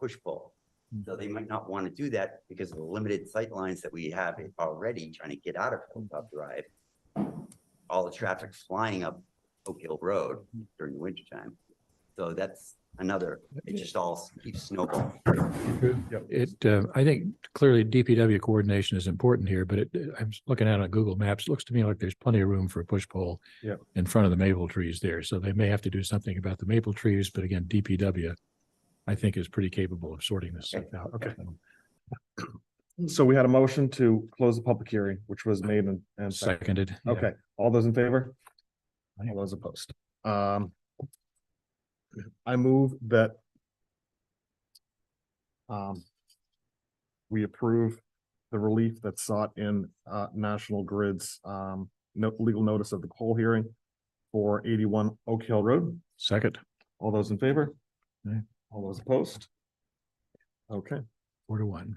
push-pull. So they might not want to do that because of the limited sight lines that we have already trying to get out of Hilltop Drive. All the traffic's flying up Oak Hill Road during the winter time. So that's another, it just all keeps snowballing. I think clearly DPW coordination is important here, but I'm looking at it on Google Maps. It looks to me like there's plenty of room for a push pole in front of the maple trees there. So they may have to do something about the maple trees, but again, DPW, I think, is pretty capable of sorting this stuff out. Okay. So we had a motion to close the public hearing, which was made and Seconded. Yeah. Okay, all those in favor? All those opposed? I move that we approve the relief that's sought in National Grid's legal notice of the poll hearing for 81 Oak Hill Road. Second. All those in favor? Aye. All those opposed? Okay. 4-1.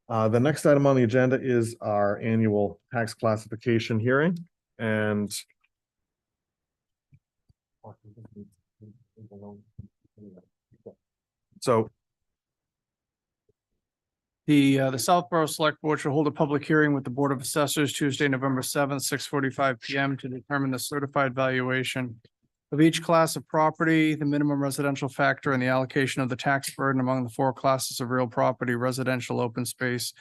The next item on the agenda is our annual tax classification hearing, and so The Southborough Select Board shall hold a public hearing with the Board of Assessors Tuesday, November 7th, 6:45 PM to determine the certified valuation of each class of property, the minimum residential factor, and the allocation of the tax burden among the four classes of real property: residential, open space,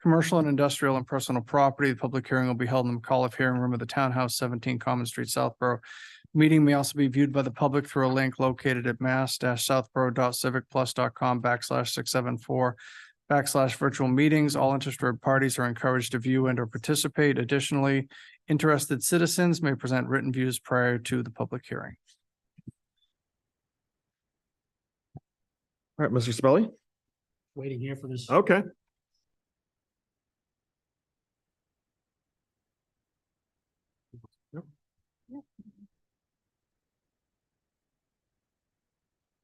commercial and industrial, and personal property. The public hearing will be held in the McAuliffe Hearing Room of the Townhouse, 17 Common Street, Southborough. Meeting may also be viewed by the public through a link located at mass-southborough.civicplus.com/674/virtual meetings. All interested parties are encouraged to view and or participate. Additionally, interested citizens may present written views prior to the public hearing. all right, Mr. Spelly. Waiting here for this. Okay.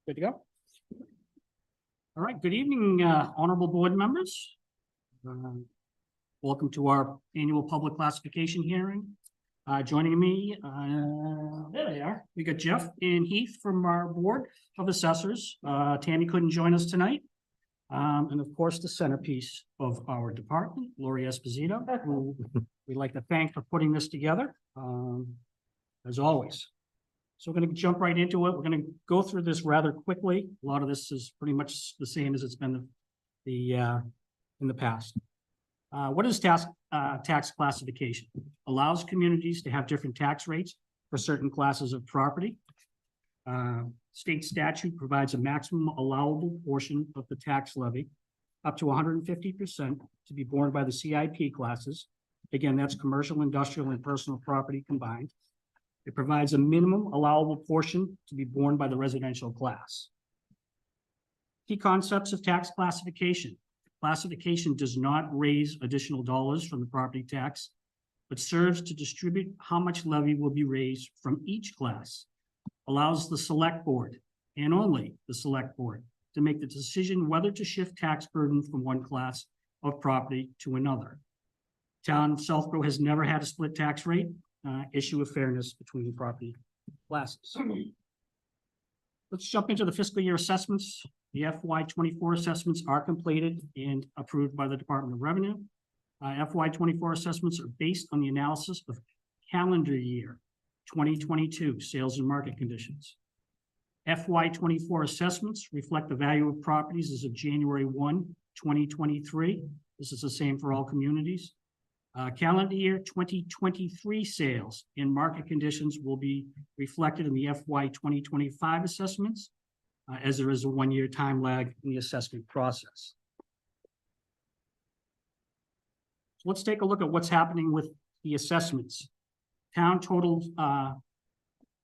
Good to go. All right, good evening, honorable board members. Welcome to our annual public classification hearing. Joining me, there they are. We got Jeff and Heath from our Board of Assessors. Tammy couldn't join us tonight. And of course, the centerpiece of our department, Lori Esposito, who we'd like to thank for putting this together, as always. So we're going to jump right into it. We're going to go through this rather quickly. A lot of this is pretty much the same as it's been in the past. What is tax classification? Allows communities to have different tax rates for certain classes of property. State statute provides a maximum allowable portion of the tax levy up to 150% to be borne by the CIP classes. Again, that's commercial, industrial, and personal property combined. It provides a minimum allowable portion to be borne by the residential class. Key concepts of tax classification. Classification does not raise additional dollars from the property tax, but serves to distribute how much levy will be raised from each class. Allows the select board, and only the select board, to make the decision whether to shift tax burden from one class of property to another. Town of Southborough has never had a split tax rate. Issue of fairness between property classes. Let's jump into the fiscal year assessments. The FY24 assessments are completed and approved by the Department of Revenue. FY24 assessments are based on the analysis of calendar year 2022 sales and market conditions. FY24 assessments reflect the value of properties as of January 1, 2023. This is the same for all communities. Calendar year 2023 sales and market conditions will be reflected in the FY 2025 assessments, as there is a one-year time lag in the assessment process. So let's take a look at what's happening with the assessments. Town total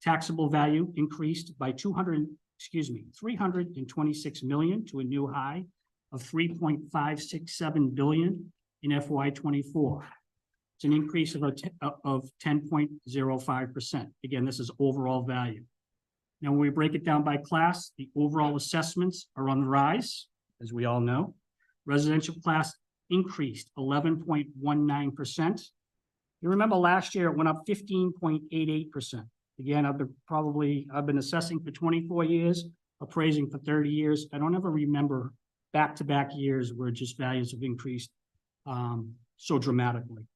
taxable value increased by 326 million to a new high of 3.567 billion in FY 24. It's an increase of 10.05%. Again, this is overall value. Now, when we break it down by class, the overall assessments are on the rise, as we all know. Residential class increased 11.19%. You remember last year it went up 15.88%. Again, I've been assessing for 24 years. appraising for 30 years. I don't ever remember back-to-back years where just values have increased so dramatically.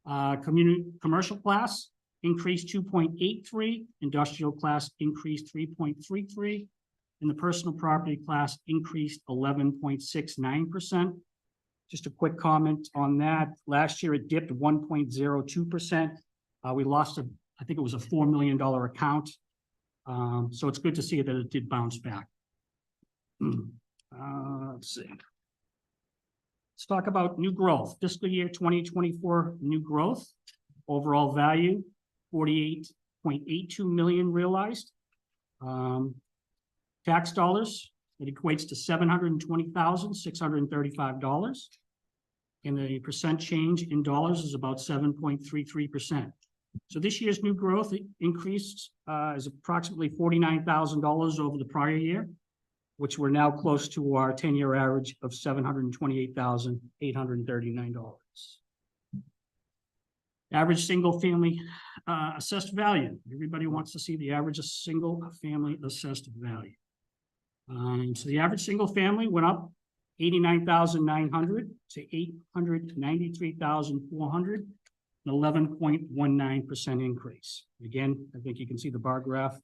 Commercial class increased 2.83, industrial class increased 3.33, and the personal property class increased 11.69%. Just a quick comment on that. Last year it dipped 1.02%. We lost I think it was a $4 million account. So it's good to see that it did bounce back. Let's see. Let's talk about new growth. Fiscal year 2024 new growth. Overall value, 48.82 million realized. Tax dollars, it equates to $720,635. And the percent change in dollars is about 7.33%. So this year's new growth increased is approximately $49,000 over the prior year, which we're now close to our 10-year average of $728,839. Average single family assessed value. Everybody wants to see the average of single family assessed value. So the average single family went up 89,900 to 893,400, an 11.19% increase. Again, I think you can see the bar graph.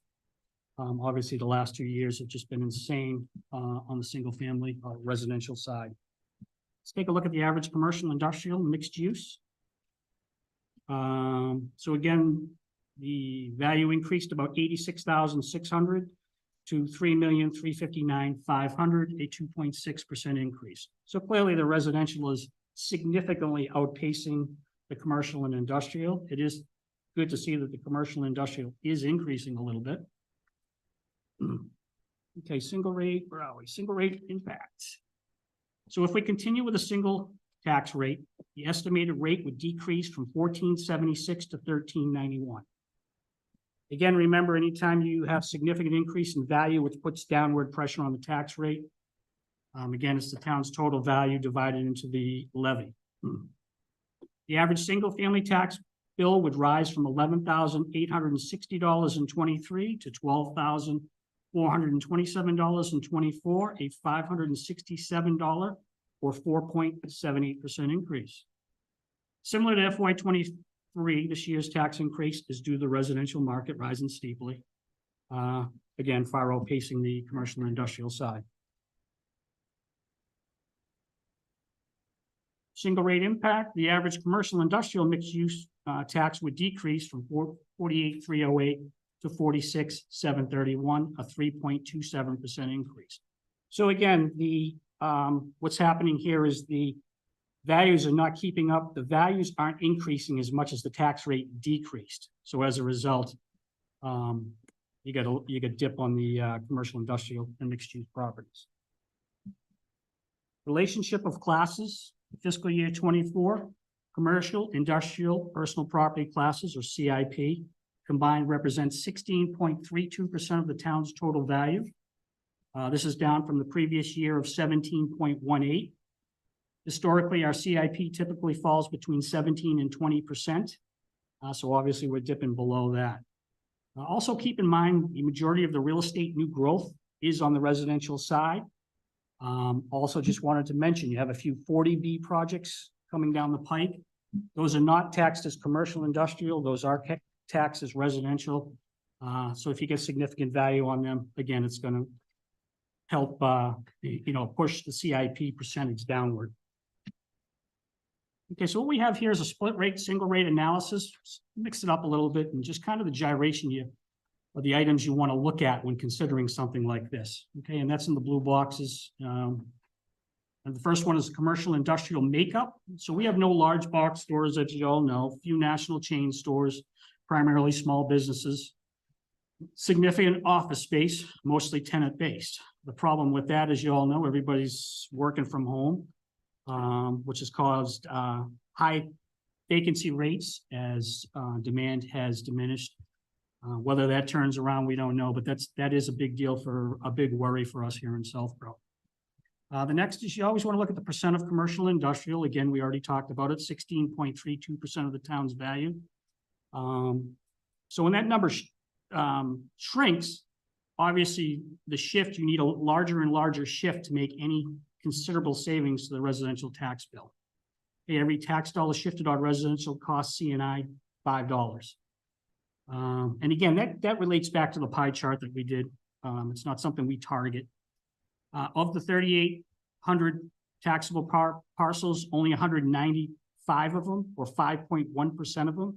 Obviously, the last 2 years have just been insane on the single family residential side. Let's take a look at the average commercial, industrial, mixed use. So again, the value increased about 86,600 to 3,359,500, a 2.6% increase. So clearly the residential is significantly outpacing the commercial and industrial. It is good to see that the commercial and industrial is increasing a little bit. Okay, single rate, where are we? Single rate impact. So if we continue with a single tax rate, the estimated rate would decrease from 1476 to 1391. Again, remember, anytime you have significant increase in value, which puts downward pressure on the tax rate, again, it's the town's total value divided into the levy. The average single-family tax bill would rise from $11,860.23 to $12,427.24, a $567 or 4.78% increase. Similar to FY23, this year's tax increase is due to the residential market rising steeply. Again, far outpacing the commercial and industrial side. Single rate impact, the average commercial industrial mixed use tax would decrease from 48,308 to 46,731, a 3.27% increase. So again, what's happening here is the values are not keeping up. The values aren't increasing as much as the tax rate decreased. So as a result, you get a dip on the commercial, industrial, and mixed use properties. Relationship of classes, fiscal year 24, commercial, industrial, personal property classes, or CIP, combined represents 16.32% of the town's total value. This is down from the previous year of 17.18. Historically, our CIP typically falls between 17 and 20%. So obviously we're dipping below that. Also keep in mind, the majority of the real estate new growth is on the residential side. Also just wanted to mention, you have a few 40B projects coming down the pike. Those are not taxed as commercial industrial. Those are taxed as residential. So if you get significant value on them, again, it's going to help, push the CIP percentage downward. Okay, so what we have here is a split rate, single rate analysis. Mix it up a little bit and just kind of the gyration of the items you want to look at when considering something like this. Okay, and that's in the blue boxes. And the first one is commercial industrial makeup. So we have no large box stores, as you all know, few national chain stores, primarily small businesses, significant office space, mostly tenant based. The problem with that, as you all know, everybody's working from home, which has caused high vacancy rates as demand has diminished. Whether that turns around, we don't know, but that is a big deal a big worry for us here in Southborough. The next is you always want to look at the percent of commercial industrial. Again, we already talked about it, 16.32% of the town's value. So when that number shrinks, obviously, the shift, you need a larger and larger shift to make any considerable savings to the residential tax bill. Every tax dollar shifted on residential costs CNI $5. And again, that relates back to the pie chart that we did. It's not something we target. Of the 3,800 taxable parcels, only 195 of them, or 5.1% of them,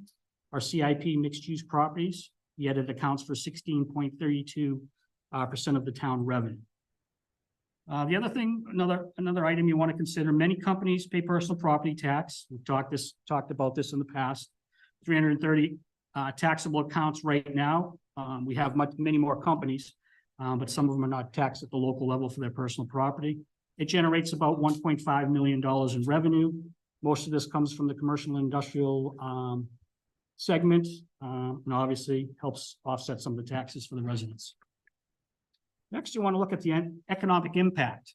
are CIP mixed-use properties, yet it accounts for 16.32% of the town revenue. The other thing, another item you want to consider, many companies pay personal property tax. We've talked about this in the past. 330 taxable accounts right now. We have many more companies, but some of them are not taxed at the local level for their personal property. It generates about $1.5 million in revenue. Most of this comes from the commercial and industrial segment, and obviously helps offset some of the taxes for the residents. Next, you want to look at the economic impact.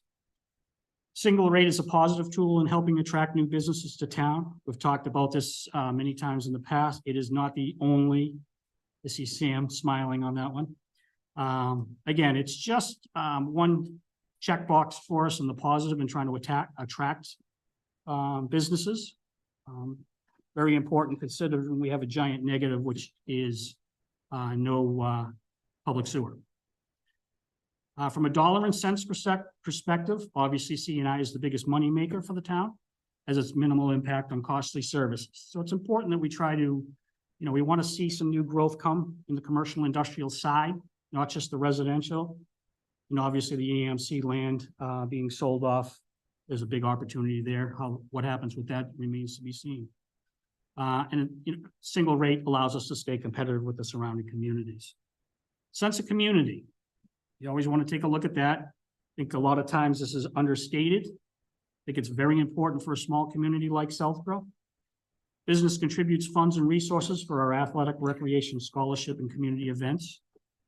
Single rate is a positive tool in helping attract new businesses to town. We've talked about this many times in the past. It is not the only. I see Sam smiling on that one. Again, it's just one checkbox for us in the positive and trying to attract businesses. Very important considering we have a giant negative, which is no public sewer. From a dollar and cents perspective, obviously CNI is the biggest money maker for the town, as its minimal impact on costly services. So it's important that we try to, we want to see some new growth come in the commercial industrial side, not just the residential. And obviously the AMC land being sold off, there's a big opportunity there. What happens with that remains to be seen. And single rate allows us to stay competitive with the surrounding communities. Sense of community. You always want to take a look at that. I think a lot of times this is understated. I think it's very important for a small community like Southborough. Business contributes funds and resources for our athletic, recreation, scholarship, and community events.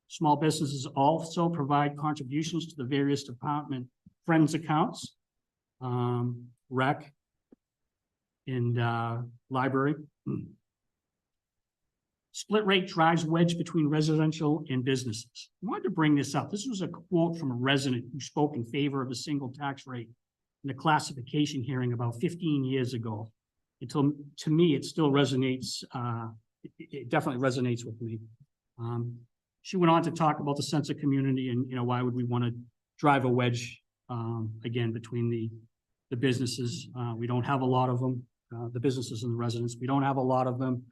Small businesses also provide contributions to the various department friends accounts, rec, and library. Split rate drives wedge between residential and businesses. I wanted to bring this up. This was a quote from a resident who spoke in favor of a single tax rate in a classification hearing about 15 years ago. To me, it still resonates. It definitely resonates with me. She went on to talk about the sense of community and, why would we want to drive a wedge, again, between the businesses. We don't have a lot of them, the businesses and the residents. We don't have a lot of them.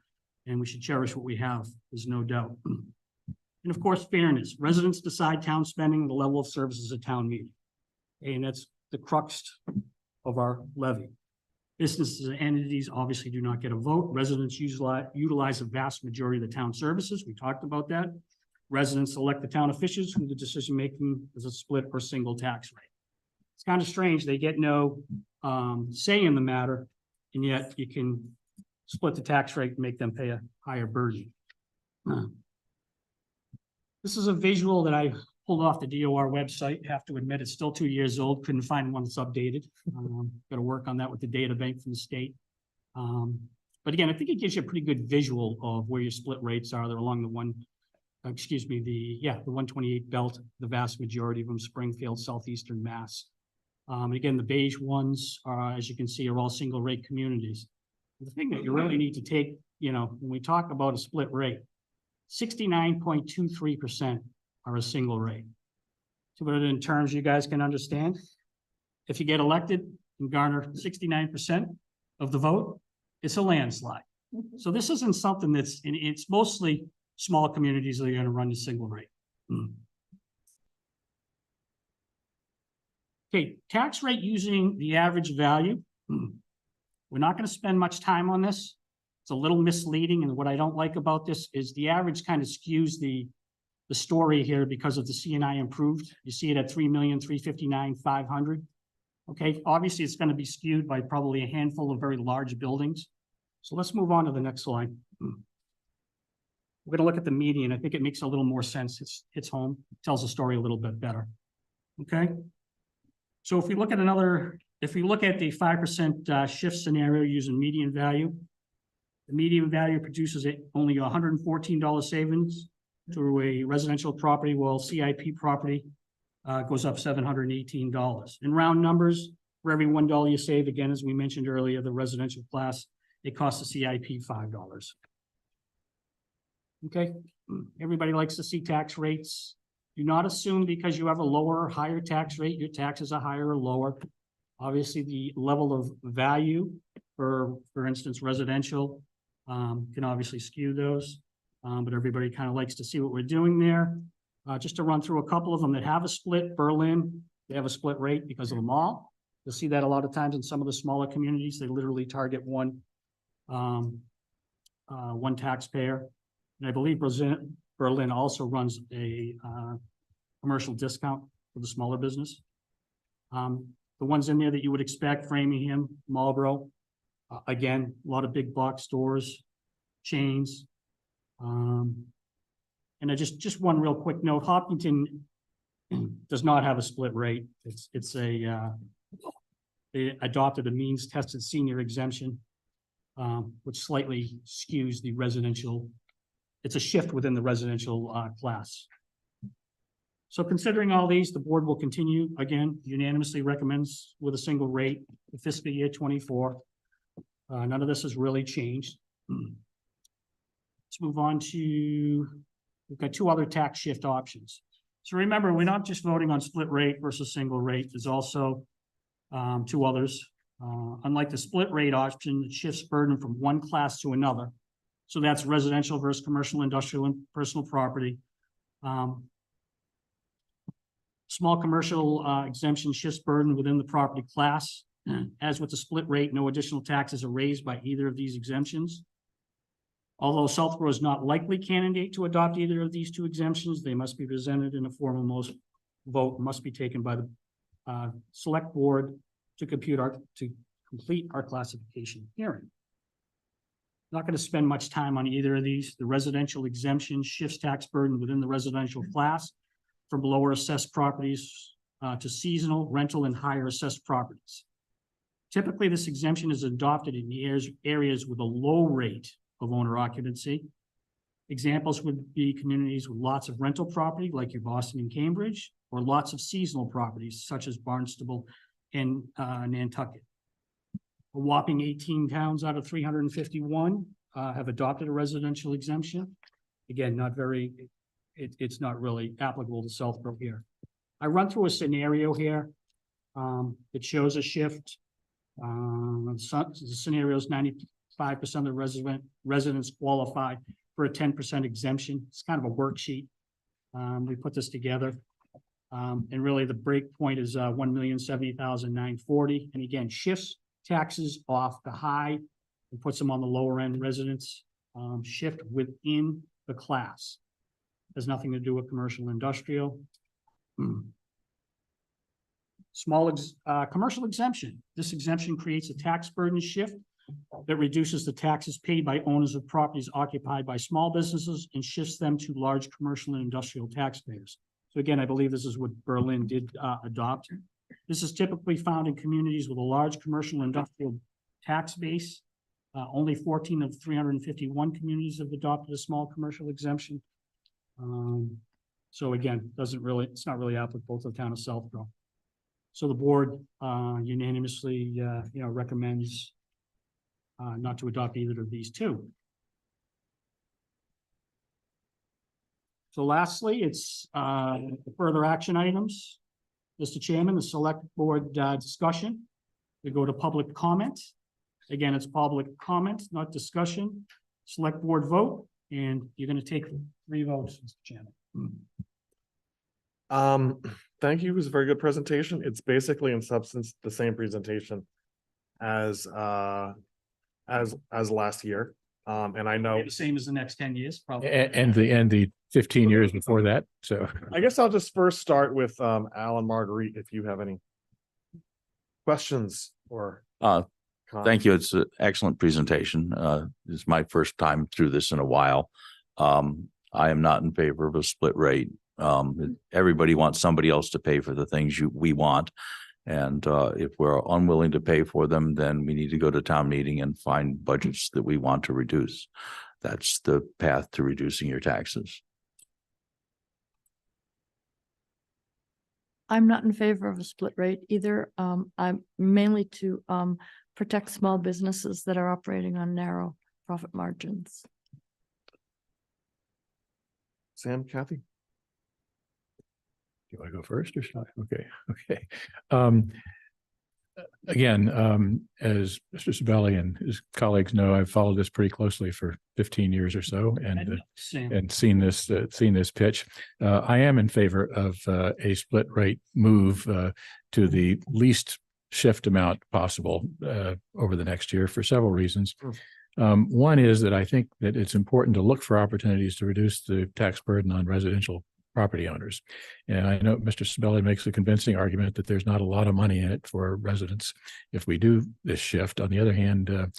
And we should cherish what we have, there's no doubt. And of course, fairness. Residents decide town spending and the level of services at town meeting. And that's the crux of our levy. Businesses and entities obviously do not get a vote. Residents utilize a vast majority of the town services. We talked about that. Residents elect the town officials who the decision-making is a split or single tax rate. It's kind of strange. They get no say in the matter, and yet you can split the tax rate and make them pay a higher burden. This is a visual that I pulled off the DOR website. Have to admit, it's still 2 years old. Couldn't find one that's updated. Got to work on that with the data bank from the state. But again, I think it gives you a pretty good visual of where your split rates are. They're along the 128 belt, the vast majority of them, Springfield, Southeastern Mass. Again, the beige ones are, as you can see, are all single rate communities. The thing that you really need to take, when we talk about a split rate, 69.23% are a single rate. To put it in terms you guys can understand, if you get elected and garner 69% of the vote, it's a landslide. So this isn't something it's mostly small communities that are going to run the single rate. Okay, tax rate using the average value. We're not going to spend much time on this. It's a little misleading, and what I don't like about this is the average kind of skews the story here because of the CNI improved. You see it at 3,359,500. Okay, obviously it's going to be skewed by probably a handful of very large buildings. So let's move on to the next slide. We're going to look at the median. I think it makes a little more sense. It's home, tells the story a little bit better. Okay, so if we look at the 5% shift scenario using median value, the median value produces only $114 savings to a residential property, while CIP property goes up $718. In round numbers, for every $1 you save, again, as we mentioned earlier, the residential class, it costs the CIP $5. Okay, everybody likes to see tax rates. Do not assume because you have a lower or higher tax rate, your taxes are higher or lower. Obviously, the level of value for instance, residential can obviously skew those. But everybody kind of likes to see what we're doing there. Just to run through a couple of them that have a split, Berlin, they have a split rate because of the mall. You'll see that a lot of times in some of the smaller communities, they literally target one taxpayer. And I believe Berlin also runs a commercial discount for the smaller business. The ones in there that you would expect, Framingham, Marlboro, again, a lot of big box stores, chains. And I just one real quick note, Hopkinton does not have a split rate. They adopted a means tested senior exemption, which slightly skews the residential. It's a shift within the residential class. So considering all these, the board will continue, again, unanimously recommends with a single rate for fiscal year 24. None of this has really changed. Let's move on to, we've got two other tax shift options. So remember, we're not just voting on split rate versus single rate. There's also two others. Unlike the split rate option, it shifts burden from one class to another. So that's residential versus commercial, industrial, and personal property. Small commercial exemption shifts burden within the property class. As with the split rate, no additional taxes are raised by either of these exemptions. Although Southborough is not likely candidate to adopt either of these two exemptions, they must be presented in a formal most vote must be taken by the select board to complete our classification hearing. Not going to spend much time on either of these. The residential exemption shifts tax burden within the residential class from lower assessed properties to seasonal, rental, and higher assessed properties. Typically, this exemption is adopted in the areas with a low rate of owner occupancy. Examples would be communities with lots of rental property, like your Boston and Cambridge, or lots of seasonal properties, such as Barnstable and Nantucket. A whopping 18 towns out of 351 have adopted a residential exemption. Again, it's not really applicable to Southborough here. I run through a scenario here that shows a shift. The scenario is 95% of the residents qualify for a 10% exemption. It's kind of a worksheet. We put this together. And really the break point is 1,070,940. And again, shifts taxes off the high and puts them on the lower end residents, shift within the class. Has nothing to do with commercial industrial. Commercial exemption. This exemption creates a tax burden shift that reduces the taxes paid by owners of properties occupied by small businesses and shifts them to large commercial and industrial taxpayers. So again, I believe this is what Berlin did adopt. This is typically found in communities with a large commercial and industrial tax base. Only 14 of 351 communities have adopted a small commercial exemption. So again, it's not really applicable to the town of Southborough. So the board unanimously, recommends not to adopt either of these two. So lastly, it's further action items. Mr. Chairman, the select board discussion. We go to public comment. Again, it's public comment, not discussion. Select board vote, and you're going to take 3 votes, Mr. Chairman. Thank you. It was a very good presentation. It's basically in substance the same presentation as last year. And I know The same as the next 10 years, probably. And the 15 years before that. So I guess I'll just first start with Al and Marguerite, if you have any questions or Thank you. It's an excellent presentation. This is my first time through this in a while. I am not in favor of a split rate. Everybody wants somebody else to pay for the things we want. And if we're unwilling to pay for them, then we need to go to town meeting and find budgets that we want to reduce. That's the path to reducing your taxes. I'm not in favor of a split rate either. I'm mainly to protect small businesses that are operating on narrow profit margins. Sam, Kathy? Do you want to go first or should I? Okay, okay. Again, as Mr. Sabelli and his colleagues know, I've followed this pretty closely for 15 years or so and seen this pitch. I am in favor of a split rate move to the least shift amount possible over the next year for several reasons. One is that I think that it's important to look for opportunities to reduce the tax burden on residential property owners. And I know Mr. Sabelli makes a convincing argument that there's not a lot of money in it for residents if we do this shift. On the other hand, a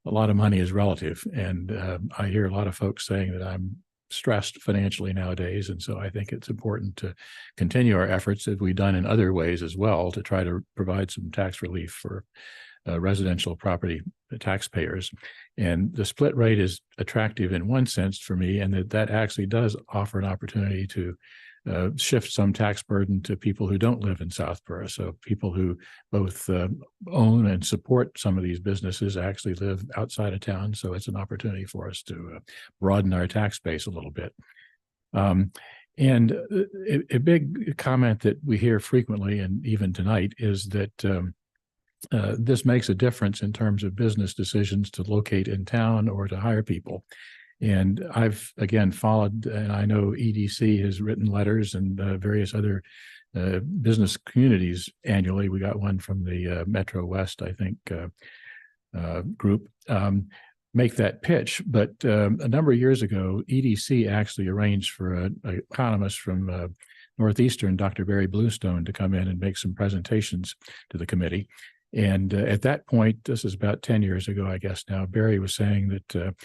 lot of money is relative. And I hear a lot of folks saying that I'm stressed financially nowadays. And so I think it's important to continue our efforts, as we've done in other ways as well, to try to provide some tax relief for residential property taxpayers. And the split rate is attractive in one sense for me, and that actually does offer an opportunity to shift some tax burden to people who don't live in Southborough. So people who both own and support some of these businesses actually live outside of town. So it's an opportunity for us to broaden our tax base a little bit. And a big comment that we hear frequently, and even tonight, is that this makes a difference in terms of business decisions to locate in town or to hire people. And I've, again, followed, and I know EDC has written letters and various other business communities annually. We got one from the Metro West, I think, group, make that pitch. But a number of years ago, EDC actually arranged for an economist from Northeastern, Dr. Barry Bluestone, to come in and make some presentations to the committee. And at that point, this is about 10 years ago, I guess now, Barry was saying that,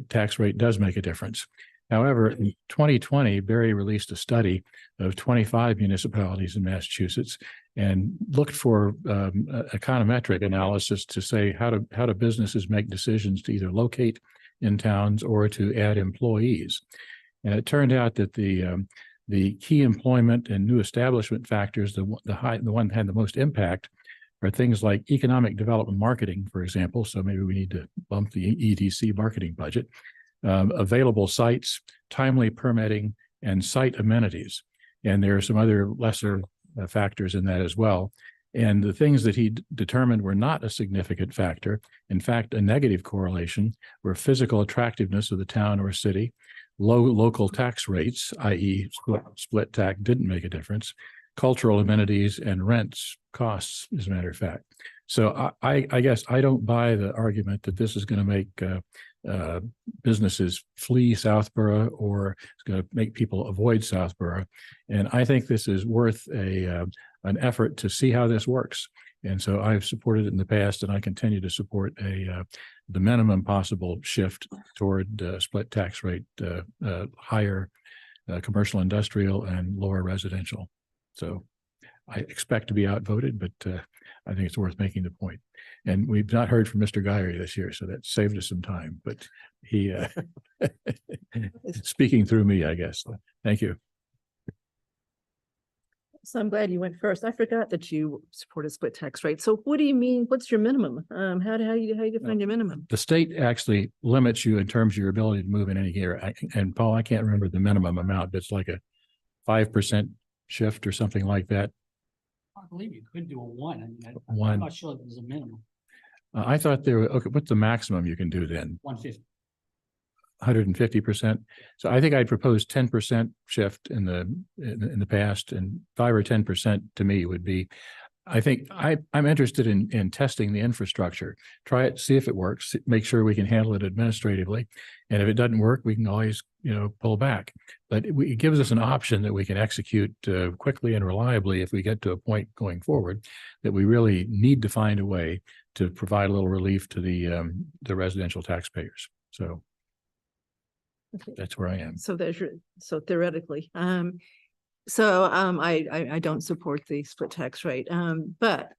tax rate does make a difference. However, in 2020, Barry released a study of 25 municipalities in Massachusetts and looked for econometric analysis to say how do businesses make decisions to either locate in towns or to add employees. And it turned out that the key employment and new establishment factors, the one that had the most impact, are things like economic development marketing, for example. So maybe we need to bump the EDC marketing budget, available sites, timely permitting, and site amenities. And there are some other lesser factors in that as well. And the things that he determined were not a significant factor, in fact, a negative correlation, were physical attractiveness of the town or city, low local tax rates, i.e. split tax didn't make a difference, cultural amenities, and rents costs, as a matter of fact. So I guess I don't buy the argument that this is going to make businesses flee Southborough or it's going to make people avoid Southborough. And I think this is worth an effort to see how this works. And so I've supported it in the past, and I continue to support the minimum possible shift toward split tax rate, higher commercial industrial and lower residential. So I expect to be outvoted, but I think it's worth making the point. And we've not heard from Mr. Guyer this year, so that saved us some time, but he speaking through me, I guess. Thank you. So I'm glad you went first. I forgot that you support a split tax rate. So what do you mean? What's your minimum? How do you define your minimum? The state actually limits you in terms of your ability to move in any year. And Paul, I can't remember the minimum amount, but it's like a 5% shift or something like that. I believe you could do a one. I mean, I'm One. not sure if there's a minimum, I thought there were, okay, what's the maximum you can do then? 150. 150%. So I think I'd proposed 10% shift in the past, and 5 or 10% to me would be, I think I'm interested in testing the infrastructure, try it, see if it works, make sure we can handle it administratively. And if it doesn't work, we can always, pull back. But it gives us an option that we can execute quickly and reliably if we get to a point going forward that we really need to find a way to provide a little relief to the residential taxpayers. So that's where I am. So so theoretically, I don't support the split tax rate. But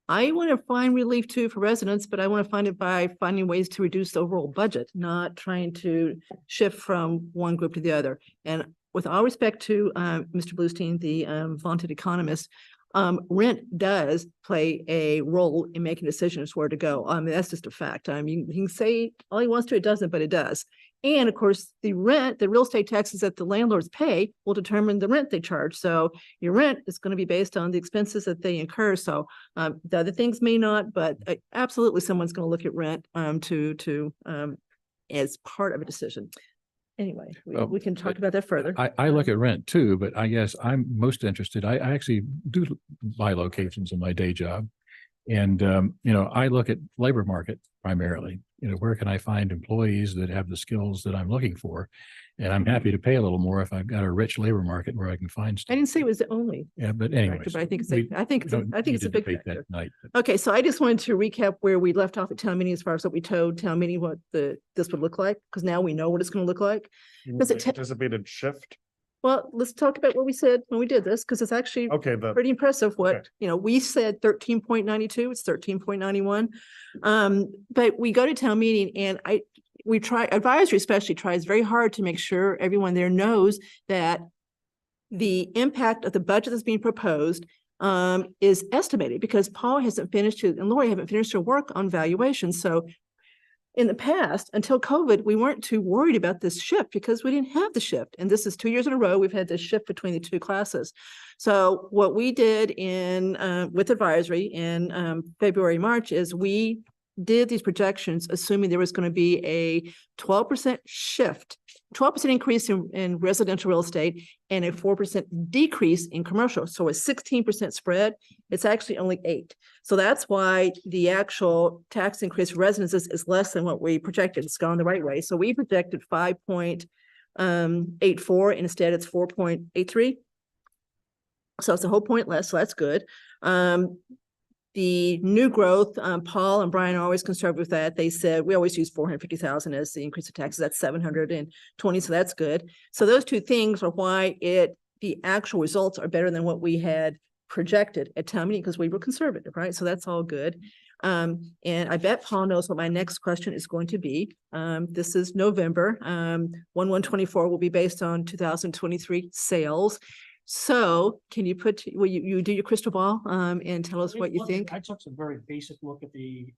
I want to find relief too for residents, but I want to find it by finding ways to reduce the overall budget, not trying to shift from one group to the other. And with all respect to, Mr. Bluestein, the, vaunted economist, rent does play a role in making decisions where to go. That's just a fact. You can say all he wants to, it doesn't, but it does. And of course, the real estate taxes that the landlords pay will determine the rent they charge. So your rent is going to be based on the expenses that they incur. So the other things may not, but absolutely someone's going to look at rent as part of a decision. Anyway, Well, we can talk about that further. I look at rent too, but I guess I'm most interested. I actually do buy locations in my day job. And, I look at labor market primarily, where can I find employees that have the skills that I'm looking for? And I'm happy to pay a little more if I've got a rich labor market where I can find I stuff. didn't say it was the only Yeah, but factor, anyways. but I think it's, we- I think, we it's a- don't I think need it's a to big debate factor. that tonight, but- Okay, so I just wanted to recap where we left off at town meeting as far as what we told town meeting, what this would look like, because now we know what it's going to look like. Does it ta- Anticipated shift? Well, let's talk about what we said when we did this, because it's actually Okay, pretty impressive okay. what, we said 13.92, it's 13.91. But we go to town meeting and advisory especially tries very hard to make sure everyone there knows that the impact of the budget that's being proposed is estimated, because Paul hasn't finished and Lori haven't finished her work on valuation. So in the past, until COVID, we weren't too worried about this shift because we didn't have the shift. And this is 2 years in a row, we've had this shift between the two classes. So what we did with advisory in February, March is we did these projections, assuming there was going to be a 12% shift, 12% increase in residential real estate and a 4% decrease in commercial. So a 16% spread, it's actually only 8. So that's why the actual tax increase for residences is less than what we projected. It's gone the right way. So we projected 5.84, instead it's 4.83. So it's a whole point less, so that's good. The new growth, Paul and Brian are always conservative with that. They said, we always use 450,000 as the increase of taxes. That's 720, so that's good. So those two things are why the actual results are better than what we had projected at town meeting, because we were conservative, right? So that's all good. And I bet Paul knows what my next question is going to be. This is November. 1/1/24 will be based on 2023 sales. So can you will you do your crystal ball and tell us what you think? I took some very basic look at the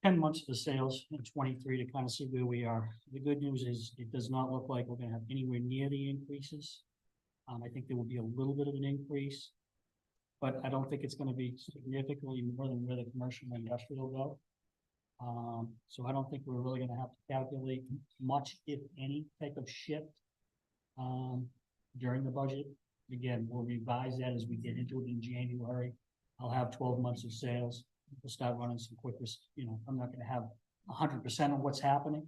10 months of the sales in 23 to kind of see where we are. The good news is it does not look like we're going to have anywhere near the increases. I think there will be a little bit of an increase, but I don't think it's going to be significantly more than where the commercial and industrial go. So I don't think we're really going to have to calculate much, if any, type of shift during the budget. Again, we'll revise that as we get into it in January. I'll have 12 months of sales. We'll start running some quicker, I'm not going to have 100% of what's happening,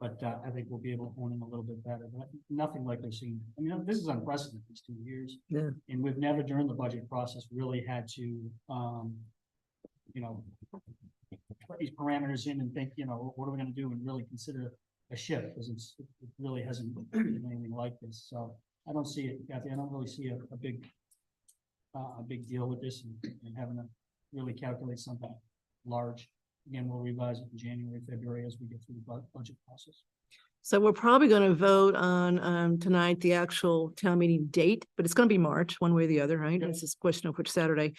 but I think we'll be able to hone in a little bit better, but nothing like I've seen. I mean, this is unprecedented, these 2 years. Yeah. And we've never during the budget process really had to, put these parameters in and think, what are we going to do and really consider a shift, because it really hasn't been anything like this. So I don't see it, Kathy. I don't really see a big deal with this and having to really calculate something large. Again, we'll revise it in January, February as we get through the budget process. So we're probably going to vote on tonight the actual town meeting date, but it's going to be March, one way or the other, right? Yep. It's just a question of which Saturday.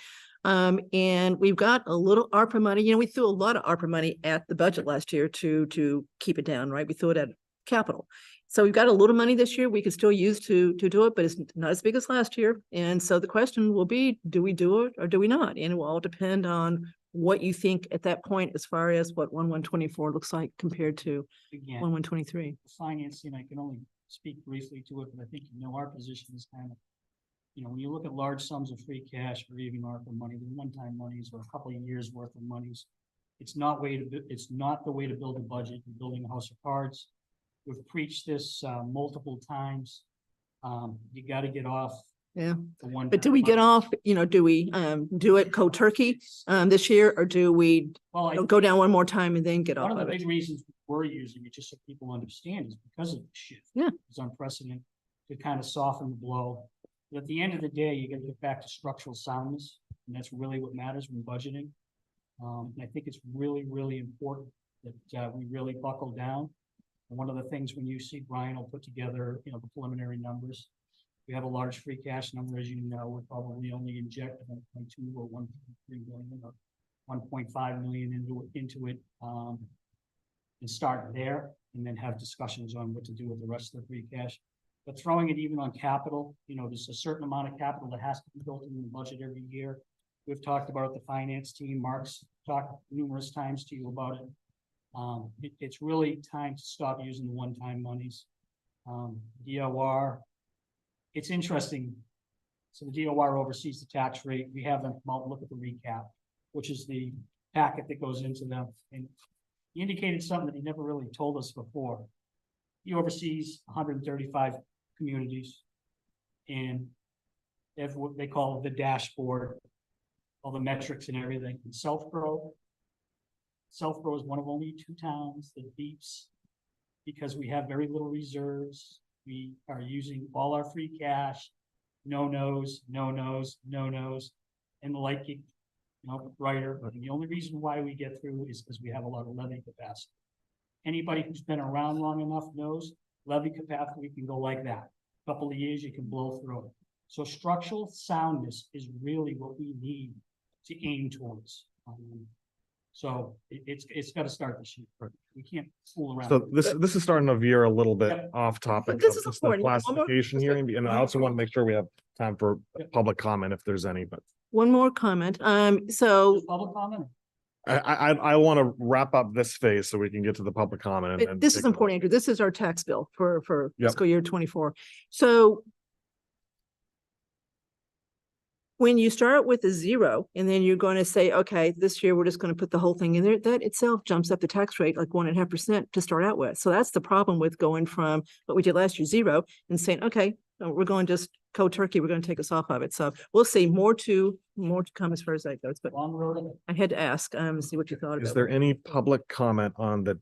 And we've got a little ARPA money. We threw a lot of ARPA money at the budget last year to keep it down, right? We threw it at capital. So we've got a little money this year we could still use to do it, but it's not as big as last year. And so the question will be, do we do it or do we not? And it will all depend on what you think at that point, as far as what 1/1/24 looks like compared to Again, 1/1/23. financing, I can only speak briefly to it, but I think, our position is kind of, when you look at large sums of free cash or even ARPA money, the one-time monies or a couple of years worth of monies, it's not the way to build a budget. You're building a house of cards. We've preached this multiple times. You got to get off. Yeah. the one. But do we get off, do we do it cold turkey this year, or do we Well, go down one more time and then get off one of of the it? big reasons we're using it, just so people understand, is because of the shift. Yeah. It's unprecedented to kind of soften the blow. But at the end of the day, you got to get back to structural soundness, and that's really what matters when budgeting. And I think it's really, really important that we really buckle down One of the things when you see Brian will put together, the preliminary numbers, we have a large free cash number, as you know, we're probably only inject 1.2 or 1.3 million or 1.5 million into it, and start there, and then have discussions on what to do with the rest of the free cash. But throwing it even on capital, there's a certain amount of capital that has to be built into the budget every year. We've talked about the finance team. Mark's talked numerous times to you about it. It's really time to stop using the one-time monies. DOR, it's interesting. So the DOR oversees the tax rate. We have them come out and look at the recap, which is the packet that goes into them. And he indicated something that he never really told us before. He oversees 135 communities, and they have what they call the dashboard, all the metrics and everything. And Southborough is one of only 2 towns that beeps because we have very little reserves. We are using all our free cash, no nos, and like writer. And the only reason why we get through is because we have a lot of levy capacity. Anybody who's been around long enough knows levy capacity can go like that. Couple of years, you can blow through it. So structural soundness is really what we need to aim towards. So it's got to start this year. We can't fool around. So this is starting to veer a little bit Yep. off topic. But this of is just the important. One more- classification hearing, and I also want to make sure we have time for Yep. public comment if there's any, but One more comment. So Public comment? I want to wrap up this phase so we can get to the public comment. and this take is the- important, Andrew. This is our tax bill for Yep. fiscal year 24. So when you start with a 0 and then you're going to say, okay, this year we're just going to put the whole thing in there, that itself jumps up the tax rate like 1.5% to start out with. So that's the problem with going from what we did last year, 0, and saying, okay, no, we're going just cold turkey. We're going to take us off of it. So we'll see more to come as far as that goes, but Long road. I had to ask, see what you thought about it. Is there any public comment on the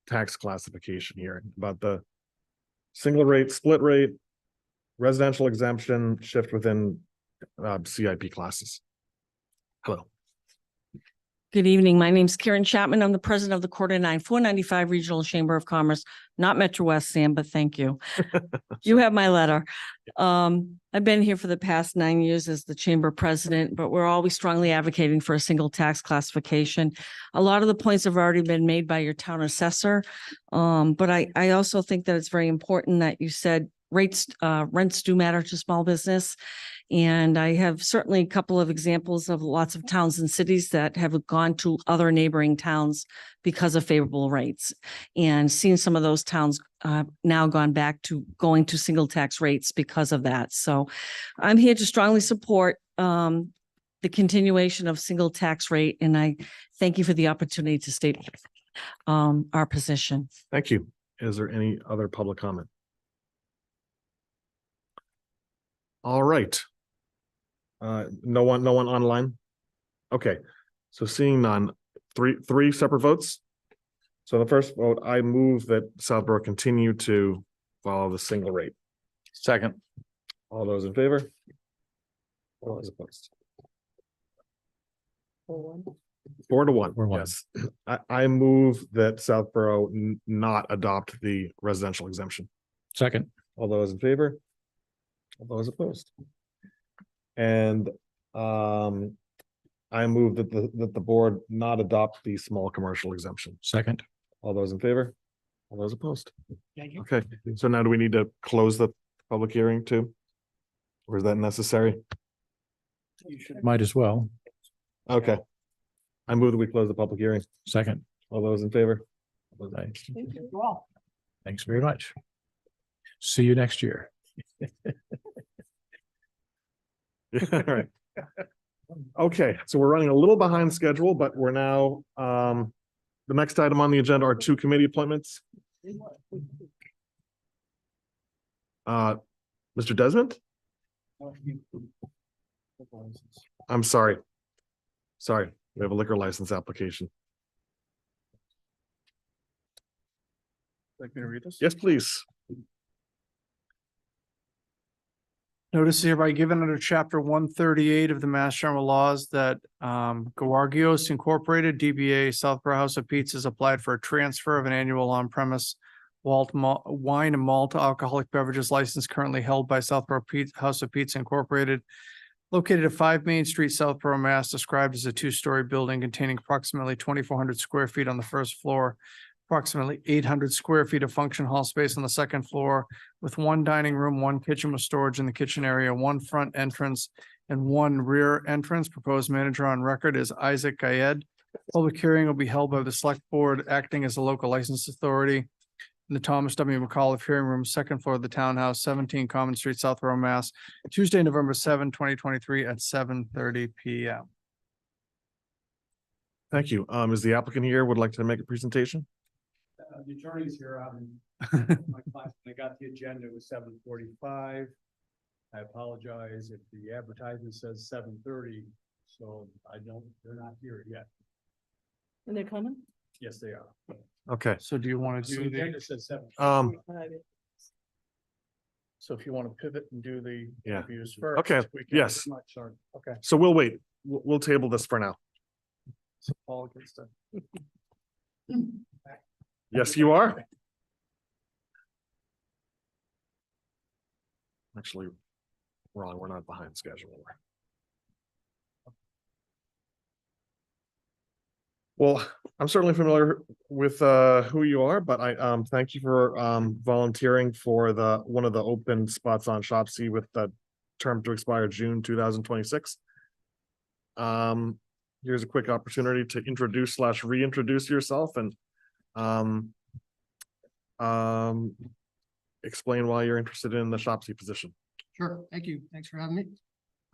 tax classification hearing about the single rate, split rate, residential exemption, shift within CIP classes? Hello. Good evening. My name's Karen Chapman. I'm the president of the Quarter 9 495 Regional Chamber of Commerce, not Metro West, Sam, but thank you. You have my letter. I've been here for the past 9 years as the chamber president, but we're always strongly advocating for a single tax classification. A lot of the points have already been made by your town assessor. But I also think that it's very important that you said rents do matter to small business. And I have certainly a couple of examples of lots of towns and cities that have gone to other neighboring towns because of favorable rates, and seen some of those towns now gone back to going to single tax rates because of that. So I'm here to strongly support the continuation of single tax rate, and I thank you for the opportunity to state our position. Thank you. Is there any other public comment? All right. No one online? Okay, so seeing none, three separate votes. So the first vote, I move that Southborough continue to follow the single rate. Second. All those in favor? All those opposed? 4-1. 4-1. Yes. I move that Southborough not adopt the residential exemption. Second. All those in favor? All those opposed? And I move that the board not adopt the small commercial exemption. Second. All those in favor? All those opposed? Thank you. Okay, so now do we need to close the public hearing too? Or is that necessary? You should. Might as well. Okay. I move that we close the public hearing. Second. All those in favor? Aye. Thank you. Well, Thanks very much. See you next year. All right. Okay, so we're running a little behind schedule, but we're now, the next item on the agenda are 2 committee appointments. Mr. Desmond? I'm sorry. Sorry, we have a liquor license application. Like me to read this? Yes, please. Notice is hereby given under chapter 138 of the Mass General Laws that Gawargios Incorporated, DBA Southborough House of Pizzas applied for a transfer of an annual on-premise wine and malt alcoholic beverages license currently held by Southborough House of Pizza Incorporated, located at 5 Main Street, Southborough, Mass, described as a two-story building containing approximately 2,400 square feet on the first floor, approximately 800 square feet of function hall space on the second floor, with 1 dining room, 1 kitchen with storage in the kitchen area, 1 front entrance, and 1 rear entrance. Proposed manager on record is Isaac Gayed. Public hearing will be held by the select board acting as a local license authority in the Thomas W. McAuliffe Hearing Room, second floor of the Townhouse, 17 Common Street, Southborough, Mass, Tuesday, November 7, 2023 at 7:30 PM. Thank you. Is the applicant here, would like to make a presentation? The attorney's here out in my class, when I got the agenda, it was 7:45. I apologize if the advertisement says 7:30, so they're not here yet. And they're coming? Yes, they are. Okay, So do you want to The do the, agenda says 7. so if you want to pivot and do the Yeah. interviews first? Okay, we can. yes. Sorry. Okay. so we'll wait. We'll table this for now. So Paul gets to. Yes, you are. Actually, wrong, we're not behind schedule. Well, I'm certainly familiar with who you are, but I thank you for volunteering for one of the open spots on Shopsy with the term to expire June 2026. Here's a quick opportunity to introduce / reintroduce yourself and explain why you're interested in the Shopsy position. Sure, thank you. Thanks for having me.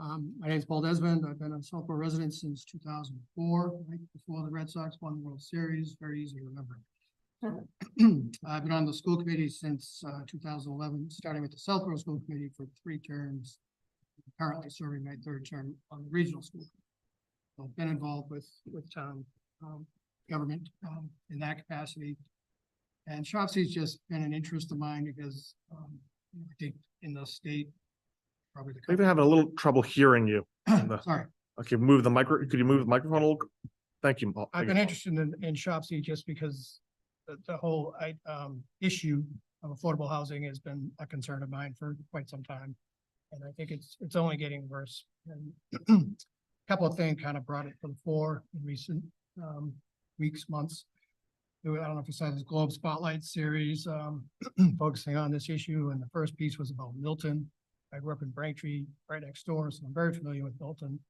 My name is Paul Desmond. I've been a Southborough resident since 2004, right before the Red Sox won the World Series. Very easy to remember. I've been on the school committee since 2011, starting with the Southborough School Committee for 3 terms. Currently serving my 3rd term on the regional school. So I've been involved with town government in that capacity. And Shopsy's just been an interest of mine because I think in the state, probably the. They've been having a little trouble hearing you. Sorry, Okay, move the micro, could you move the microphone a little? Thank you, Paul. I've been interested in Shopsy just because the whole issue of affordable housing has been a concern of mine for quite some time. And I think it's only getting worse. And a couple of things kind of brought it to the fore in recent weeks, months. I don't know if you saw this Globe Spotlight series focusing on this issue. And the first piece was about Milton. I grew up in Braintree, right next door, so I'm very familiar with Milton.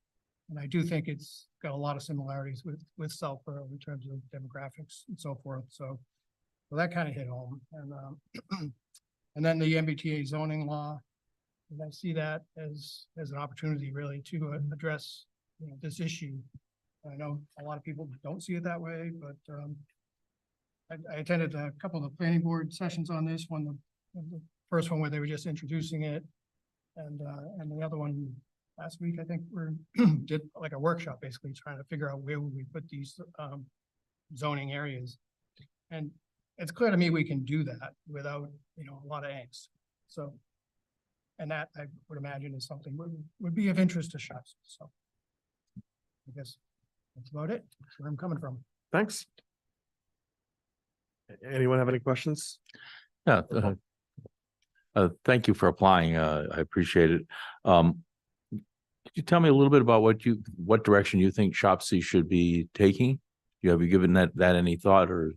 And I do think it's got a lot of similarities with Southborough in terms of demographics and so forth. So that kind of hit home. And then the MBTA zoning law. And I see that as an opportunity really to address, this issue. I know a lot of people don't see it that way, but I attended a couple of the planning board sessions on this one, the first one where they were just introducing it. And the other one last week, I think did like a workshop, basically trying to figure out where would we put these zoning areas. And it's clear to me we can do that without, a lot of angst. So, and that I would imagine is something would be of interest to shops. So I guess that's about it. That's where I'm coming from. Thanks. Anyone have any questions? Yeah. Thank you for applying. I appreciate it. Could you tell me a little bit about what direction you think Shopsy should be taking? Have you given that any thought or?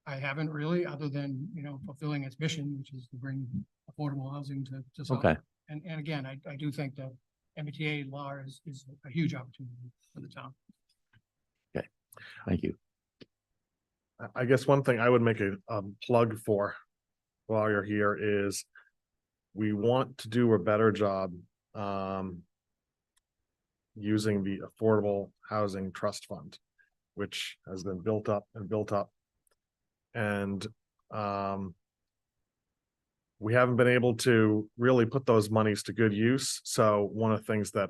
I haven't really, other than, fulfilling its mission, which is to bring affordable housing to South. Okay. And again, I do think that MBTA law is a huge opportunity for the town. Okay, thank you. I guess one thing I would make a plug for while you're here is we want to do a better job using the Affordable Housing Trust Fund, which has been built up and built up. And we haven't been able to really put those monies to good use. So one of the things that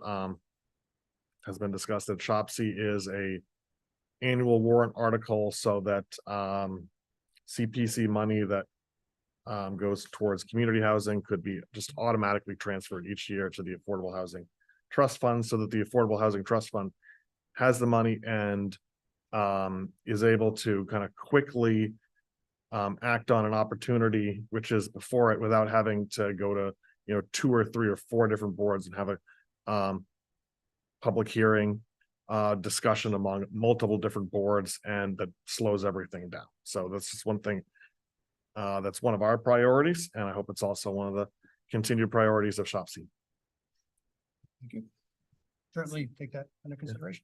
has been discussed at Shopsy is a annual warrant article so that CPC money that goes towards community housing could be just automatically transferred each year to the Affordable Housing Trust Fund, so that the Affordable Housing Trust Fund has the money and is able to kind of quickly act on an opportunity which is before it without having to go to, 2 or 3 or 4 different boards and have a public hearing, discussion among multiple different boards, and that slows everything down. So that's just one thing. That's one of our priorities, and I hope it's also one of the continued priorities of ShopC. Thank you. Certainly take that under consideration.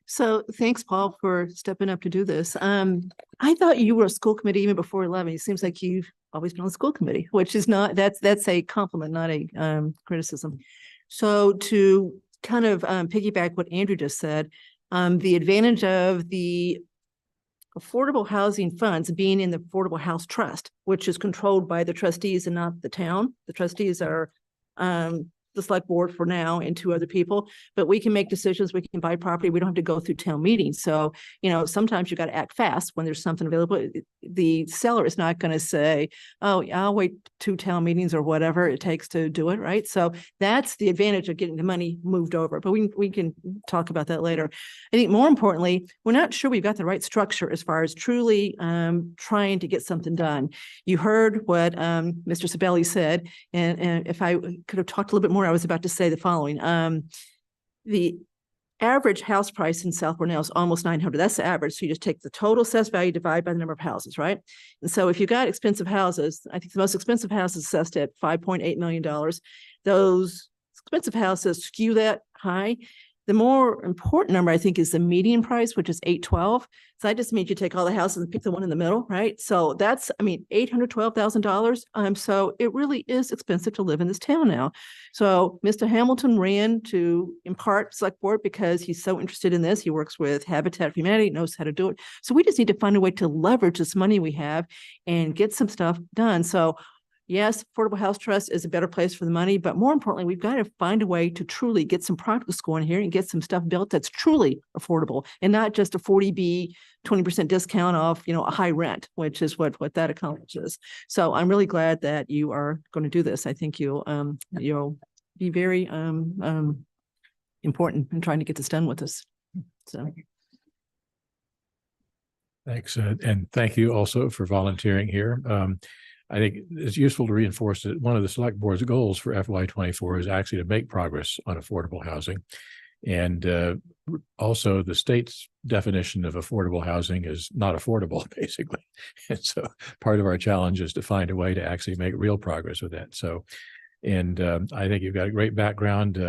So thanks, Paul, for stepping up to do this. I thought you were a school committee even before 11. It seems like you've always been on the school committee, which is not, that's a compliment, not a criticism. So to kind of piggyback what Andrew just said, the advantage of the affordable housing funds being in the Affordable House Trust, which is controlled by the trustees and not the town. The trustees are the select board for now and 2 other people, but we can make decisions. We can buy property. We don't have to go through town meetings. So, sometimes you got to act fast when there's something available. The seller is not going to say, oh, I'll wait 2 town meetings or whatever it takes to do it. Right. So that's the advantage of getting the money moved over, but we can talk about that later. I think more importantly, we're not sure we've got the right structure as far as truly trying to get something done. You heard what Mr. Sabelli said, and if I could have talked a little bit more, I was about to say the following. The average house price in South Cornell is almost 900. That's the average. So you just take the total assessed value, divide by the number of houses, right? And so if you got expensive houses, I think the most expensive house is assessed at $5.8 million. Those expensive houses skew that high. The more important number, I think, is the median price, which is $812. So that just means you take all the houses and pick the one in the middle, right? So that's, $812,000. So it really is expensive to live in this town now. So Mr. Hamilton ran to impart select board because he's so interested in this. He works with Habitat for Humanity, knows how to do it. So we just need to find a way to leverage this money we have and get some stuff done. So yes, Affordable House Trust is a better place for the money, but more importantly, we've got to find a way to truly get some projects going here and get some stuff built that's truly affordable and not just a 40B, 20% discount off, a high rent, which is what that accomplishes. So I'm really glad that you are going to do this. I think you'll be very important in trying to get this done with us. So. Thanks. And thank you also for volunteering here. I think it's useful to reinforce that one of the select board's goals for FY24 is actually to make progress on affordable housing. And also the state's definition of affordable housing is not affordable, basically. And so part of our challenge is to find a way to actually make real progress with that. So, and I think you've got a great background.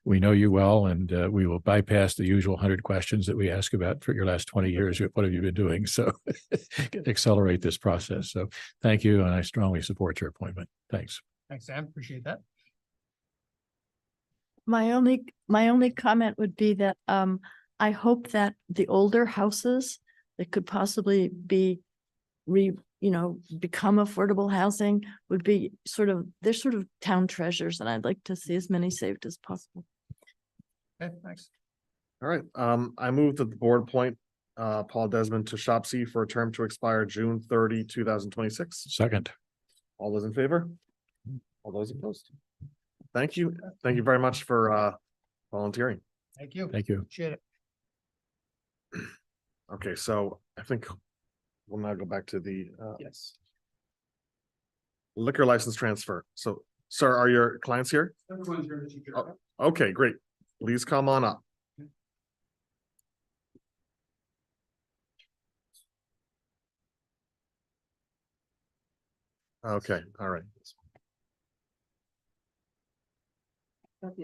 We know you well, and we will bypass the usual 100 questions that we ask about for your last 20 years. What have you been doing? So accelerate this process. So thank you. And I strongly support your appointment. Thanks. Thanks, Sam. Appreciate that. My only comment would be that I hope that the older houses that could possibly be become affordable housing would be they're sort of town treasures, and I'd like to see as many saved as possible. Okay, thanks. All right, I move that the board appoint Paul Desmond to ShopC for a term to expire June 30, 2026. Second. All those in favor? All those opposed? Thank you. Thank you very much for volunteering. Thank you. Thank you. Appreciate it. Okay, so I think we'll now go back to the Yes. liquor license transfer. So, sir, are your clients here? Everyone's here, Mr. Chair. Oh, okay, great. Please come on up. Okay, all right. Not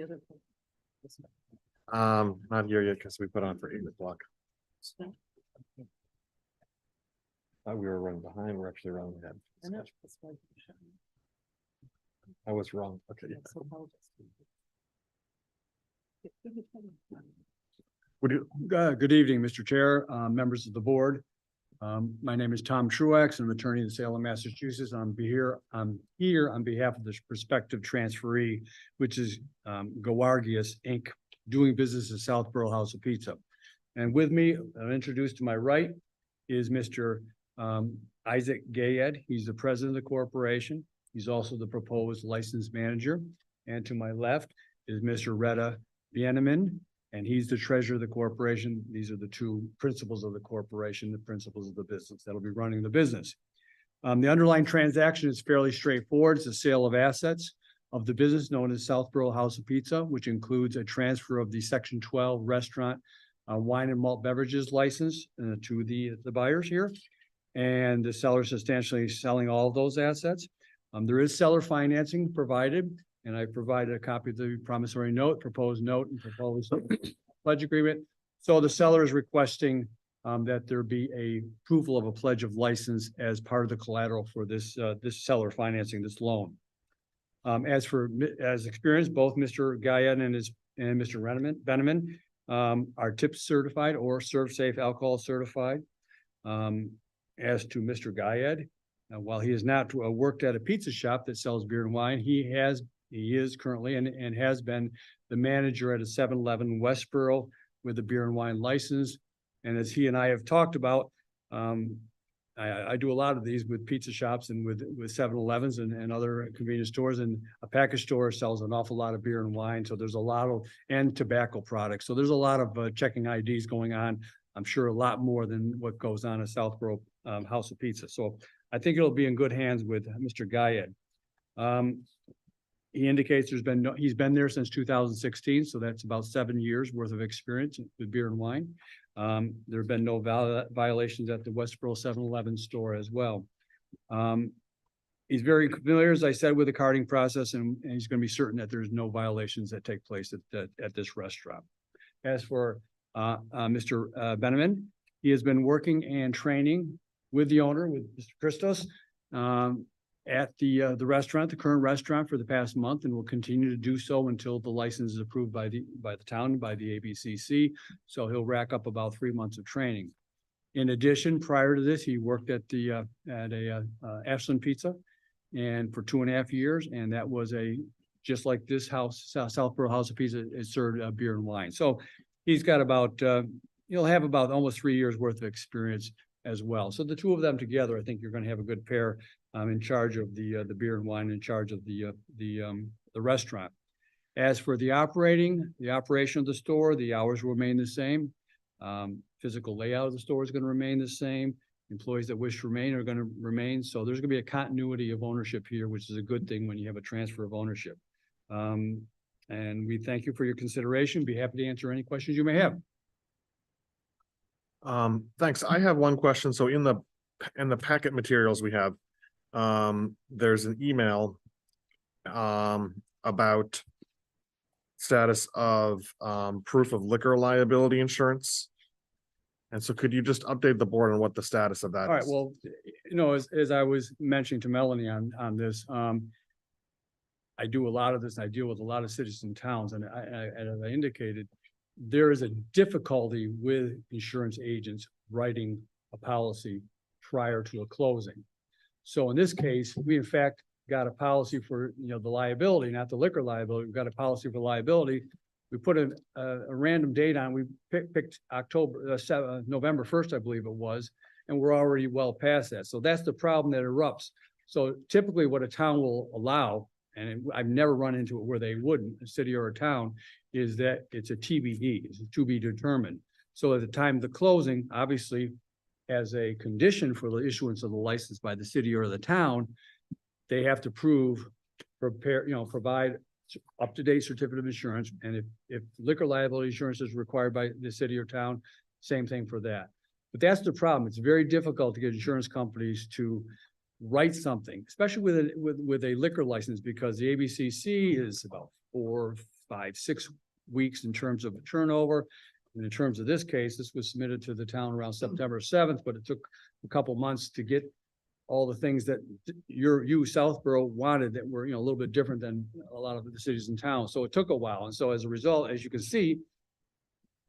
here yet because we put on for 8 o'clock. Thought we were running behind. We're actually running ahead. I was wrong. Okay. Would you, Good evening, Mr. Chair, members of the board. My name is Tom Truax. I'm an attorney in Salem, Massachusetts. I'm here on behalf of this prospective transferee, which is Gawargius Inc., doing business at Southborough House of Pizza. And with me, introduced to my right, is Mr. Isaac Gayed. He's the president of the corporation. He's also the proposed license manager. And to my left is Mr. Retta Bieneman, And he's the treasurer of the corporation. These are the two principals of the corporation, the principals of the business that'll be running the business. The underlying transaction is fairly straightforward. It's a sale of assets of the business known as Southborough House of Pizza, which includes a transfer of the Section 12 restaurant wine and malt beverages license to the buyers here. And the seller is substantially selling all of those assets. There is seller financing provided, and I provided a copy of the promissory note, proposed note, and proposed pledge agreement. So the seller is requesting that there be a approval of a pledge of license as part of the collateral for this seller financing this loan. As experienced, both Mr. Guyette and Mr. Beneman are TIPS certified or ServSafe alcohol certified. As to Mr. Guyette, while he has not worked at a pizza shop that sells beer and wine, he is currently and has been the manager at a 7-Eleven Westboro with a beer and wine license. And as he and I have talked about, I do a lot of these with pizza shops and with 7-Elevens and other convenience stores, and a package store sells an awful lot of beer and wine. So there's a lot of, and tobacco products. So there's a lot of checking IDs going on. I'm sure a lot more than what goes on at Southborough House of Pizza. So I think it'll be in good hands with Mr. Guyette. He indicates he's been there since 2016. So that's about 7 years worth of experience with beer and wine. There have been no violations at the Westboro 7-Eleven store as well. He's very familiar, as I said, with the carding process, and he's going to be certain that there's no violations that take place at this restaurant. As for Mr. Beneman, he has been working and training with the owner, with Mr. Christos, at the restaurant, the current restaurant, for the past month, and will continue to do so until the license is approved by the town, by the ABCC. So he'll rack up about 3 months of training. In addition, prior to this, he worked at Ashland Pizza, and for 2.5 years, and that was just like this house, Southborough House of Pizza, it served beer and wine. So he's got about he'll have about almost 3 years worth of experience as well. So the two of them together, I think you're going to have a good pair in charge of the beer and wine, in charge of the restaurant. As for the operation of the store, the hours will remain the same. Physical layout of the store is going to remain the same. Employees that wish to remain are going to remain. So there's going to be a continuity of ownership here, which is a good thing when you have a transfer of ownership. And we thank you for your consideration. Be happy to answer any questions you may have. Thanks. I have one question. So in the packet materials we have, there's an email about status of proof of liquor liability insurance. And so could you just update the board on what the status of that is? All right, well, as I was mentioning to Melanie on this, I do a lot of this, and I deal with a lot of cities and towns, and as I indicated, there is a difficulty with insurance agents writing a policy prior to a closing. So in this case, we in fact got a policy for, the liability, not the liquor liability. We've got a policy for liability. We put a random date on, we picked November 1st, I believe it was, and we're already well past that. So that's the problem that erupts. So typically what a town will allow, and I've never run into it where they wouldn't, a city or a town, is that it's a TBD, it's to be determined. So at the time of the closing, obviously, as a condition for the issuance of the license by the city or the town, they have to provide up-to-date certificate of insurance. And if liquor liability insurance is required by the city or town, same thing for that. But that's the problem. It's very difficult to get insurance companies to write something, especially with a liquor license, because the ABCC is about 4, 5, 6 weeks in terms of turnover. And in terms of this case, this was submitted to the town around September 7th, but it took a couple months to get all the things that you Southborough wanted that were, a little bit different than a lot of the cities and towns. So it took a while. And so as a result, as you can see,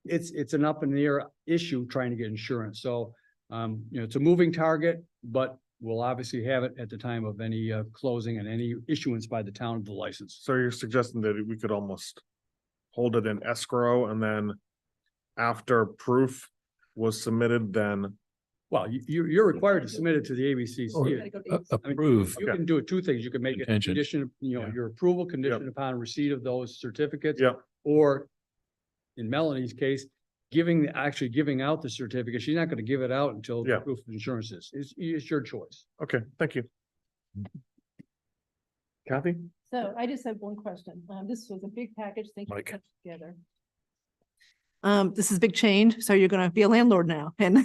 it's an up in the air issue trying to get insurance. So, it's a moving target, but we'll obviously have it at the time of any closing and any issuance by the town of the license. So you're suggesting that we could almost hold it in escrow, and then after proof was submitted, then. Well, you're required to submit it to the ABCC. Approve. You can do it 2 things. You can make it a Contingent. condition, your approval conditioned upon receipt of those certificates. Yep. Or in Melanie's case, actually giving out the certificate, she's not gonna give it out until Yeah. proof of insurance is, it's your choice. Okay, thank you. Kathy? So I just have one question. This was a big package. Thank you for Mike. putting it together. This is a big change, so you're gonna be a landlord now and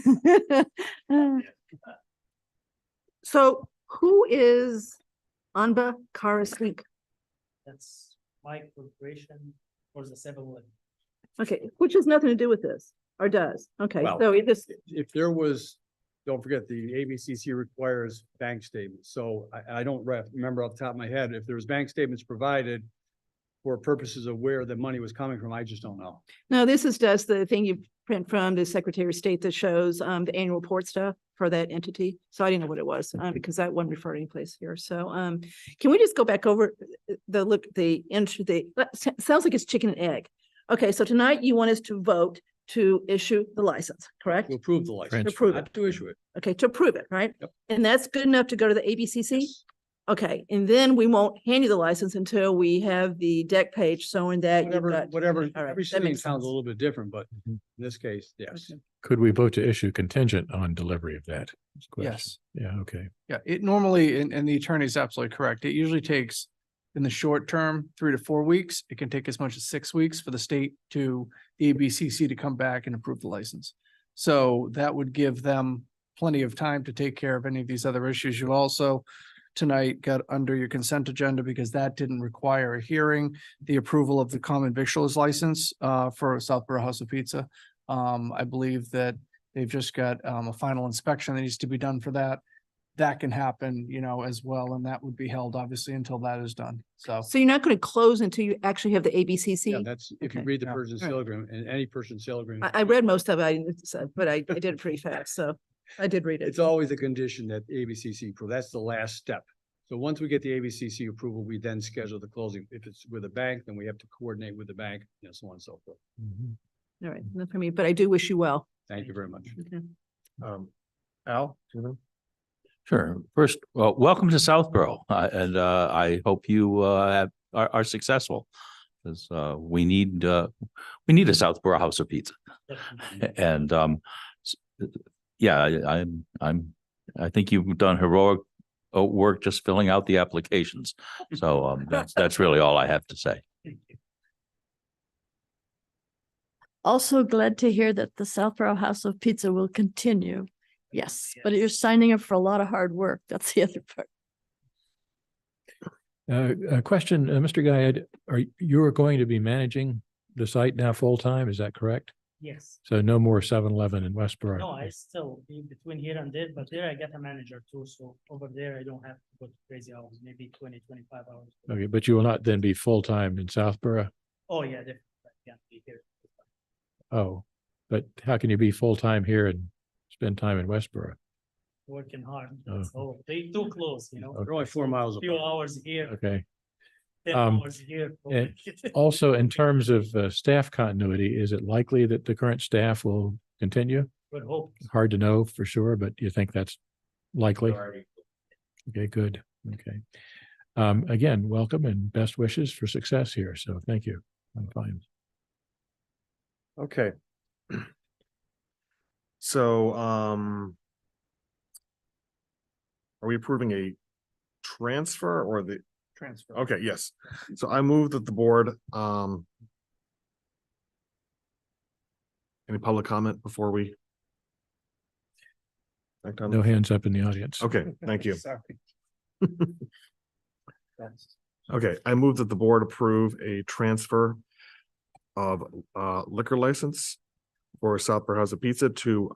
so who is Anba Karas Inc.? That's my corporation for the 7-Eleven. Okay, which has nothing to do with this, or does? Okay, Well, so it just, If there was, don't forget, the ABCC requires bank statements, so I don't remember off the top of my head, if there was bank statements provided for purposes of where the money was coming from, I just don't know. no, this is just the thing you print from the Secretary of State that shows the annual report stuff for that entity. So I didn't know what it was, because that wasn't referred any place here. So can we just go back over sounds like it's chicken and egg. Okay, so tonight you want us to vote to issue the license, correct? To approve the license. Transfer. Approve it. Not to issue it. Okay, to approve it, right? Yep. And that's good enough to go to the ABCC? Yes. Okay, and then we won't hand you the license until we have the deck page showing that you've got. Whatever, All right, every that city makes sounds sense. a little bit different, but Mhm. in this case, yes. Could we vote to issue contingent on delivery of that? Is the question. Yes. Yeah, okay. Yeah, it normally, and the attorney is absolutely correct. It usually takes in the short term, 3 to 4 weeks. It can take as much as 6 weeks for the state to the ABCC to come back and approve the license. So that would give them plenty of time to take care of any of these other issues. You also tonight got under your consent agenda because that didn't require a hearing, the approval of the common victuals license for Southborough House of Pizza. I believe that they've just got a final inspection that needs to be done for that. That can happen, as well, and that would be held obviously until that is done. So So you're not going to close until you actually have the Yeah, ABCC? that's, if you Okay. read the Yeah. person sale agreement and any person sale agreement. I read most of it, but I did it pretty fast, so I did read it. It's always a condition that ABCC approve. That's the last step. So once we get the ABCC approval, we then schedule the closing. If it's with a bank, then we have to coordinate with the bank, so on and so forth. Mhm. All right, not for me, but I do wish you well. Thank you very much. Okay. Al? do you know? Sure. First, well, welcome to Southborough, and I hope you are successful. Because we need a Southborough House of Pizza. And yeah, I think you've done heroic work just filling out the applications. So that's really all I have to say. Also glad to hear that the Southborough House of Pizza will continue. Yes, but you're signing up for a lot of hard work. That's the other part. A question, Mr. Guy, you are going to be managing the site now full-time, is that correct? Yes. So no more 7-Eleven in Westboro? No, I still be between here and there, but there I get a manager too, so over there I don't have to go to crazy hours, maybe 20, 25 hours. Okay, but you will not then be full-time in Southborough? Oh, yeah, definitely. I can't be here. Oh, but how can you be full-time here and spend time in Westboro? Working hard. Oh. So they too close, They're only 4 miles Few apart. hours here, Okay. 10 Um, hours here. Also, in terms of staff continuity, is it likely that the current staff will continue? Would hope. Hard to know for sure, but you think that's likely? Okay, good. Okay. Again, welcome and best wishes for success here. So thank you. I'm fine. Okay. So, are we approving a transfer or the, transfer. okay, yes. So I move that the board, any public comment before we? act on No this? hands up in the audience. Okay, thank you. Sorry. That's- Okay, I move that the board approve a transfer of liquor license for Southborough House of Pizza to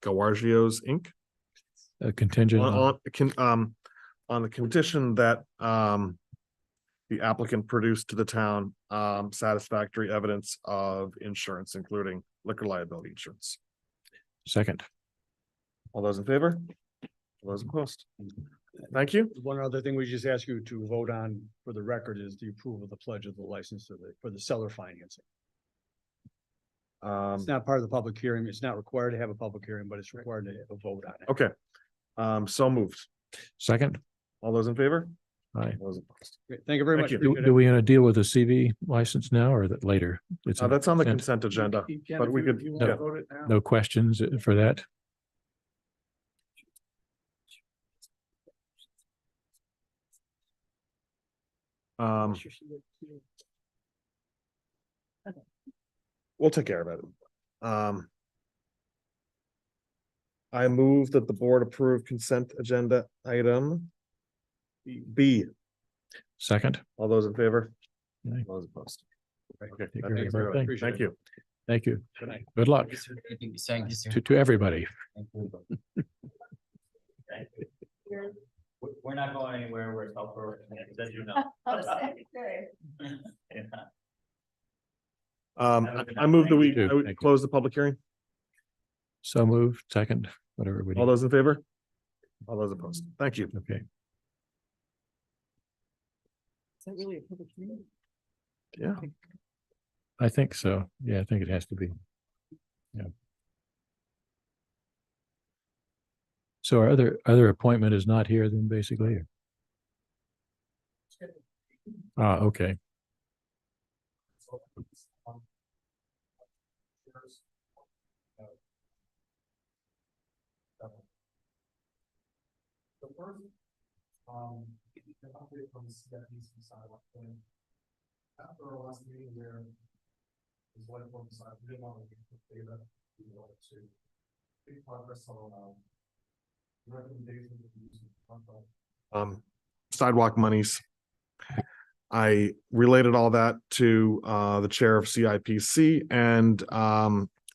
Gawargio's Inc. A contingent. On the condition that the applicant produced to the town satisfactory evidence of insurance, including liquor liability insurance. Second. All those in favor? All those opposed? Thank you. One other thing we just ask you to vote on for the record is the approval of the pledge of the license for the seller financing. It's not part of the public hearing. It's not required to have a public hearing, but it's required to have a vote on it. Okay, so moved. Second. All those in favor? Aye. Those opposed. Great. Thank you very Thank much. you. Do, Appreciate do it. we want to deal with the CV license now or that later? It's a That's on the consent. consent agenda, You can but if we you- could, if you wanna yeah. vote it now. No questions for that? Um, we'll take care of it. I move that the board approve consent agenda item B. Second? All those in favor? Aye. Those opposed. Okay, Take that care of takes care of it. everything. Thank you. Thank you. Good night. Good luck to everybody. We're not going anywhere. We're self-for, as you know. I move that we, Thank you. I would Thank you. close the public hearing. So moved, second, whatever we All do. those in favor? All those opposed. Thank you. Okay. Is that really a public hearing? Yeah. I think so. Yeah, I think it has to be. Yeah. So our other appointment is not here then basically? Ah, okay. The first, the update from the CIPC sidewalk plan. After our last meeting there. Is what it was, we didn't want to get the data, we wanted to. Big progress on, recommendations of using contract. Sidewalk monies. I related all that to the chair of CIPC and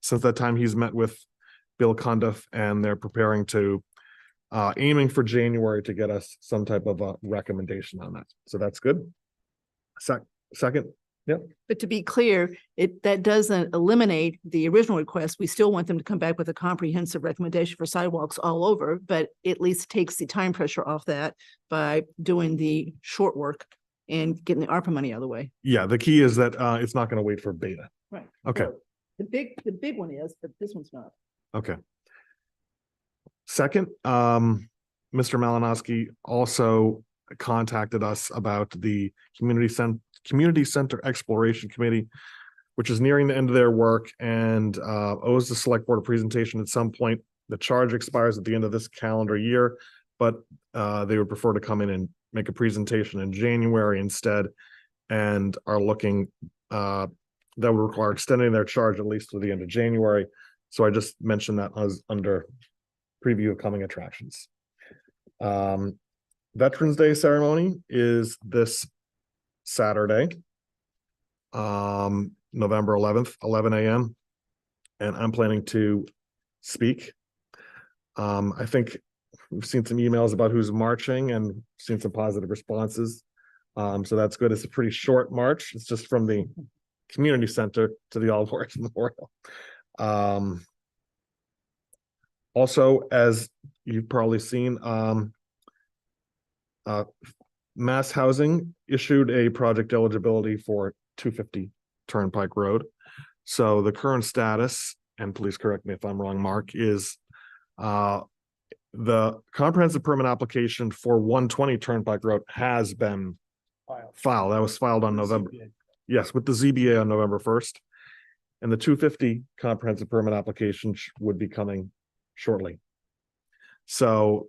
since that time he's met with Bill Cundiff and they're preparing to aiming for January to get us some type of a recommendation on that. So that's good. Second, But to be clear, that doesn't eliminate the original request. We still want them to come back with a comprehensive recommendation for sidewalks all over, but at least takes the time pressure off that by doing the short work and getting the ARPA money out of the way. yeah, the key is that it's not going to wait for beta. Right. Okay. The big one is, but this one's not. Okay. Second, Mr. Malinowski also contacted us about the Community Center Exploration Committee, which is nearing the end of their work and owes the select board a presentation at some point. The charge expires at the end of this calendar year, but they would prefer to come in and make a presentation in January instead and are looking that would require extending their charge at least to the end of January. So I just mentioned that as under preview of coming attractions. Veterans Day ceremony is this Saturday, November 11th, 11 a.m. And I'm planning to speak. I think we've seen some emails about who's marching and seen some positive responses. So that's good. It's a pretty short march. It's just from the community center to the All Warriors Memorial. Also, as you've probably seen, Mass Housing issued a project eligibility for 250 Turnpike Road. So the current status, and please correct me if I'm wrong, Mark, is the comprehensive permit application for 120 Turnpike Road has been filed. That was filed on November. Yes, with the ZBA on November 1st. And the 250 comprehensive permit application would be coming shortly. So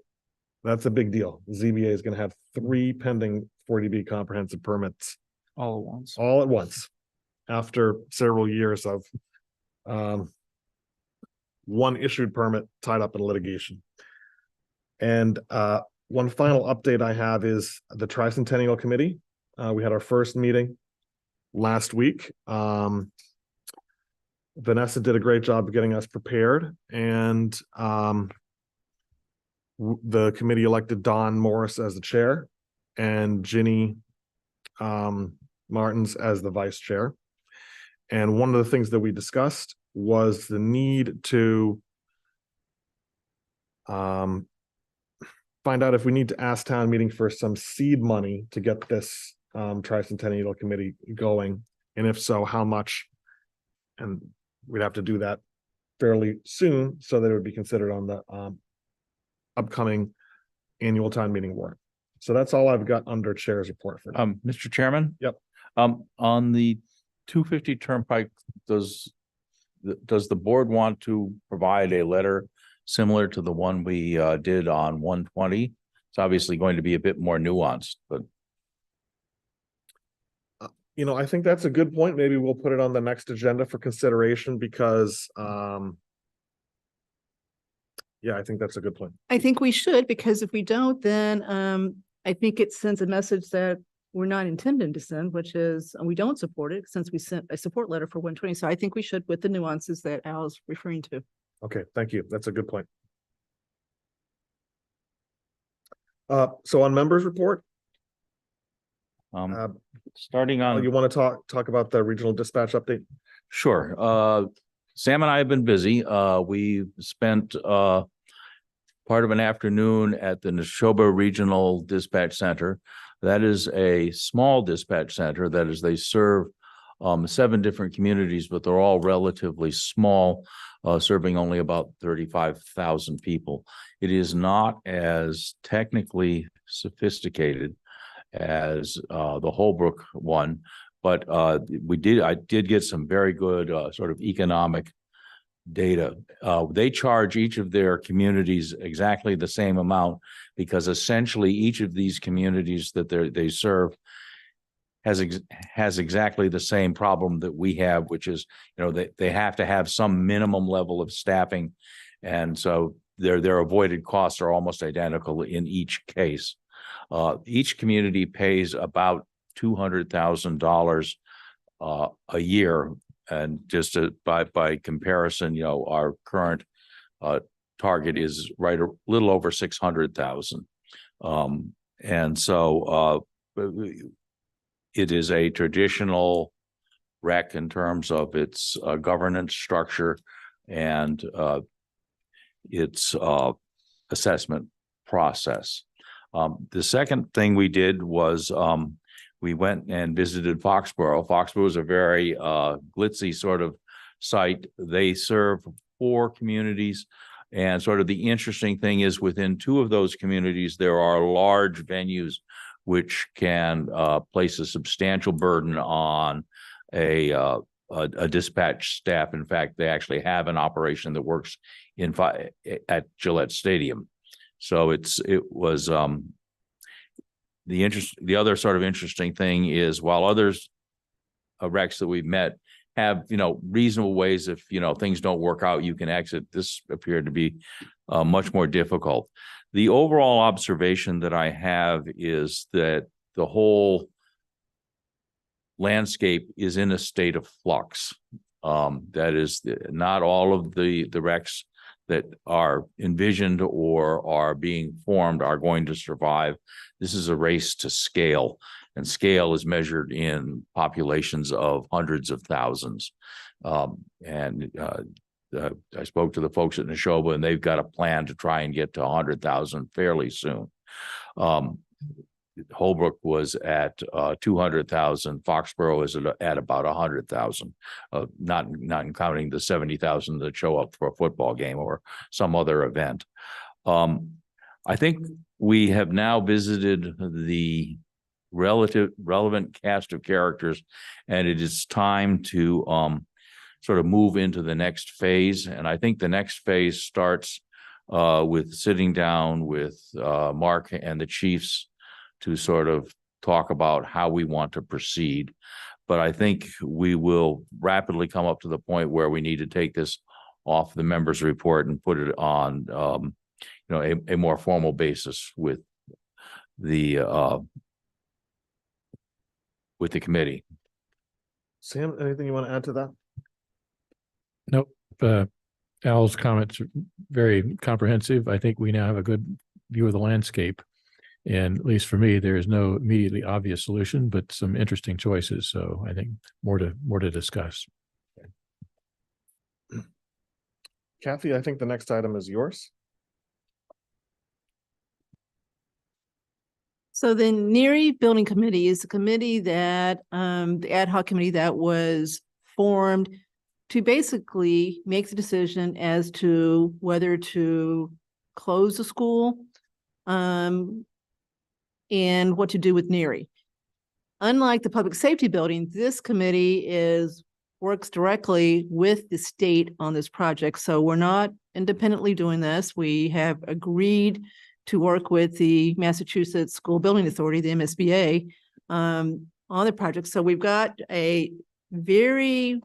that's a big deal. The ZBA is going to have 3 pending 40B comprehensive permits All at once. all at once after several years of one issued permit tied up in litigation. And one final update I have is the Tricentennial Committee. We had our first meeting last week. Vanessa did a great job of getting us prepared and the committee elected Don Morris as the chair and Ginny Martins as the vice chair. And one of the things that we discussed was the need to find out if we need to ask town meeting for some seed money to get this Tricentennial Committee going. And if so, how much? And we'd have to do that fairly soon so that it would be considered on the upcoming annual town meeting warrant. So that's all I've got under chair's report for now. Mr. Chairman? Yep. On the 250 Turnpike, does the board want to provide a letter similar to the one we did on 120? It's obviously going to be a bit more nuanced, but You know, I think that's a good point. Maybe we'll put it on the next agenda for consideration because, yeah, I think that's a good point. I think we should, because if we don't, then I think it sends a message that we're not intending to send, which is we don't support it since we sent a support letter for 120. So I think we should with the nuances that Al's referring to. Okay, thank you. That's a good point. So on members report, starting on. you want to talk about the regional dispatch update? Sure. Sam and I have been busy. We spent part of an afternoon at the Neshoba Regional Dispatch Center. That is a small dispatch center. That is, they serve 7 different communities, but they're all relatively small, serving only about 35,000 people. It is not as technically sophisticated as the Holbrook one, but I did get some very good sort of economic data. They charge each of their communities exactly the same amount because essentially each of these communities that they serve has exactly the same problem that we have, which is, you know, they have to have some minimum level of staffing, and so their avoided costs are almost identical in each case. Each community pays about $200,000 a year, and just by comparison, you know, our current target is right a little over 600,000, and so it is a traditional rec in terms of its governance structure and its assessment process. The second thing we did was we went and visited Foxborough. Foxborough is a very glitzy sort of site. They serve 4 communities. And sort of the interesting thing is within 2 of those communities, there are large venues which can place a substantial burden on a dispatch staff. In fact, they actually have an operation that works at Gillette Stadium. So it was the other sort of interesting thing is while others recs that we've met have, you know, reasonable ways if, you know, things don't work out, you can exit. This appeared to be much more difficult. The overall observation that I have is that the whole landscape is in a state of flux. That is, not all of the recs that are envisioned or are being formed are going to survive. This is a race to scale, and scale is measured in populations of hundreds of thousands. I spoke to the folks at Neshoba, and they've got a plan to try and get to 100,000 fairly soon. Holbrook was at 200,000. Foxborough is at about 100,000, not counting the 70,000 that show up for a football game or some other event. I think we have now visited the relevant cast of characters, and it is time to sort of move into the next phase. And I think the next phase starts with sitting down with Mark and the chiefs to sort of talk about how we want to proceed. But I think we will rapidly come up to the point where we need to take this off the members' report and put it on, you know, a more formal basis with the committee. Sam, anything you want to add to that? Nope. Al's comments are very comprehensive. I think we now have a good view of the landscape. And at least for me, there is no immediately obvious solution, but some interesting choices. So I think more to discuss. Kathy, I think the next item is yours. So the NERI Building Committee is a committee that, the ad hoc committee that was formed to basically make the decision as to whether to close the school, and what to do with NERI. Unlike the public safety building, this committee works directly with the state on this project. So we're not independently doing this. We have agreed to work with the Massachusetts School Building Authority, the MSBA, on the project. So we've got a very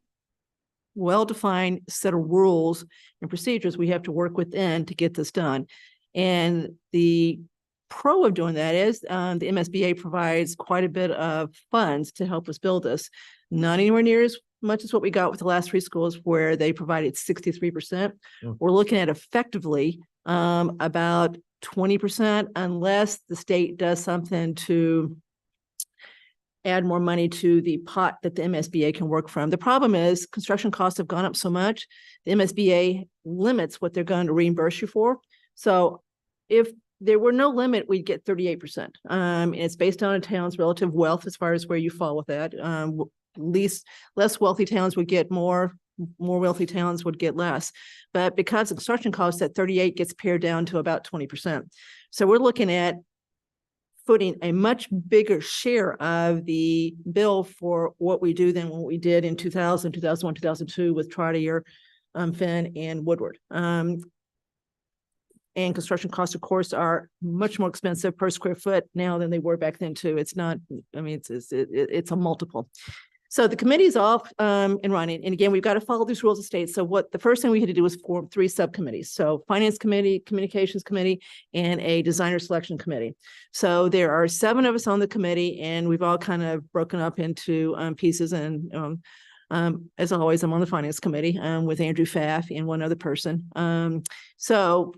well-defined set of rules and procedures we have to work within to get this done. And the pro of doing that is the MSBA provides quite a bit of funds to help us build this. Not anywhere near as much as what we got with the last three schools where they provided 63%. We're looking at effectively about 20% unless the state does something to add more money to the pot that the MSBA can work from. The problem is construction costs have gone up so much, the MSBA limits what they're going to reimburse you for. So if there were no limit, we'd get 38%. And it's based on a town's relative wealth as far as where you fall with that. Less wealthy towns would get more wealthy towns would get less. But because the construction costs at 38 gets pared down to about 20%. So we're looking at footing a much bigger share of the bill for what we do than what we did in 2000, 2001, 2002 with Trotter, Finn, and Woodward. And construction costs, of course, are much more expensive per square foot now than they were back then too. It's not, I mean, it's a multiple. So the committee is off and running. And again, we've got to follow these rules of state. So what the first thing we had to do was form 3 subcommittees. So finance committee, communications committee, and a designer selection committee. So there are 7 of us on the committee, and we've all kind of broken up into pieces. And as always, I'm on the finance committee with Andrew Pfaff and one other person. So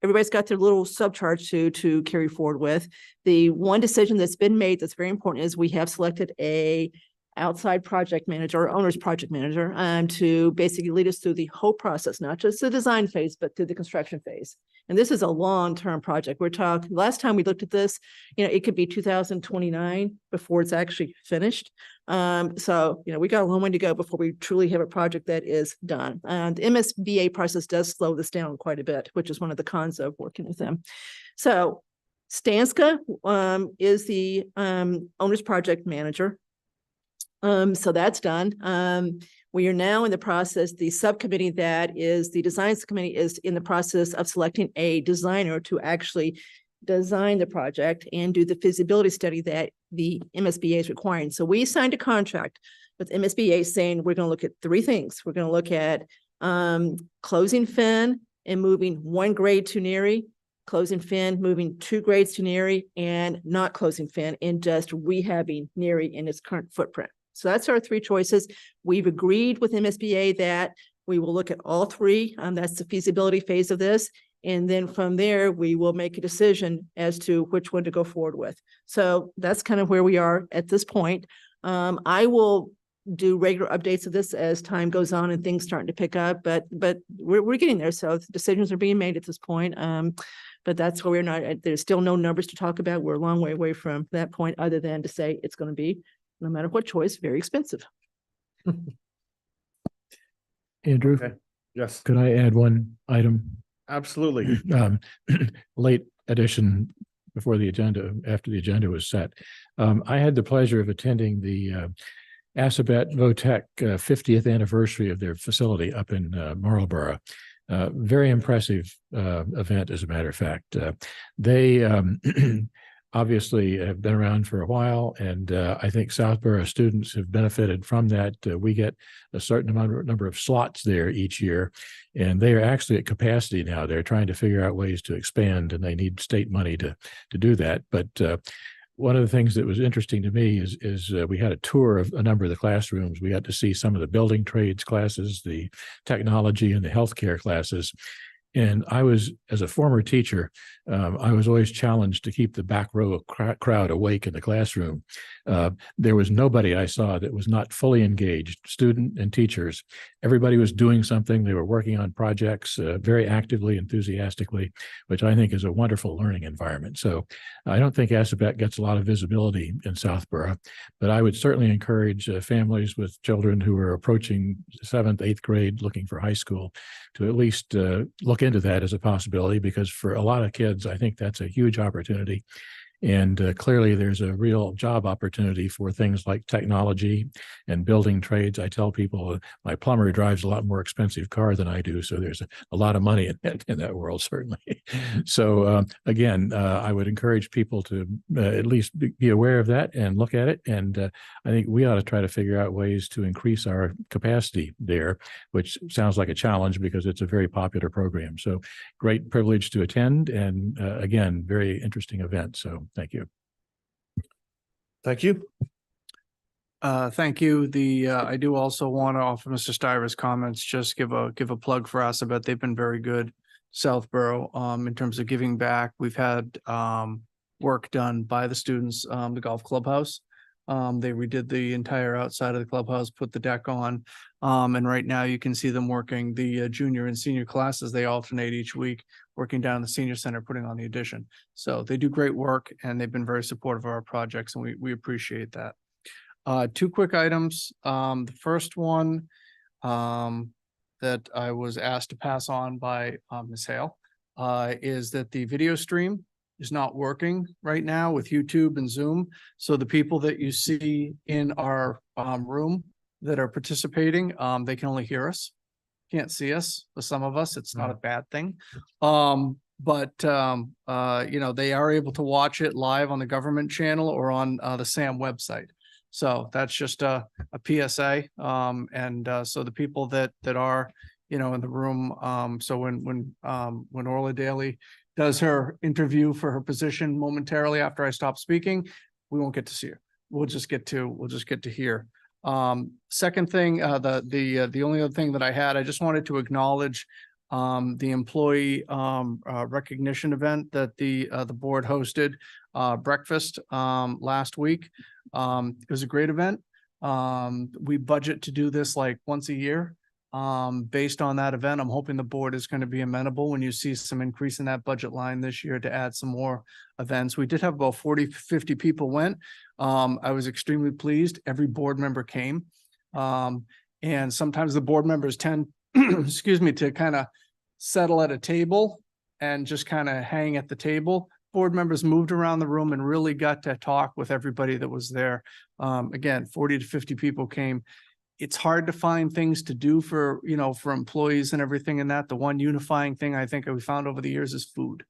everybody's got their little subcharge to carry forward with. The one decision that's been made that's very important is we have selected a outside project manager, or owner's project manager, to basically lead us through the whole process, not just the design phase, but through the construction phase. And this is a long-term project. We're talking, last time we looked at this, it could be 2029 before it's actually finished. So, we got a long way to go before we truly have a project that is done. And the MSBA process does slow this down quite a bit, which is one of the cons of working with them. So Stanska is the owner's project manager. So that's done. We are now in the process, the subcommittee that is the design committee is in the process of selecting a designer to actually design the project and do the feasibility study that the MSBA is requiring. So we signed a contract with MSBA saying we're going to look at 3 things. We're going to look at closing Finn and moving 1 grade to NERI, closing Finn, moving 2 grades to NERI, and not closing Finn and just rehabbing NERI in its current footprint. So that's our 3 choices. We've agreed with MSBA that we will look at all 3. That's the feasibility phase of this. And then from there, we will make a decision as to which one to go forward with. So that's kind of where we are at this point. I will do regular updates of this as time goes on and things starting to pick up, but we're getting there. So decisions are being made at this point. But that's where we're not, there's still no numbers to talk about. We're a long way away from that point other than to say it's going to be, no matter what choice, very expensive. Andrew, Okay. Yes, could I add one item? absolutely. Late addition before the agenda, after the agenda was set. I had the pleasure of attending the Assabet Votech 50th anniversary of their facility up in Marlborough. Very impressive event, as a matter of fact. They obviously have been around for a while, and I think Southborough students have benefited from that. We get a certain number of slots there each year, and they are actually at capacity now. They're trying to figure out ways to expand, and they need state money to do that. But one of the things that was interesting to me is we had a tour of a number of the classrooms. We got to see some of the building trades classes, the technology, and the healthcare classes. And I was, as a former teacher, I was always challenged to keep the back row crowd awake in the classroom. There was nobody I saw that was not fully engaged, student and teachers. Everybody was doing something. They were working on projects very actively, enthusiastically, which I think is a wonderful learning environment. So I don't think Assabet gets a lot of visibility in Southborough, but I would certainly encourage families with children who are approaching 7th, 8th grade looking for high school to at least look into that as a possibility, because for a lot of kids, I think that's a huge opportunity. And clearly there's a real job opportunity for things like technology and building trades. I tell people my plumber drives a lot more expensive car than I do. So there's a lot of money in that world, certainly. So again, I would encourage people to at least be aware of that and look at it. And I think we ought to try to figure out ways to increase our capacity there, which sounds like a challenge because it's a very popular program. So great privilege to attend. And again, very interesting event. So thank you. Thank you. Thank you. I do also want to offer Mr. Stiver's comments, just give a plug for Assabet. They've been very good, Southborough, in terms of giving back. We've had, work done by the students, the golf clubhouse. They redid the entire outside of the clubhouse, put the deck on. And right now you can see them working the junior and senior classes. They alternate each week, working down in the senior center, putting on the addition. So they do great work and they've been very supportive of our projects and we appreciate that. Two quick items. The first one that I was asked to pass on by Ms. Hale is that the video stream is not working right now with YouTube and Zoom. So the people that you see in our room that are participating, they can only hear us, can't see us. For some of us, it's not a bad thing. But you know, they are able to watch it live on the government channel or on the SAM website. So that's just a PSA. So the people that are, you know, in the room, so when Orla Daly does her interview for her position momentarily after I stop speaking, we won't get to see her. We'll just get to hear. Second thing, the only other thing that I had, I just wanted to acknowledge the employee recognition event that the board hosted, breakfast last week. It was a great event. We budget to do this like once a year. Based on that event, I'm hoping the board is going to be amenable when you see some increase in that budget line this year to add some more events. We did have about 40-50 people went. I was extremely pleased. Every board member came. And sometimes the board members tend, excuse me, to kind of settle at a table and just kind of hang at the table. Board members moved around the room and really got to talk with everybody that was there. Again, 40 to 50 people came. It's hard to find things to do for, you know, for employees and everything in that. The one unifying thing I think we found over the years is food,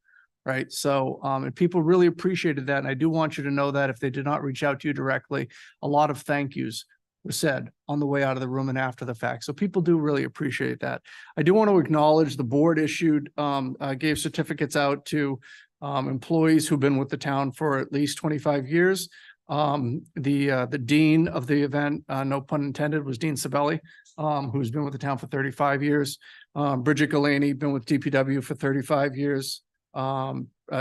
right? So, and people really appreciated that. And I do want you to know that if they did not reach out to you directly, a lot of thank yous were said on the way out of the room and after the fact. So people do really appreciate that. I do want to acknowledge the board issued, gave certificates out to employees who've been with the town for at least 25 years. The dean of the event, no pun intended, was Dean Sabelli, who's been with the town for 35 years. Bridget Galaney, been with DPW for 35 years.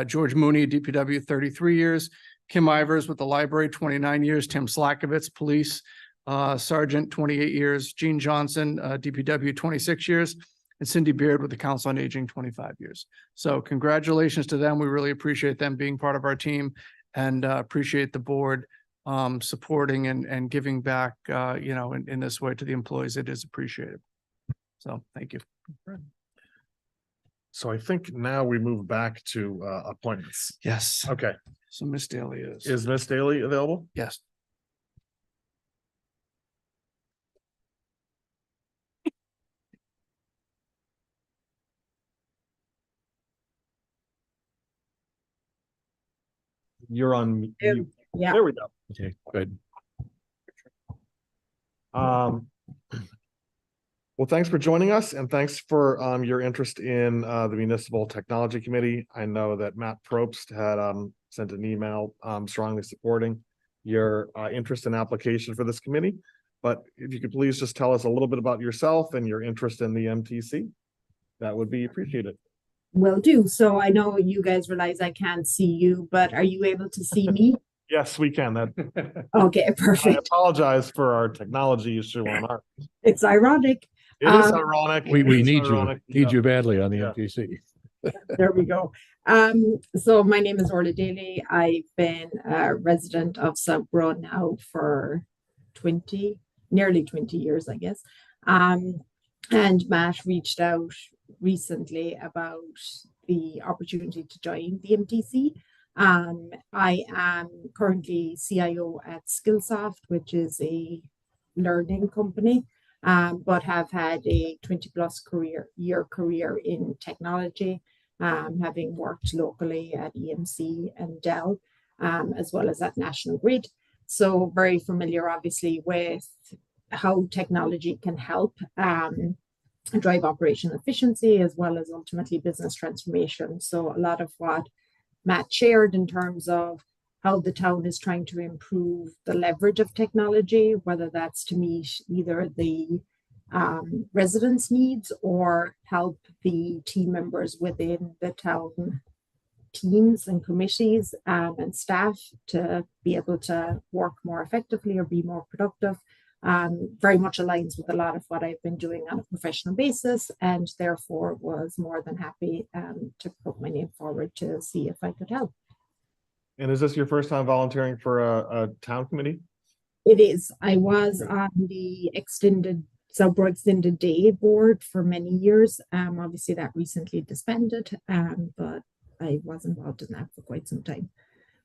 George Mooney, DPW, 33 years. Kim Ivers with the library, 29 years. Tim Slakovitz, police sergeant, 28 years. Gene Johnson, DPW, 26 years. And Cindy Beard with the Council on Aging, 25 years. So congratulations to them. We really appreciate them being part of our team and appreciate the board supporting and giving back, you know, in this way to the employees. It is appreciated. So thank you. So I think now we move back to appointments. Yes. Okay. So Miss Daly is. Is Miss Daly available? Yes. You're on mute. Yeah. There we go. Okay, good. Well, thanks for joining us and thanks for your interest in the Municipal Technology Committee. I know that Matt Probst had sent an email strongly supporting your interest and application for this committee. But if you could please just tell us a little bit about yourself and your interest in the MTC, that would be appreciated. Will do. So I know you guys realize I can't see you, but are you able to see me? Yes, we can. That Okay, I perfect. apologize for our technology issue on our. It's ironic. It is ironic. We It is need ironic. you badly on the Yeah. MTC. There we go. So my name is Orla Daly. I've been a resident of Southborough now for nearly 20 years, I guess. And Matt reached out recently about the opportunity to join the MTC. I am currently CIO at Skillsoft, which is a learning company, but have had a 20+ year career in technology, having worked locally at EMC and Dell, as well as at National Grid. So very familiar, obviously, with how technology can help drive operational efficiency as well as ultimately business transformation. So a lot of what Matt shared in terms of how the town is trying to improve the leverage of technology, whether that's to meet either the residents' needs or help the team members within the town teams and committees and staff to be able to work more effectively or be more productive. Very much aligns with a lot of what I've been doing on a professional basis, and therefore was more than happy to put my name forward to see if I could help. And is this your first time volunteering for a town committee? It is. I was on the Southborough Extended Day board for many years. Obviously that recently disbanded, but I was involved in that for quite some time.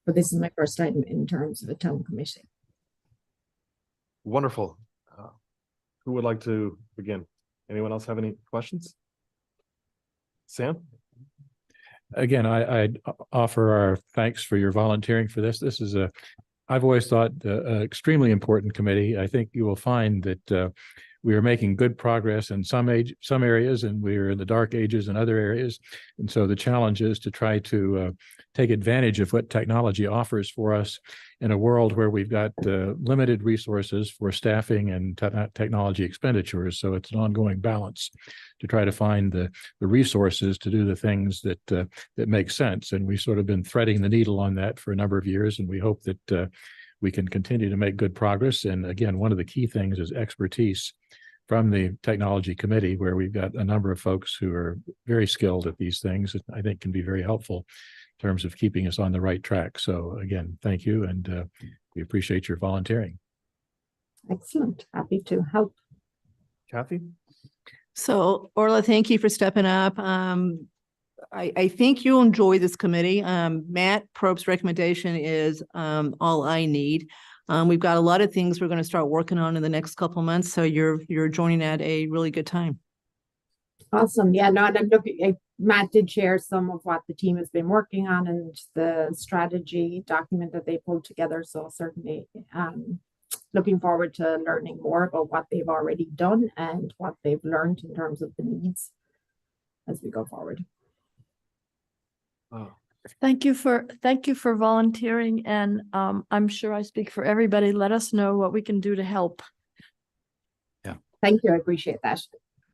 But this is my first time in terms of a town committee. Wonderful. Who would like to begin? Anyone else have any questions? Sam? Again, I'd offer our thanks for your volunteering for this. This is I've always thought an extremely important committee. I think you will find that we are making good progress in some areas, and we're in the dark ages in other areas. And so the challenge is to try to take advantage of what technology offers for us in a world where we've got limited resources for staffing and technology expenditures. So it's an ongoing balance to try to find the resources to do the things that that make sense. And we've sort of been threading the needle on that for a number of years, and we hope that we can continue to make good progress. And again, one of the key things is expertise from the technology committee, where we've got a number of folks who are very skilled at these things, that I think can be very helpful in terms of keeping us on the right track. So again, thank you. And we appreciate your volunteering. Excellent. Happy to help. Kathy? So Orla, thank you for stepping up. I think you'll enjoy this committee. Matt Probst's recommendation is all I need. We've got a lot of things we're going to start working on in the next couple of months. So you're joining at a really good time. Awesome. Yeah, no, and I'm looking, Matt did share some of what the team has been working on and the strategy document that they pulled together. So certainly looking forward to learning more about what they've already done and what they've learned in terms of the needs as we go forward. Thank you for volunteering, and I'm sure I speak for everybody. Let us know what we can do to help. Thank you. I appreciate that.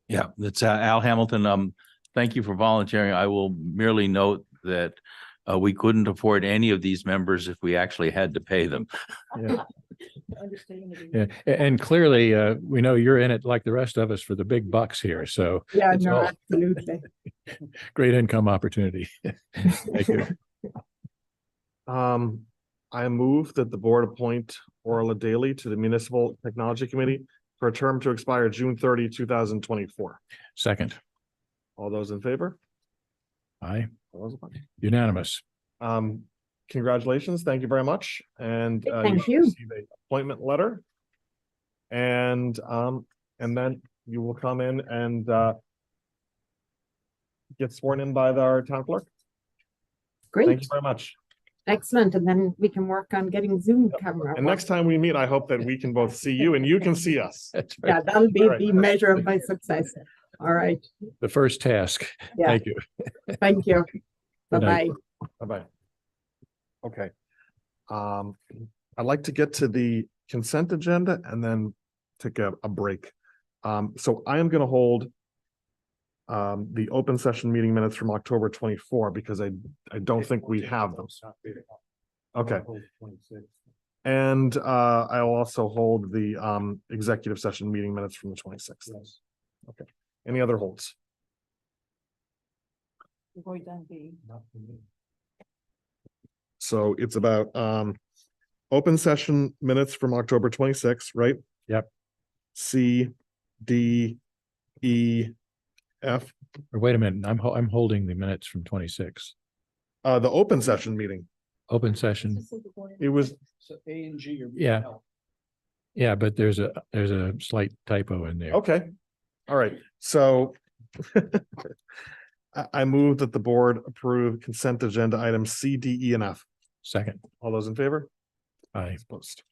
Yeah, that's Al Hamilton. Thank you for volunteering. I will merely note that we couldn't afford any of these members if we actually had to pay them. Yeah. Yeah. And clearly, we know you're in it like the rest of us for the big bucks here. So Yeah, it's no, all absolutely. great income opportunity. Thank you. I move that the board appoint Orla Daly to the Municipal Technology Committee for a term to expire June 30, 2024. Second. All those in favor? Aye. All those opposed? Unanimous. Congratulations. Thank you very much. And Thank will you. receive an appointment letter. And then you will come in and get sworn in by our town clerk. Great. Thank you very much. Excellent. And then we can work on getting Zoom camera. And next time we meet, I hope that we can both see you and you can see us. That's right. Yeah, that'll be All right. the measure of my success. All right. The first task. Yeah. Thank you. Thank you. Good night. Bye-bye. Bye-bye. Okay. I'd like to get to the consent agenda and then take a break. So I am going to hold the open session meeting minutes from October 24 because I don't think we have them. Okay. And I'll also hold the executive session meeting minutes from the 26th. Okay. Any other holds? So it's about open session minutes from October 26th, right? Yep. C, D, E, F. Or wait a minute. I'm holding the minutes from 26. The open session meeting. open session. It was, So A and G are. being Yeah. held. Yeah, but there's a slight typo in there. okay, all right, so I move that the board approve consent agenda items C, D, E, and F. Second, All those in favor? I Opposed.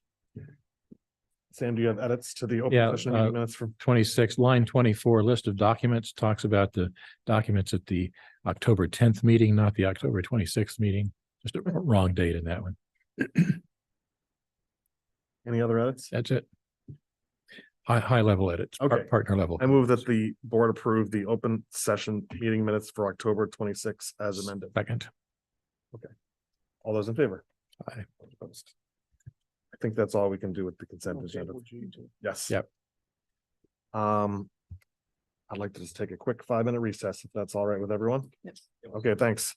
Sam, do you have edits to the open Yeah, session meeting minutes from? 26, line 24, list of documents, talks about the documents at the October 10th meeting, not the October 26th meeting. Just a wrong date in that one. Any other edits? That's it. High level edits, Okay. partner level. I move that the board approve the open session meeting minutes for October 26th as amended. Second, All those in favor? Aye. Opposed. I think that's all we can do with the consent agenda. Yes. Yep. I'd like to just take a quick 5-minute recess if that's all right with everyone. Yes. Okay, thanks.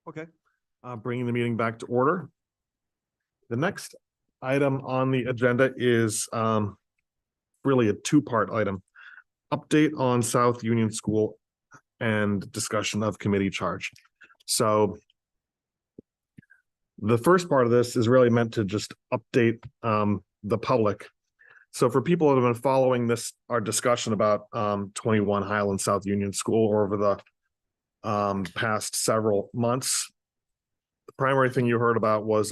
Okay, bringing the meeting back to order. The next item on the agenda is really a two-part item. Update on South Union School and discussion of committee charge. So the first part of this is really meant to just update the public. So for people that have been following this, our discussion about 21 Highland South Union School over the past several months, the primary thing you heard about was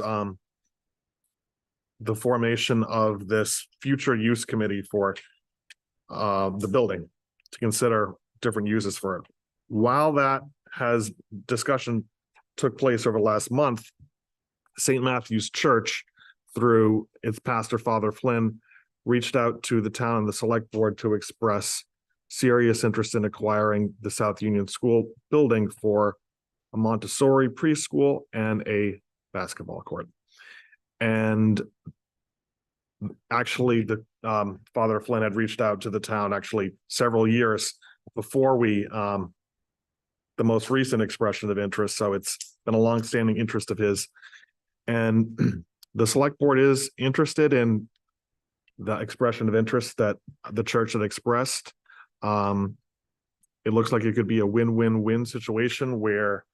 the formation of this future use committee for the building to consider different uses for it. While that discussion took place over the last month, St. Matthew's Church, through its pastor, Father Flynn, reached out to the town and the select board to express serious interest in acquiring the South Union School building for a Montessori preschool and a basketball court. And actually, the Father Flynn had reached out to the town actually several years before the most recent expression of interest. So it's been a longstanding interest of his. And the select board is interested in the expression of interest that the church had expressed. It looks like it could be a win-win-win situation where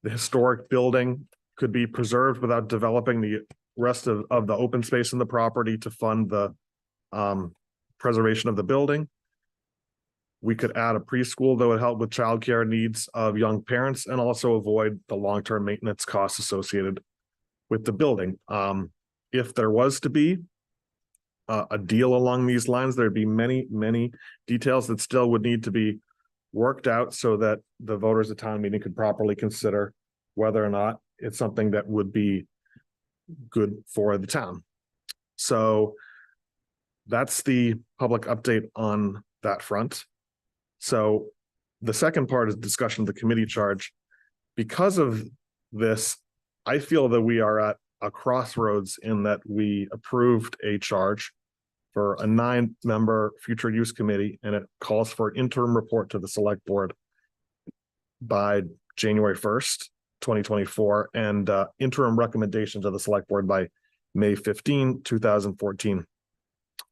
the historic building could be preserved without developing the rest of the open space in the property to fund the preservation of the building. We could add a preschool that would help with childcare needs of young parents and also avoid the long-term maintenance costs associated with the building. If there was to be a deal along these lines, there'd be many, many details that still would need to be worked out so that the voters at town meeting could properly consider whether or not it's something that would be good for the town. So that's the public update on that front. So the second part is discussion of the committee charge. Because of this, I feel that we are at a crossroads in that we approved a charge for a 9-member future use committee, and it calls for an interim report to the select board by January 1st, 2024, and interim recommendation to the select board by May 15, 2014.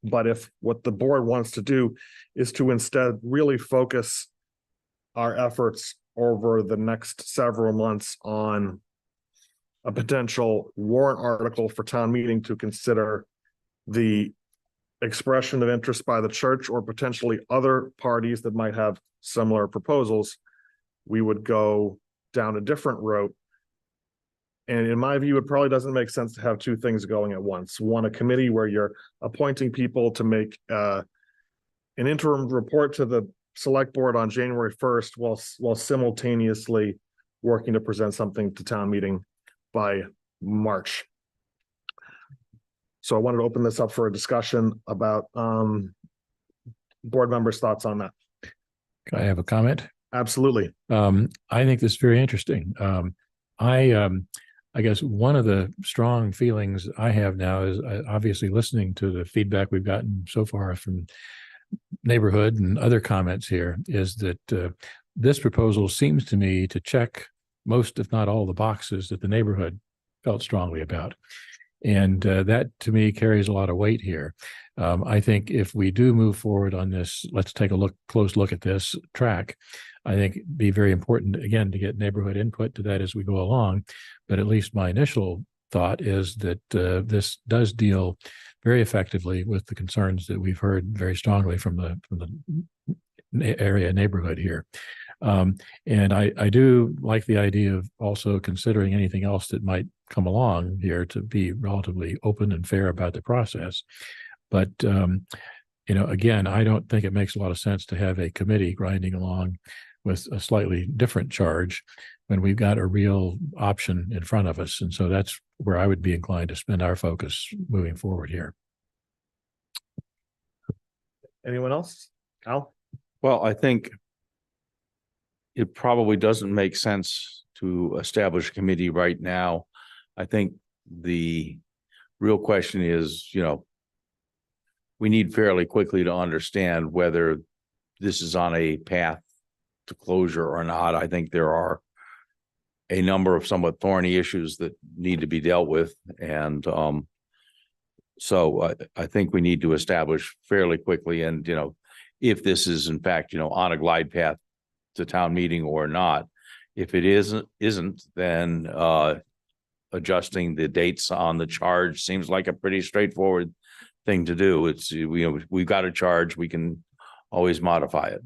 But if what the board wants to do is to instead really focus our efforts over the next several months on a potential warrant article for town meeting to consider the expression of interest by the church or potentially other parties that might have similar proposals, we would go down a different route. And in my view, it probably doesn't make sense to have two things going at once. One, a committee where you're appointing people to make an interim report to the select board on January 1st while simultaneously working to present something to town meeting by March. So I wanted to open this up for a discussion about board members' thoughts on that. Can I have a comment? Absolutely. I think this is very interesting. I guess one of the strong feelings I have now is obviously listening to the feedback we've gotten so far from neighborhood and other comments here is that this proposal seems to me to check most, if not all, the boxes that the neighborhood felt strongly about. And that to me carries a lot of weight here. I think if we do move forward on this, let's take a close look at this track. I think it'd be very important, again, to get neighborhood input to that as we go along. But at least my initial thought is that this does deal very effectively with the concerns that we've heard very strongly from the area neighborhood here. And I do like the idea of also considering anything else that might come along here to be relatively open and fair about the process. But, again, I don't think it makes a lot of sense to have a committee grinding along with a slightly different charge when we've got a real option in front of us. And so that's where I would be inclined to spend our focus moving forward here. Anyone else? Al? Well, I think it probably doesn't make sense to establish a committee right now. I think the real question is, we need fairly quickly to understand whether this is on a path to closure or not. I think there are a number of somewhat thorny issues that need to be dealt with. And so I think we need to establish fairly quickly, and, if this is in fact, on a glide path to town meeting or not. If it isn't, then adjusting the dates on the charge seems like a pretty straightforward thing to do. It's, we've got a charge, we can always modify it.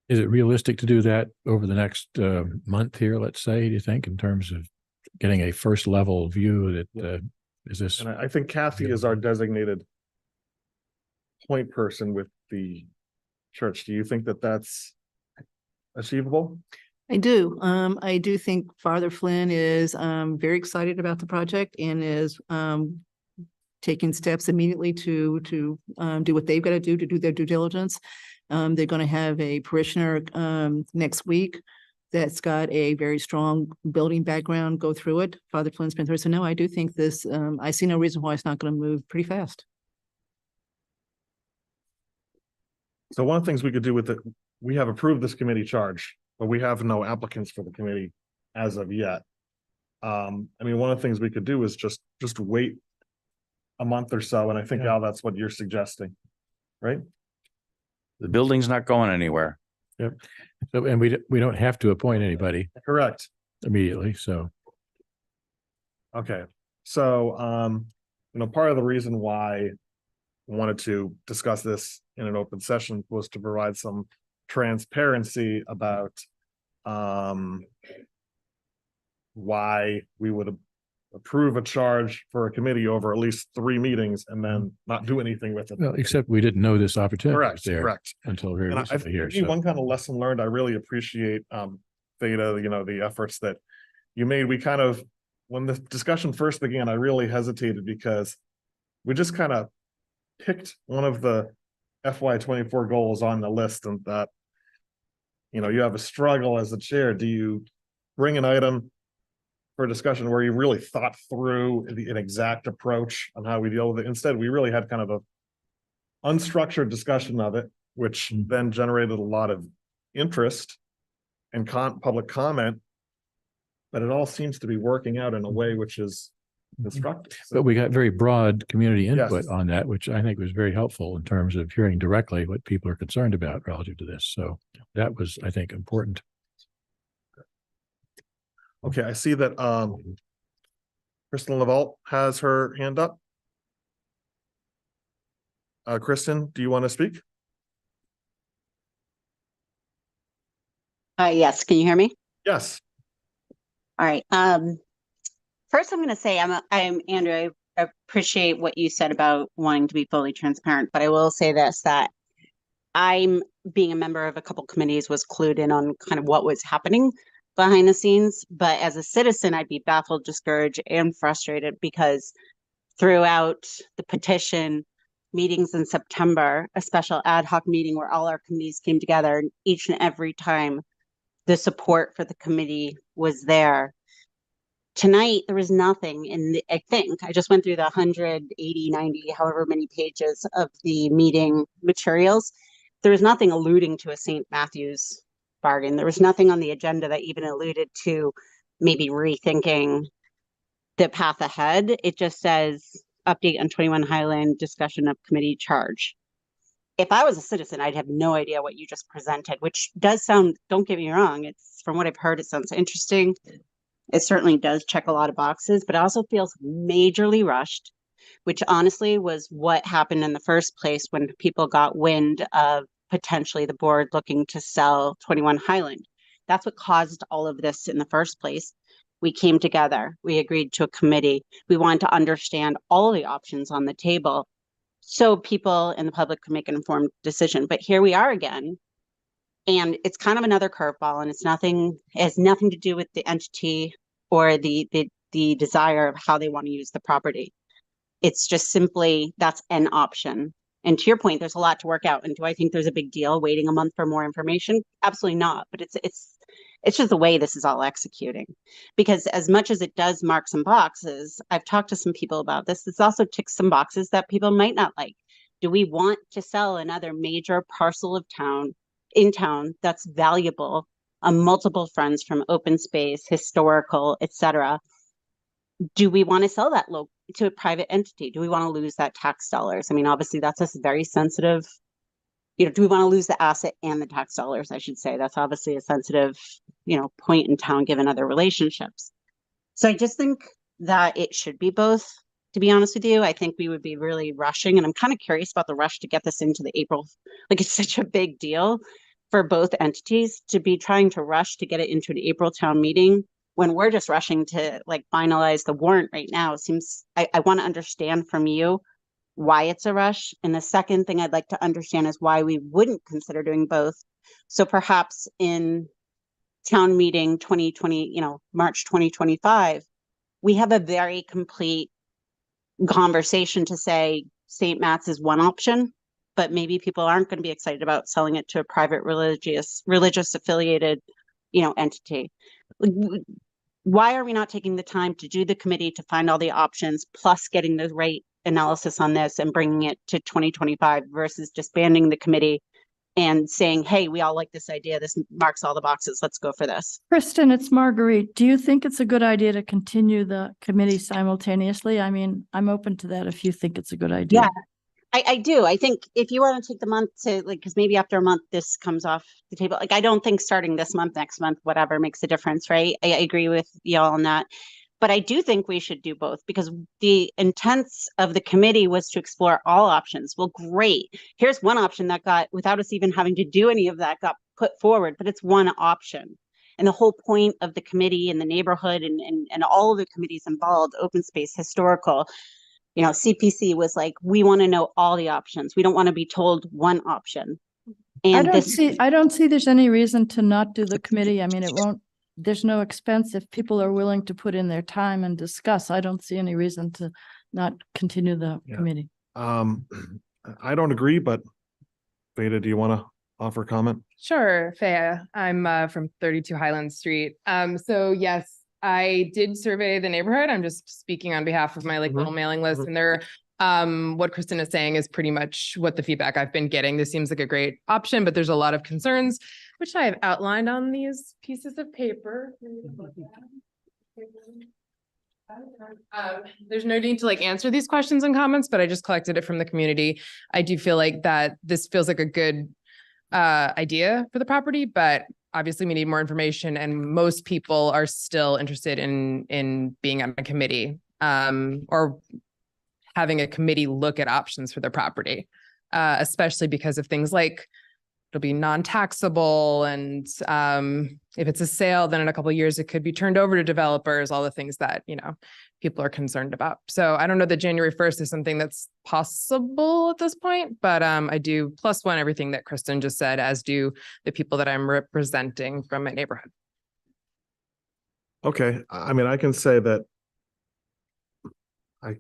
Is it realistic to do that over the next month here, let's say, do you think, in terms of getting a first level view that is this? And I think Kathy is our designated point person with the church. Do you think that that's achievable? I do. I do think Father Flynn is very excited about the project and is taking steps immediately to do what they've got to do their due diligence. They're going to have a parishioner next week that's got a very strong building background go through it. Father Flynn's been through it. So no, I do think this, I see no reason why it's not going to move pretty fast. So one of the things we could do with it, we have approved this committee charge, but we have no applicants for the committee as of yet. I mean, one of the things we could do is just wait a month or so, and I think, Al, that's what you're suggesting, right? The building's not going anywhere. Yep. So, and we don't have to appoint anybody Correct. immediately, so. Okay, so, part of the reason why I wanted to discuss this in an open session was to provide some transparency about, why we would approve a charge for a committee over at least 3 meetings and then not do anything with it. Well, except we didn't know this opportunity was Correct, there correct. until very And I recently here. think So one kind of lesson learned, I really appreciate Theta, the efforts that you made. We kind of, when the discussion first began, I really hesitated because we just kind of picked one of the FY24 goals on the list, and that, you have a struggle as a chair. Do you bring an item for discussion where you really thought through an exact approach on how we deal with it? Instead, we really had kind of a unstructured discussion of it, which then generated a lot of interest and public comment. But it all seems to be working out in a way which is constructive. So, but we got very broad community input Yes. on that, which I think was very helpful in terms of hearing directly what people are concerned about relative to this. So that was, I think, important. okay, I see that Kristen Laval has her hand up. Kristen, do you want to speak? Yes, can you hear me? Yes. All right. First, I'm going to say I'm Andrew. I appreciate what you said about wanting to be fully transparent, but I will say this, that I'm, being a member of a couple committees, was clued in on kind of what was happening behind the scenes. But as a citizen, I'd be baffled, discouraged, and frustrated because throughout the petition meetings in September, a special ad hoc meeting where all our committees came together, and each and every time the support for the committee was there. Tonight, there was nothing I think I just went through the 180, 90, however many pages of the meeting materials. There was nothing alluding to a St. Matthew's bargain. There was nothing on the agenda that even alluded to maybe rethinking the path ahead. It just says update on 21 Highland, discussion of committee charge. If I was a citizen, I'd have no idea what you just presented, which does sound, don't get me wrong, it's, from what I've heard, it sounds interesting. It certainly does check a lot of boxes, but it also feels majorly rushed, which honestly was what happened in the first place when people got wind of potentially the board looking to sell 21 Highland. That's what caused all of this in the first place. We came together, we agreed to a committee. We wanted to understand all the options on the table so people in the public can make an informed decision. But here we are again, and it's kind of another curveball, and it has nothing to do with the entity or the desire of how they want to use the property. It's just simply, that's an option. And to your point, there's a lot to work out. And do I think there's a big deal waiting a month for more information? Absolutely not. But it's just the way this is all executing. Because as much as it does mark some boxes, I've talked to some people about this, this also ticks some boxes that people might not like. Do we want to sell another major parcel of town in town that's valuable, multiple friends from open space, historical, etc. Do we want to sell that to a private entity? Do we want to lose that tax dollars? I mean, obviously that's a very sensitive, do we want to lose the asset and the tax dollars? I should say that's obviously a sensitive, point in town given other relationships. So I just think that it should be both, to be honest with you. I think we would be really rushing, and I'm kind of curious about the rush to get this into the April, like it's such a big deal for both entities to be trying to rush to get it into an April town meeting when we're just rushing to like finalize the warrant right now. It seems, I want to understand from you why it's a rush. And the second thing I'd like to understand is why we wouldn't consider doing both. So perhaps in town meeting 2020, March 2025, we have a very complete conversation to say St. Matt's is one option, but maybe people aren't going to be excited about selling it to a private religious affiliated, entity. Why are we not taking the time to do the committee to find all the options, plus getting the right analysis on this and bringing it to 2025 versus just banding the committee and saying, hey, we all like this idea. This marks all the boxes. Let's go for this. Kristen, it's Marguerite. Do you think it's a good idea to continue the committee simultaneously? I mean, I'm open to that if you think it's a good idea. Yeah, I do. I think if you want to take the month to because maybe after a month this comes off the table. Like I don't think starting this month, next month, whatever makes a difference, right? I agree with y'all on that. But I do think we should do both because the intent of the committee was to explore all options. Well, great. Here's one option that got, without us even having to do any of that, got put forward, but it's one option. And the whole point of the committee and the neighborhood and all of the committees involved, open space, historical, CPC was like, we want to know all the options. We don't want to be told one option. And I don't see there's any reason to not do the committee. I mean, there's no expense if people are willing to put in their time and discuss. I don't see any reason to not continue the committee. I don't agree, but Veda, do you want to offer comment? Sure, Faya. I'm from 32 Highland Street. So yes, I did survey the neighborhood. I'm just speaking on behalf of my little mailing list, and they're what Kristen is saying is pretty much what the feedback I've been getting. This seems like a great option, but there's a lot of concerns, which I have outlined on these pieces of paper. There's no need to answer these questions and comments, but I just collected it from the community. I do feel like that this feels like a good idea for the property, but obviously we need more information, and most people are still interested in being on a committee or having a committee look at options for their property, especially because of things like it'll be non-taxable, and if it's a sale, then in a couple of years it could be turned over to developers, all the things that people are concerned about. So I don't know that January 1st is something that's possible at this point, but I do +1 everything that Kristen just said, as do the people that I'm representing from my neighborhood. Okay, I mean, I can say that I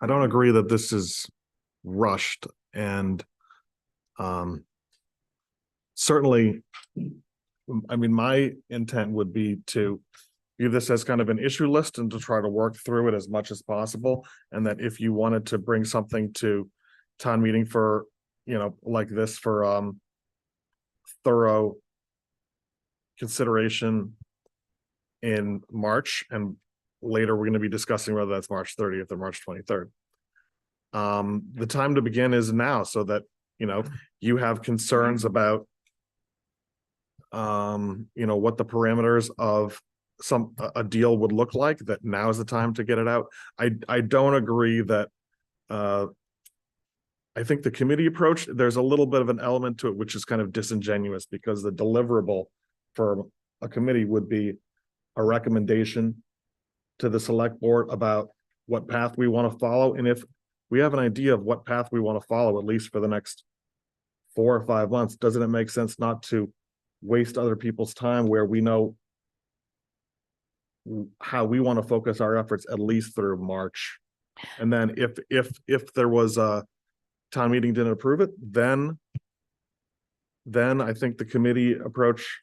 don't agree that this is rushed, and certainly, I mean, my intent would be to view this as kind of an issue list and to try to work through it as much as possible. And that if you wanted to bring something to town meeting for, like this for thorough consideration in March, and later we're going to be discussing whether that's March 30th or March 23rd. The time to begin is now, so that, you have concerns about what the parameters of a deal would look like, that now is the time to get it out. I don't agree that I think the committee approach, there's a little bit of an element to it which is kind of disingenuous, because the deliverable for a committee would be a recommendation to the select board about what path we want to follow. And if we have an idea of what path we want to follow, at least for the next 4 or 5 months, doesn't it make sense not to waste other people's time where we know how we want to focus our efforts at least through March? And then if there was a town meeting didn't approve it, then I think the committee approach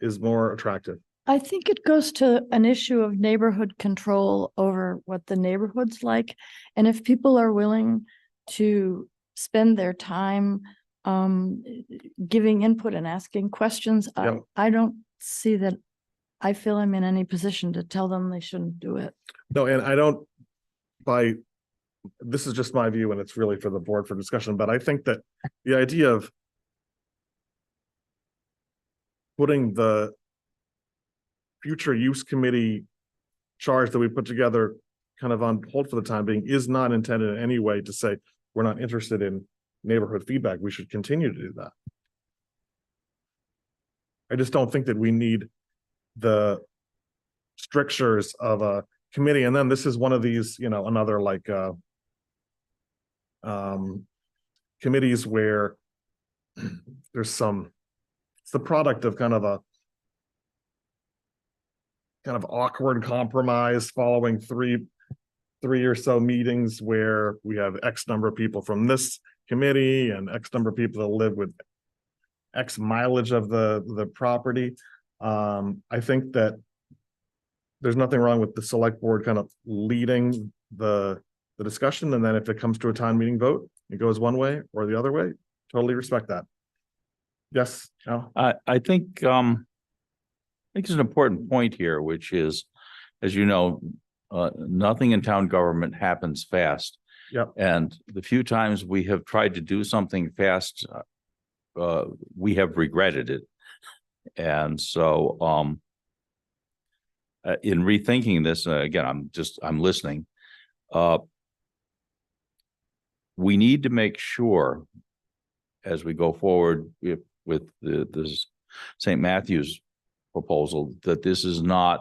is more attractive. I think it goes to an issue of neighborhood control over what the neighborhood's like. And if people are willing to spend their time giving input and asking questions. Yep. I don't see that. I feel I'm in any position to tell them they shouldn't do it. No, and I don't, this is just my view and it's really for the board for discussion, but I think that the idea of putting the future use committee charge that we put together kind of on hold for the time being is not intended in any way to say we're not interested in neighborhood feedback. We should continue to do that. I just don't think that we need the strictures of a committee. And then this is one of these, you know, another like committees where there's it's the product of kind of awkward compromise following three or so meetings where we have X number of people from this committee and X number of people that live with X mileage of the property. I think that there's nothing wrong with the select board kind of leading the discussion. And then if it comes to a town meeting vote, it goes one way or the other way. Totally respect that. Yes, Al? I think it's an important point here, which is, as you know, nothing in town government happens fast. Yep. And the few times we have tried to do something fast, we have regretted it. And so in rethinking this, again, I'm listening. We need to make sure as we go forward with this St. Matthew's proposal that this is not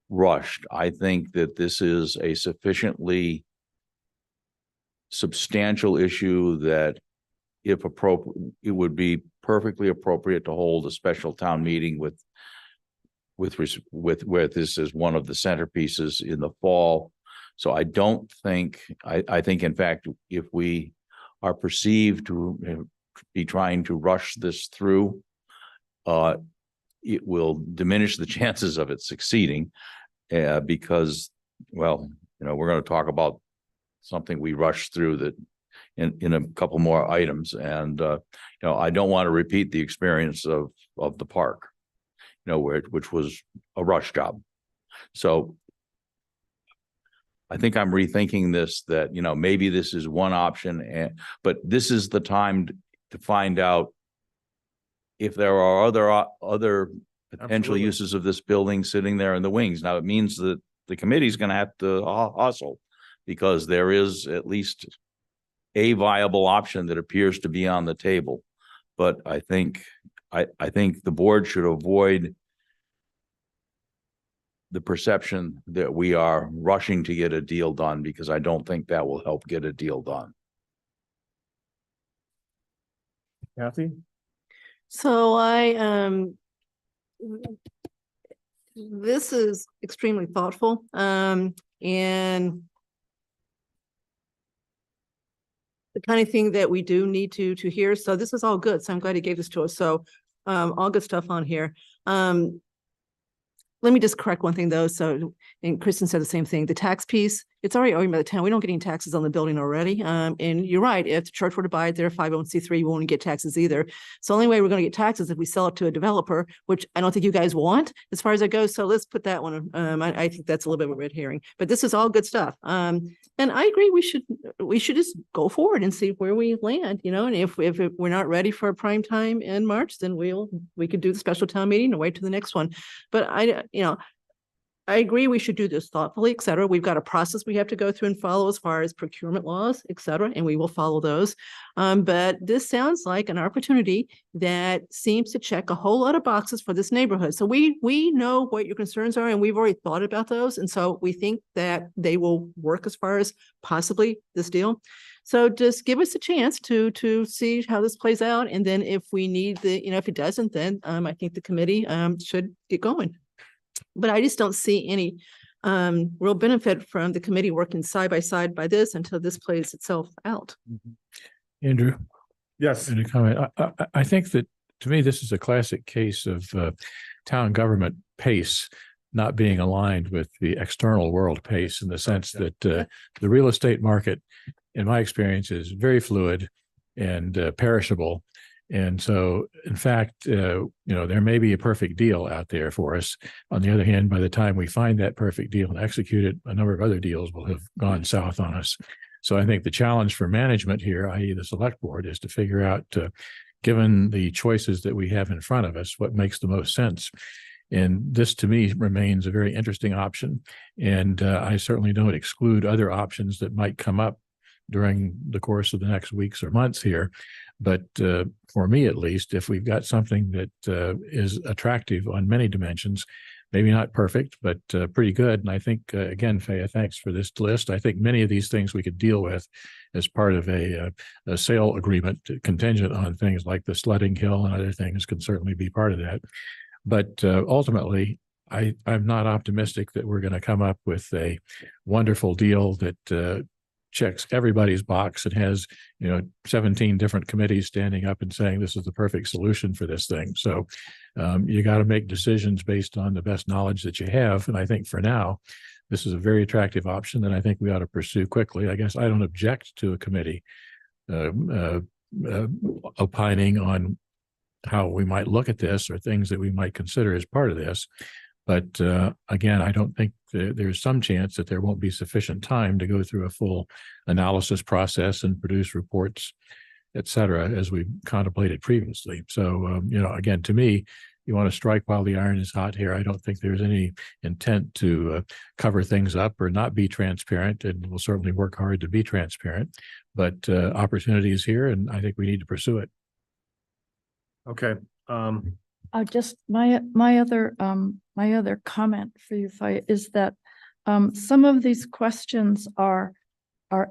rushed. I think that this is a sufficiently substantial issue that if appropriate, it would be perfectly appropriate to hold a special town meeting with where this is one of the centerpieces in the fall. So I don't think, I think in fact, if we are perceived to be trying to rush this through, it will diminish the chances of it succeeding because, well, you know, we're going to talk about something we rushed through that in a couple more items. And, you know, I don't want to repeat the experience of the park, you know, which was a rush job. So I think I'm rethinking this, that, you know, maybe this is one option, but this is the time to find out if there are other potential Absolutely. uses of this building sitting there in the wings. Now, it means that the committee's going to have to hustle because there is at least a viable option that appears to be on the table. But I think the board should avoid the perception that we are rushing to get a deal done, because I don't think that will help get a deal done. Kathy? So this is extremely thoughtful, and the kind of thing that we do need to hear. So this is all good. So I'm glad he gave this to us. So all good stuff on here. Let me just correct one thing though. So, and Kristen said the same thing, the tax piece, it's already owned by the town. We don't get any taxes on the building already. And you're right, if the church were to buy it, they're 501c3, we won't get taxes either. So the only way we're going to get taxes is if we sell it to a developer, which I don't think you guys want as far as it goes. So let's put that one, I think that's a little bit of a red herring, but this is all good stuff. And I agree, we should just go forward and see where we land, you know, and if we're not ready for a prime time in March, then we could do the special town meeting and wait to the next one. But I agree we should do this thoughtfully, et cetera. We've got a process we have to go through and follow as far as procurement laws, et cetera, and we will follow those. But this sounds like an opportunity that seems to check a whole lot of boxes for this neighborhood. So we know what your concerns are, and we've already thought about those. And so we think that they will work as far as possibly this deal. So just give us a chance to see how this plays out. And then if we need if it doesn't, then I think the committee should get going. But I just don't see any real benefit from the committee working side by side by this until this plays itself out. Andrew? Yes. Any comment? I think that, to me, this is a classic case of town government pace not being aligned with the external world pace, in the sense that the real estate market, in my experience, is very fluid. and perishable. And so, in fact, there may be a perfect deal out there for us. On the other hand, by the time we find that perfect deal and execute it, a number of other deals will have gone south on us. So I think the challenge for management here, i.e. the select board, is to figure out, given the choices that we have in front of us, what makes the most sense. And this, to me, remains a very interesting option. And I certainly don't exclude other options that might come up during the course of the next weeks or months here. But for me, at least, if we've got something that is attractive on many dimensions, maybe not perfect, but pretty good. And I think, again, Faya, thanks for this list. I think many of these things we could deal with as part of a sale agreement contingent on things like the sledding hill and other things can certainly be part of that. But ultimately, I'm not optimistic that we're going to come up with a wonderful deal that checks everybody's box and has, 17 different committees standing up and saying this is the perfect solution for this thing. So you got to make decisions based on the best knowledge that you have. And I think for now, this is a very attractive option that I think we ought to pursue quickly. I guess I don't object to a committee opining on how we might look at this or things that we might consider as part of this. But again, I don't think there's some chance that there won't be sufficient time to go through a full analysis process and produce reports, et cetera, as we contemplated previously. So, again, to me, you want to strike while the iron is hot here. I don't think there's any intent to cover things up or not be transparent, and we'll certainly work hard to be transparent. But opportunity is here, and I think we need to pursue it. Okay. Just my other comment for you, Faya, is that some of these questions are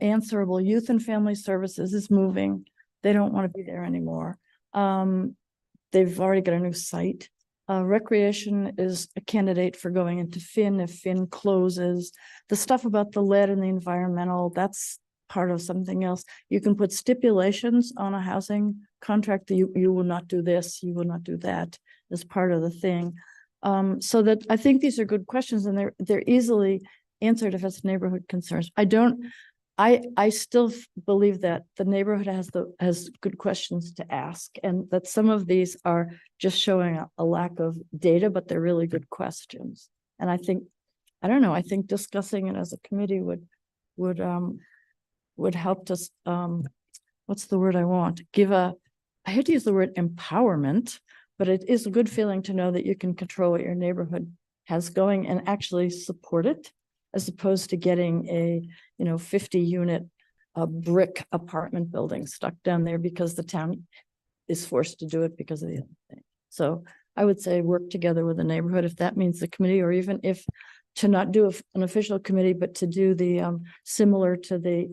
answerable. Youth and Family Services is moving. They don't want to be there anymore. They've already got a new site. Recreation is a candidate for going into Finn if Finn closes. The stuff about the lead and the environmental, that's part of something else. You can put stipulations on a housing contract that you will not do this, you will not do that as part of the thing. So that I think these are good questions and they're easily answered if it's neighborhood concerns. I still believe that the neighborhood has good questions to ask and that some of these are just showing a lack of data, but they're really good questions. And I think discussing it as a committee would help us, what's the word I want? I hate to use the word empowerment, but it is a good feeling to know that you can control what your neighborhood has going and actually support it, as opposed to getting a 50-unit brick apartment building stuck down there because the town is forced to do it because of the other thing. So I would say work together with the neighborhood if that means the committee, or even if to not do an official committee, but to do the similar to the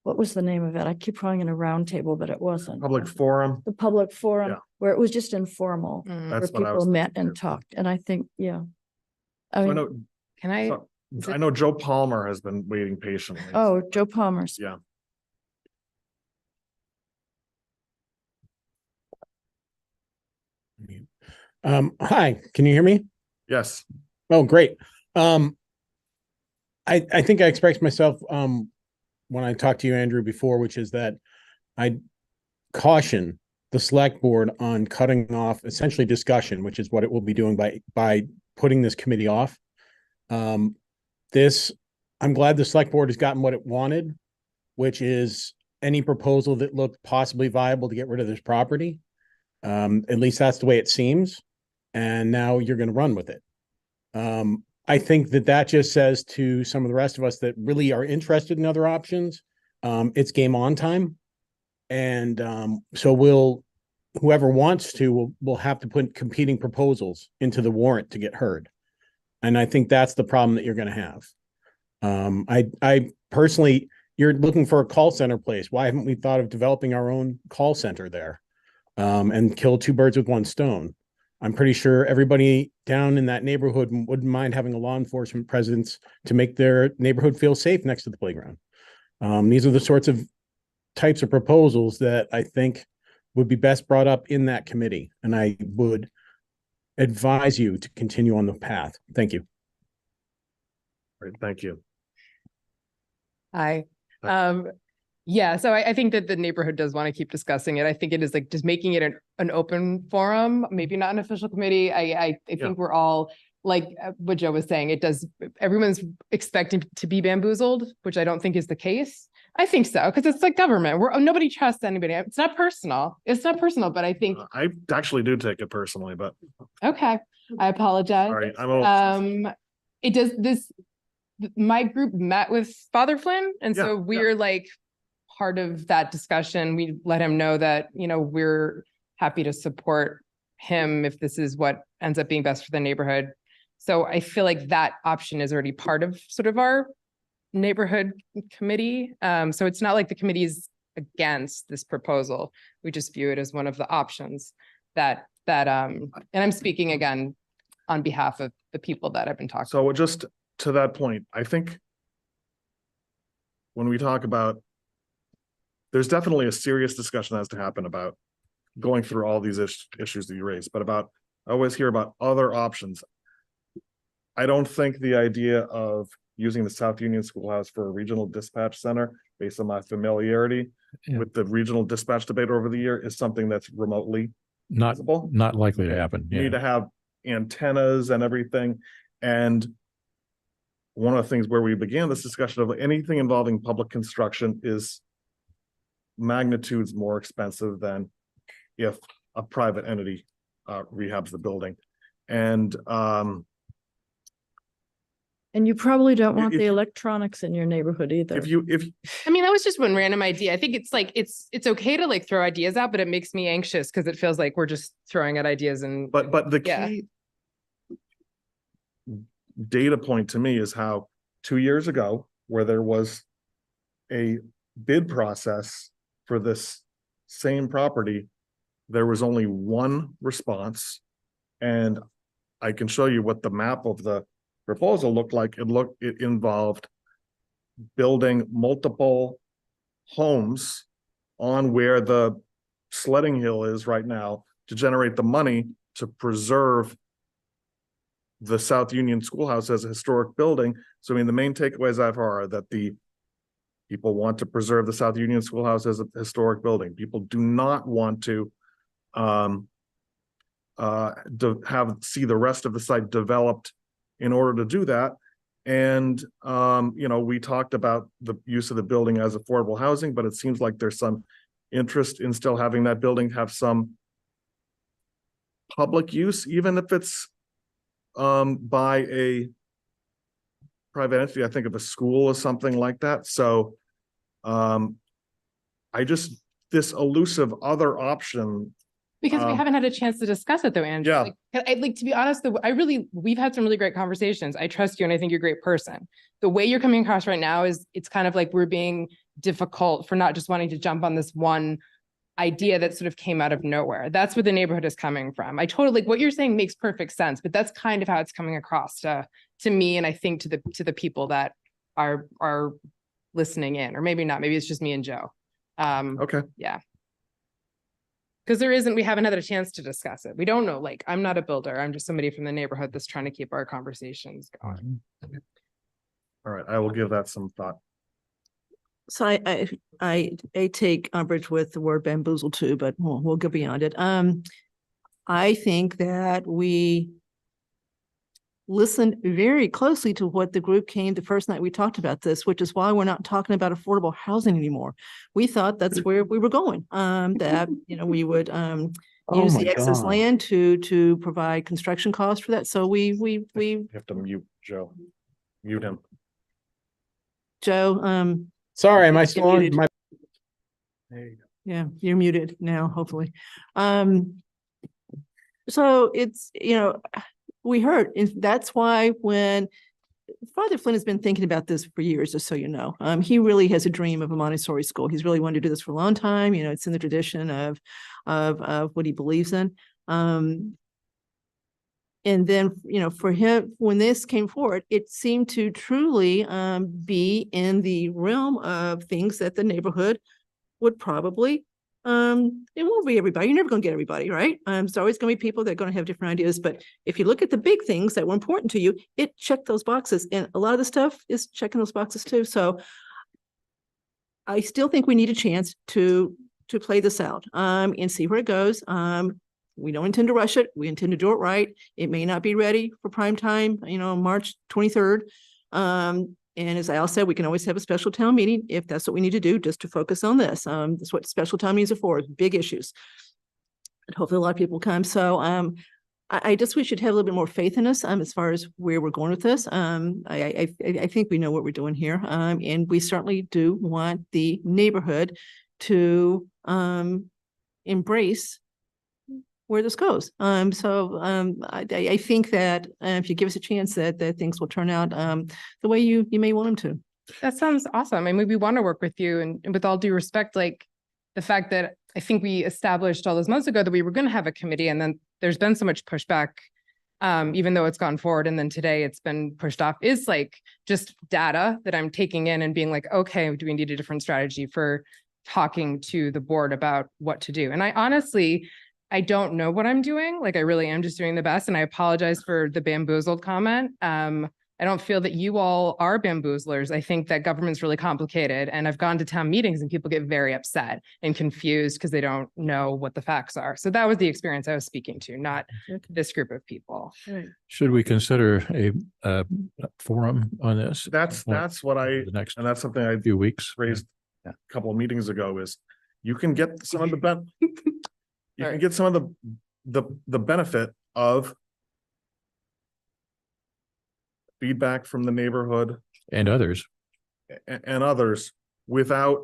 what was the name of it? I keep calling it a round table, but it wasn't. Public forum. The public forum, Yeah. where it was just informal, Mm. where That's what I was people met thinking, and talked. And I think, yeah. So I mean, know, Can I? so- is I it- know Joe Palmer has been waiting patiently. oh, Joe Palmer's. Yeah. Hi, can you hear me? Yes. Oh, great. I think I expressed myself, when I talked to you, Andrew, before, which is that I caution the select board on cutting off essentially discussion, which is what it will be doing by putting this committee off. I'm glad the select board has gotten what it wanted, which is any proposal that looked possibly viable to get rid of this property. At least that's the way it seems. And now you're going to run with it. I think that just says to some of the rest of us that really are interested in other options, it's game on time. And so whoever wants to will have to put competing proposals into the warrant to get heard. And I think that's the problem that you're going to have. I personally, you're looking for a call center place. Why haven't we thought of developing our own call center there and kill two birds with one stone? I'm pretty sure everybody down in that neighborhood wouldn't mind having a law enforcement presence to make their neighborhood feel safe next to the playground. These are the types of proposals that I think would be best brought up in that committee. And I would advise you to continue on the path. Thank you. Great, thank you. Hi. Yeah, so I think that the neighborhood does want to keep discussing it. I think it is like just making it an open forum, maybe not an official committee. I think we're all like what Joe was saying. It does, everyone's expecting to be bamboozled, which I don't think is the case. I think so, because it's like government. Nobody trusts anybody. It's not personal. It's not personal, but I think, I actually do take it personally, but okay, I apologize. all right, I'm a It does this, my group met with Father Flynn, and so Yeah, we're like part of that discussion. We let him know that, you know, we're happy to support him if this is what ends up being best for the neighborhood. So I feel like that option is already part of sort of our neighborhood committee. So it's not like the committee is against this proposal. We just view it as one of the options that and I'm speaking again on behalf of the people that I've been talking. So just to that point, I think when we talk about, there's definitely a serious discussion that has to happen about going through all these issues that you raised, but I always hear about other options. I don't think the idea of using the South Union Schoolhouse for a regional dispatch center, based on my familiarity with the regional dispatch debate over the year, is something that's remotely Not, possible. not likely to happen. You Yeah. need to have antennas and everything. And one of the things where we began this discussion of anything involving public construction is magnitudes more expensive than if a private entity rehabs the building. And you probably don't want If- the electronics in your neighborhood either. if I mean, that was just one random idea. I think it's like, it's okay to like throw ideas out, but it makes me anxious because it feels like we're just throwing out ideas and. but the Yeah. key data point to me is how 2 years ago, where there was a bid process for this same property, there was only one response. And I can show you what the map of the proposal looked like. It involved building multiple homes on where the sledding hill is right now to generate the money to preserve the South Union Schoolhouse as a historic building. So I mean, the main takeaways I've heard are that the people want to preserve the South Union Schoolhouse as a historic building. People do not want to see the rest of the site developed in order to do that. And you know, we talked about the use of the building as affordable housing, but it seems like there's some interest in still having that building have some public use, even if it's by a private entity. I think of a school or something like that. So this elusive other option. Because we haven't had a chance to discuss it though, Andrew. Yeah. Like, to be honest, though, we've had some really great conversations. I trust you and I think you're a great person. The way you're coming across right now is it's kind of like we're being difficult for not just wanting to jump on this one idea that sort of came out of nowhere. That's where the neighborhood is coming from. I totally, like what you're saying makes perfect sense, but that's kind of how it's coming across to me. And I think to the people that are listening in, or maybe not, maybe it's just me and Joe. Okay. Yeah. Because we haven't had a chance to discuss it. We don't know, like, I'm not a builder. I'm just somebody from the neighborhood that's trying to keep our conversations going. All right, I will give that some thought. So I take umbrage with the word bamboozle too, but we'll go beyond it. I think that we listened very closely to what the group came the first night we talked about this, which is why we're not talking about affordable housing anymore. We thought that's where we were going, that, you know, we would use the excess land to provide construction costs for that. So we You have to mute Joe. Mute him. Joe, Sorry, am I still on? muted. My yeah, you're muted now, hopefully. So it's, you know, we heard, and that's why when Father Flynn has been thinking about this for years, just so you know, he really has a dream of a Montessori school. He's really wanted to do this for a long time. You know, it's in the tradition of what he believes in. And then, you know, for him, when this came forward, it seemed to truly be in the realm of things that the neighborhood would probably, it won't be everybody. You're never going to get everybody, right? There's always going to be people that are going to have different ideas. But if you look at the big things that were important to you, it checked those boxes. And a lot of the stuff is checking those boxes too. So I still think we need a chance to play this out, and see where it goes. We don't intend to rush it. We intend to do it right. It may not be ready for prime time, March 23rd. And as Al said, we can always have a special town meeting if that's what we need to do, just to focus on this. That's what special town meetings are for, big issues. And hopefully a lot of people come. So, I just wish you'd have a little bit more faith in us, as far as where we're going with this. I think we know what we're doing here. And we certainly do want the neighborhood to, embrace where this goes. I think that if you give us a chance that things will turn out the way you may want them to. That sounds awesome. I mean, we want to work with you, and with all due respect, like the fact that I think we established all those months ago that we were going to have a committee, and then there's been so much pushback, even though it's gone forward. And then today it's been pushed off, is like just data that I'm taking in and being like, okay, do we need a different strategy for talking to the board about what to do? And I don't know what I'm doing. Like, I really am just doing the best. And I apologize for the bamboozled comment. I don't feel that you all are bamboozlers. I think that government's really complicated. And I've gone to town meetings and people get very upset and confused because they don't know what the facts are. So that was the experience I was speaking to, not this group of people. Should we consider a forum on this? That's what The next and that's something I few weeks. raised a couple of meetings ago, is you can get some of the you can get some of the benefit of feedback from the neighborhood And others. and others without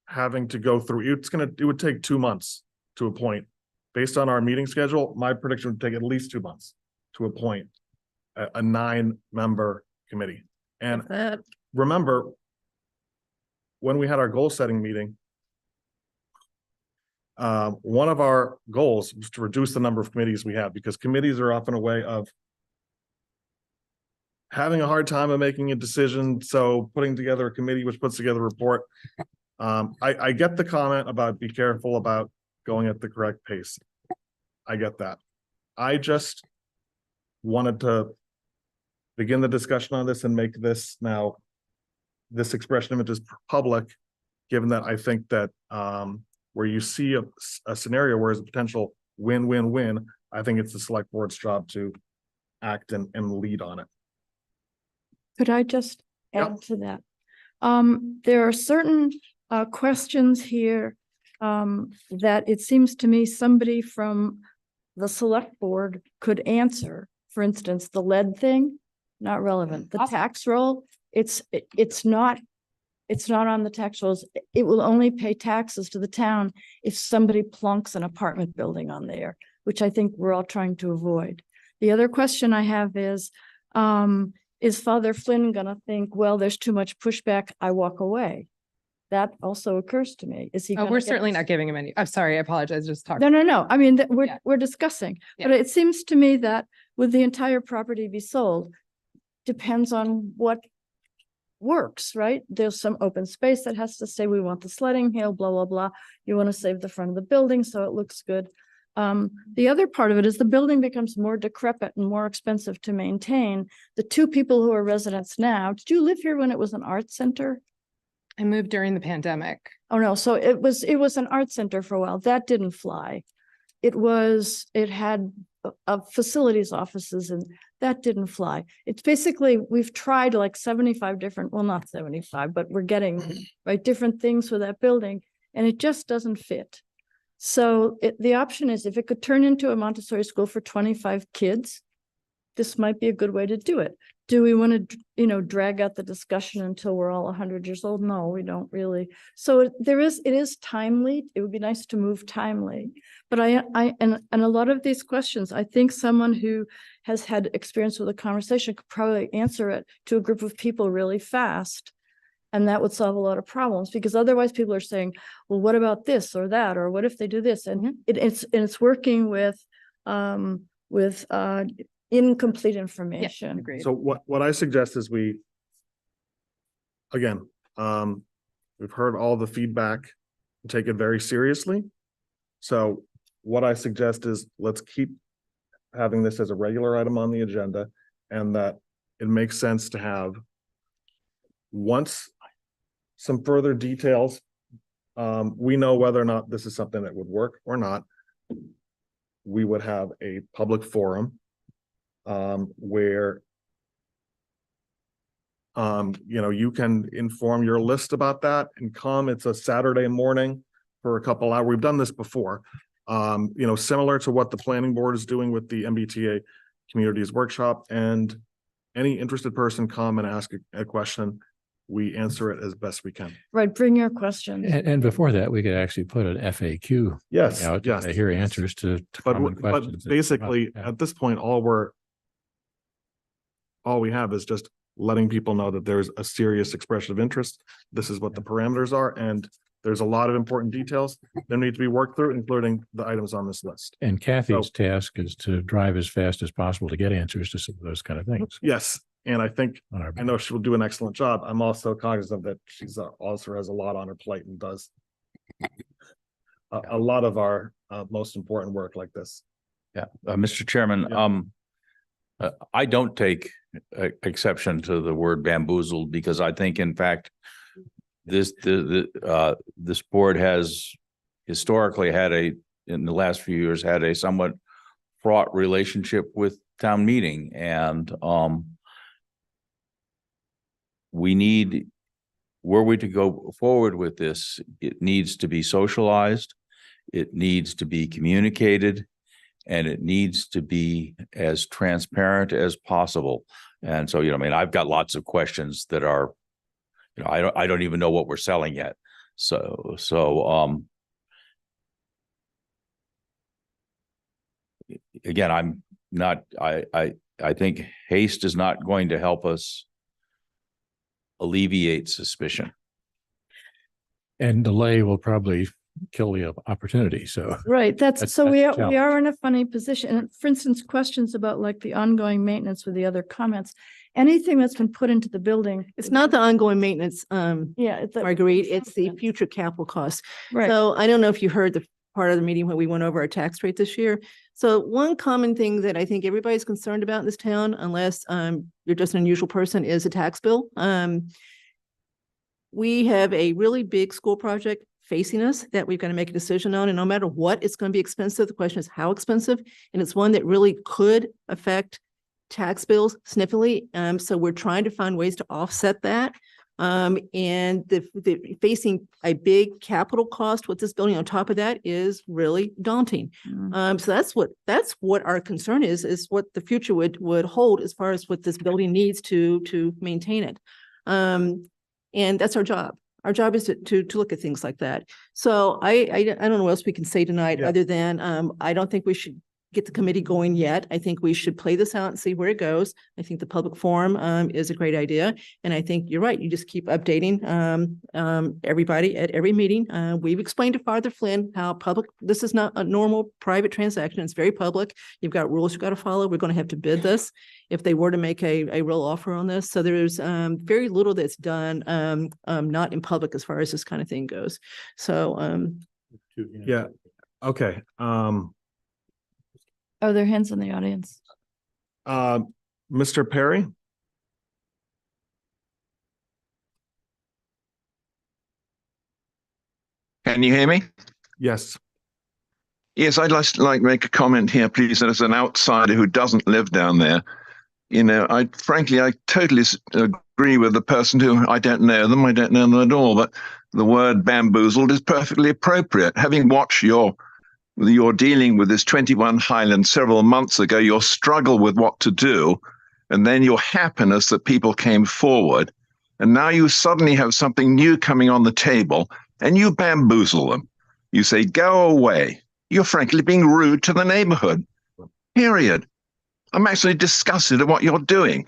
having to go through. It would take 2 months to appoint. Based on our meeting schedule, my prediction would take at least 2 months to appoint a 9-member committee. And remember, when we had our goal setting meeting, one of our goals was to reduce the number of committees we have, because committees are often a way of having a hard time of making a decision. So putting together a committee which puts together a report. I get the comment about be careful about going at the correct pace. I get that. I just wanted to begin the discussion on this and make this now, this expression of it is public, given that I think that where you see a scenario where it's a potential win-win-win, I think it's the select board's job to act and lead on it. Could I just add to that? There are certain questions here that it seems to me somebody from the select board could answer. For instance, the lead thing, not relevant. The tax roll, it's not on the tax rolls. It will only pay taxes to the town if somebody plunks an apartment building on there, which I think we're all trying to avoid. The other question I have is Father Flynn gonna think, well, there's too much pushback, I walk away? That also occurs to me. Is he? Oh, we're certainly not giving him any. I'm sorry, I apologize. Just talking. No. I mean, we're discussing, but it seems to me that would the entire property be sold depends on what works, right? There's some open space that has to say, we want the sledding hill, blah, blah, blah. You want to save the front of the building so it looks good. The other part of it is the building becomes more decrepit and more expensive to maintain. The two people who are residents now, did you live here when it was an art center? I moved during the pandemic. Oh, no. So it was an art center for a while. That didn't fly. It had facilities offices, and that didn't fly. It's basically, we've tried like 75 different, well, not 75, but we're getting right different things for that building, and it just doesn't fit. So the option is, if it could turn into a Montessori school for 25 kids, this might be a good way to do it. Do we want to, drag out the discussion until we're all 100 years old? No, we don't really. So it is timely. It would be nice to move timely. But and a lot of these questions, I think someone who has had experience with a conversation could probably answer it to a group of people really fast. And that would solve a lot of problems, because otherwise people are saying, well, what about this or that? Or what if they do this? And it's working with incomplete information. So what I suggest is we've heard all the feedback, take it very seriously. So what I suggest is, let's keep having this as a regular item on the agenda, and that it makes sense to have, once some further details we know whether or not this is something that would work or not. We would have a public forum where you can inform your list about that and come. It's a Saturday morning for a couple hours. We've done this before. Similar to what the planning board is doing with the MBTA Communities Workshop, and any interested person come and ask a question. We answer it as best we can. Right, bring your questions. And before that, we could actually put an FAQ. Yes, out yes. to hear answers to common But questions. basically, Yeah. at this point, all we have is just letting people know that there's a serious expression of interest. This is what the parameters are, and there's a lot of important details that need to be worked through, including the items on this list. And Kathy's task is to drive as fast as possible to get answers to some of those kind of things. Yes, and I I know she will do an excellent job. I'm also cognizant that she's also has a lot on her plate and does a lot of our most important work like this. Yeah, Mr. Chairman, I don't take exception to the word bamboozled, because I think, in fact, this board has historically in the last few years, had a somewhat fraught relationship with town meeting, and were we to go forward with this, it needs to be socialized, it needs to be communicated, and it needs to be as transparent as possible. And so, I've got lots of questions that are, I don't even know what we're selling yet. So again, I think haste is not going to help us alleviate suspicion. And delay will probably kill the opportunity. So. Right, That's we the are in a funny position. And for instance, questions about like the ongoing maintenance with the other comments, anything that's been put into the building. It's not the ongoing maintenance, Yeah. Marguerite, it's the future capital costs. Right. So I don't know if you heard the part of the meeting when we went over our tax rate this year. So one common thing that I think everybody's concerned about in this town, unless you're just an unusual person, is a tax bill. We have a really big school project facing us that we've got to make a decision on, and no matter what, it's going to be expensive. The question is how expensive, and it's one that really could affect tax bills significantly. So we're trying to find ways to offset that. And the facing a big capital cost with this building on top of that is really daunting. So that's what our concern is what the future would hold as far as what this building needs to maintain it. And that's our job. Our job is to look at things like that. So I don't know what else we can say tonight other than I don't think we should get the committee going yet. I think we should play this out and see where it goes. I think the public forum is a great idea. And I think you're right. You just keep updating everybody at every meeting. We've explained to Father Flynn how this is not a normal private transaction. It's very public. You've got rules you've got to follow. We're going to have to bid this if they were to make a real offer on this. So there's very little that's done not in public as far as this kind of thing goes. So yeah. Okay. Are there hands in the audience? Mr. Perry? Can you hear me? Yes. Yes, I'd like to make a comment here, please, as an outsider who doesn't live down there. I totally agree with the person who I don't know them at all, but the word bamboozled is perfectly appropriate. Having watched you're dealing with this 21 Highland several months ago, your struggle with what to do, and then your happiness that people came forward. And now you suddenly have something new coming on the table and you bamboozle them. You say, go away. You're frankly being rude to the neighborhood, period. I'm actually disgusted at what you're doing.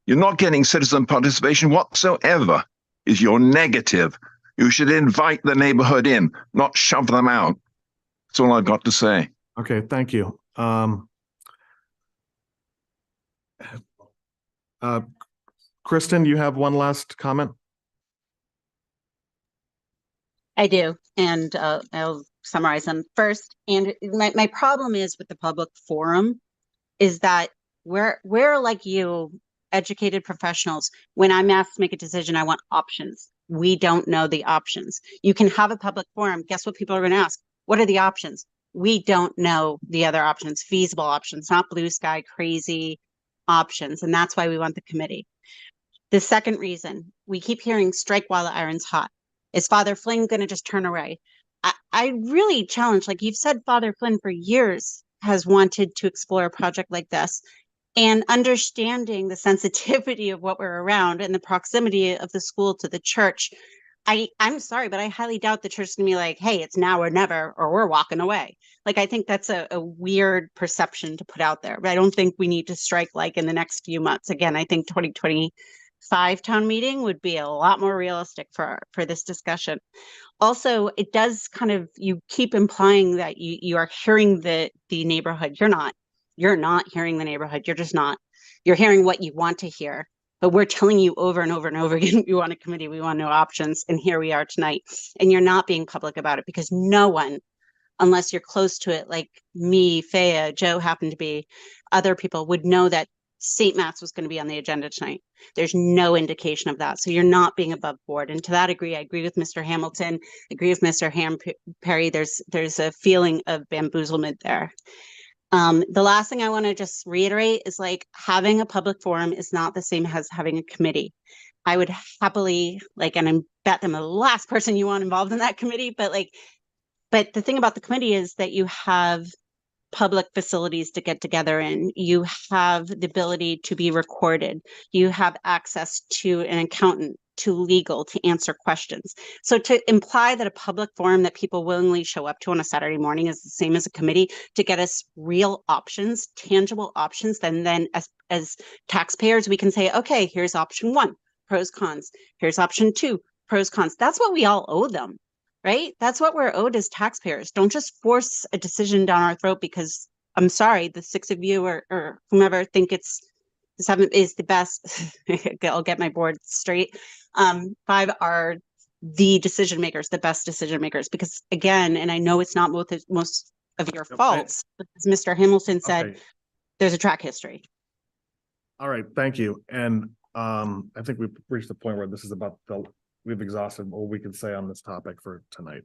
You're not getting citizen participation whatsoever. Is your negative. You should invite the neighborhood in, not shove them out. That's all I've got to say. Okay, thank you. Kristen, you have one last comment? I do, and I'll summarize them first. And my problem is with the public forum is that we're like you, educated professionals. When I'm asked to make a decision, I want options. We don't know the options. You can have a public forum. Guess what people are going to ask? What are the options? We don't know the other options, feasible options, not blue sky crazy options. And that's why we want the committee. The second reason, we keep hearing strike while the iron's hot. Is Father Flynn going to just turn away? I really challenge, like you've said, Father Flynn for years has wanted to explore a project like this, and understanding the sensitivity of what we're around and the proximity of the school to the church. I'm sorry, but I highly doubt the church is gonna be like, hey, it's now or never, or we're walking away. Like, I think that's a weird perception to put out there, but I don't think we need to strike like in the next few months. Again, I think 2025 town meeting would be a lot more realistic for this discussion. Also, it does kind of, you keep implying that you are hearing the neighborhood. You're not hearing the neighborhood. You're just not. You're hearing what you want to hear. But we're telling you over and over and over again, we want a committee, we want no options. And here we are tonight. And you're not being public about it because no one, unless you're close to it, like me, Faya, Joe happened to be, other people would know that St. Matt's was going to be on the agenda tonight. There's no indication of that. So you're not being above board. And to that degree, I agree with Mr. Hamilton, agree with Mr. Perry. There's a feeling of bamboozlement there. The last thing I want to just reiterate is like having a public forum is not the same as having a committee. I would happily and I bet I'm the last person you want involved in that committee, but the thing about the committee is that you have public facilities to get together in. You have the ability to be recorded. You have access to an accountant, to legal, to answer questions. So to imply that a public forum that people willingly show up to on a Saturday morning is the same as a committee to get us real options, tangible options, then as taxpayers, we can say, okay, here's option 1, pros, cons. Here's option 2, pros, cons. That's what we all owe them. Right? That's what we're owed as taxpayers. Don't just force a decision down our throat because I'm sorry, the 6 of you or whomever think it's the 7 is the best. I'll get my board straight. 5 are the decision makers, the best decision makers, because again, and I know it's not most of your faults, but as Mr. Hamilton said, there's a track history. All right, thank you. And I think we've reached the point where this is about we've exhausted what we can say on this topic for tonight.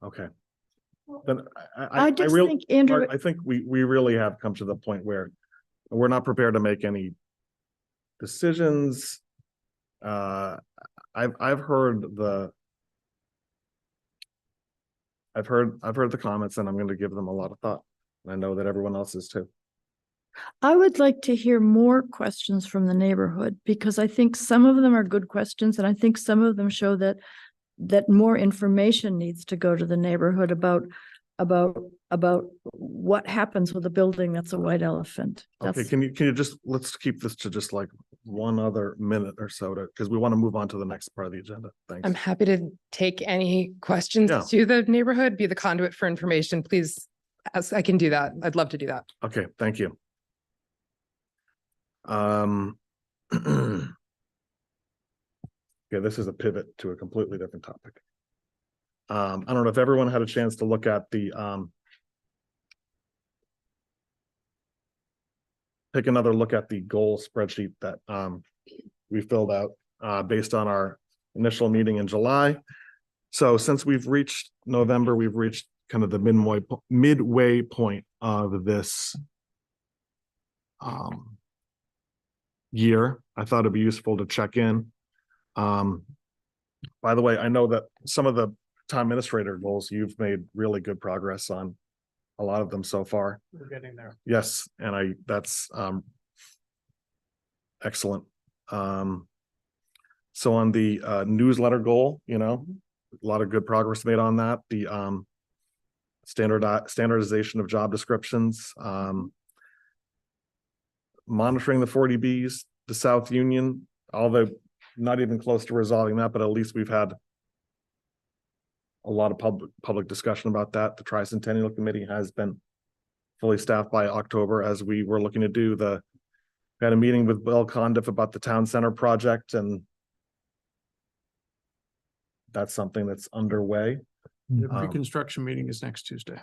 Okay. Then I just think, Andrew, I think we really have come to the point where we're not prepared to make any decisions. I've heard the comments and I'm going to give them a lot of thought. And I know that everyone else is too. I would like to hear more questions from the neighborhood because I think some of them are good questions and I think some of them show that more information needs to go to the neighborhood about what happens with a building that's a white elephant. Okay, can you just, let's keep this to just like 1 other minute or so because we want to move on to the next part of the agenda. Thanks. I'm happy to take any questions to the neighborhood, be the conduit for information, please. As I can do that. I'd love to do that. Okay, thank you. Okay, this is a pivot to a completely different topic. I don't know if everyone had a chance to look at the take another look at the goal spreadsheet that we filled out based on our initial meeting in July. So since we've reached November, we've reached kind of the midway point of this year. I thought it'd be useful to check in. By the way, I know that some of the town administrator goals, you've made really good progress on a lot of them so far. We're getting there. Yes, and that's excellent. So on the newsletter goal, a lot of good progress made on that. The standardization of job descriptions, monitoring the 40Bs, the South Union, although not even close to resolving that, but at least we've had a lot of public discussion about that. The Tricentennial Committee has been fully staffed by October, as we were looking to do. We had a meeting with Bill Condiff about the town center project, and that's something that's underway. The pre-construction meeting is next Tuesday.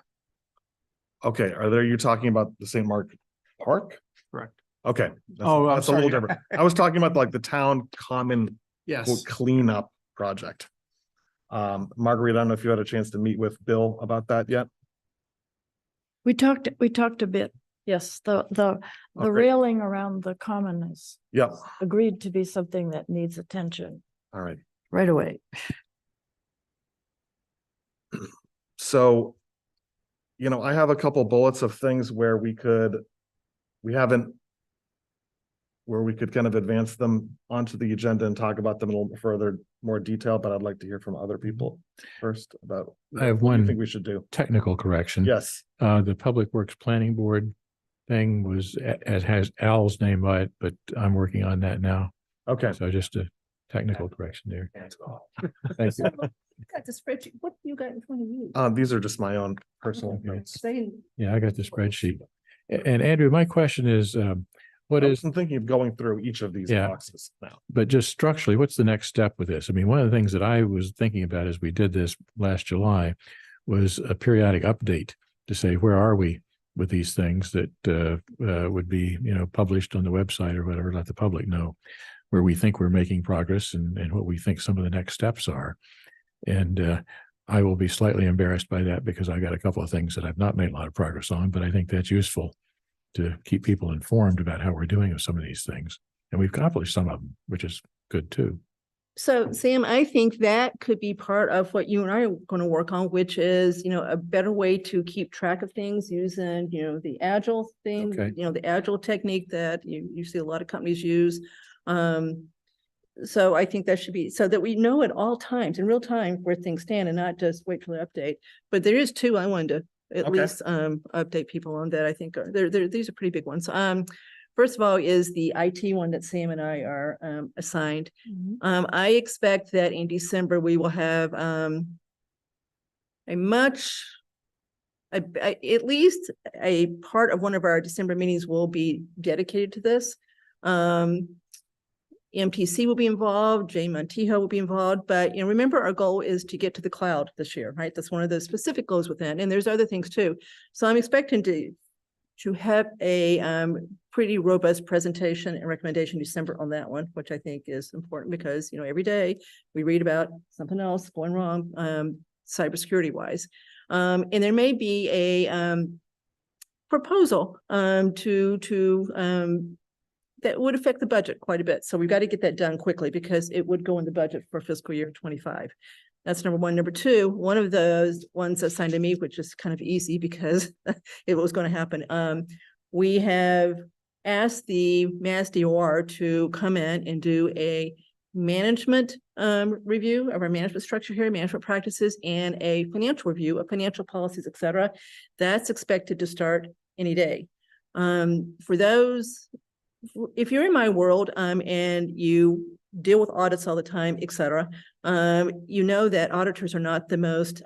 Okay, you talking about the St. Mark Park? Correct. Okay. Oh, I'm That's a little sorry. different. I was talking about like the town common quote, Yes. cleanup project. Marguerite, I don't know if you had a chance to meet with Bill about that yet? We talked a bit. Yes, the great. railing around the common is Yep. agreed to be something that needs attention All right. right away. So, I have a couple bullets of things where we could kind of advance them onto the agenda and talk about them in a little further, more detail, but I'd like to hear from other people first about. I have what do you one think we should do. technical correction. Yes. The Public Works Planning Board thing was, it has Al's name by it, but I'm working on that now. Okay. So just a technical correction there. Thank you. Got the spreadsheet. What you got in front of you? These are just my own personal notes. Yeah, I got the spreadsheet. And Andrew, my question is, what is, I'm thinking of going through each of these Yeah. boxes now. but just structurally, what's the next step with this? I mean, one of the things that I was thinking about as we did this last July was a periodic update to say, where are we with these things that would be, published on the website or whatever, let the public know where we think we're making progress and what we think some of the next steps are. And I will be slightly embarrassed by that because I got a couple of things that I've not made a lot of progress on, but I think that's useful to keep people informed about how we're doing with some of these things. And we've accomplished some of them, which is good too. So Sam, I think that could be part of what you and I are going to work on, which is, a better way to keep track of things using, the agile thing, Okay. The agile technique that you see a lot of companies use. So I think that should be, so that we know at all times, in real time, where things stand and not just wait for the update. But there is two I wanted to at Okay. least update people on that I think are, these are pretty big ones. First of all is the IT one that Sam and I are assigned. I expect that in December, we will have at least a part of one of our December meetings will be dedicated to this. MTC will be involved, Jay Montijo will be involved, but remember our goal is to get to the cloud this year, right? That's one of the specific goals within, and there's other things too. So I'm expecting to have a pretty robust presentation and recommendation December on that one, which I think is important because, every day we read about something else going wrong, cybersecurity wise. And there may be a proposal that would affect the budget quite a bit. So we've got to get that done quickly because it would go in the budget for fiscal year 25. That's number one. Number two, one of those ones assigned to me, which is kind of easy because it was going to happen. We have asked the Mass DOR to come in and do a management review of our management structure here, management practices, and a financial review of financial policies, et cetera. That's expected to start any day. For those, if you're in my world and you deal with audits all the time, et cetera, you know that auditors are not the most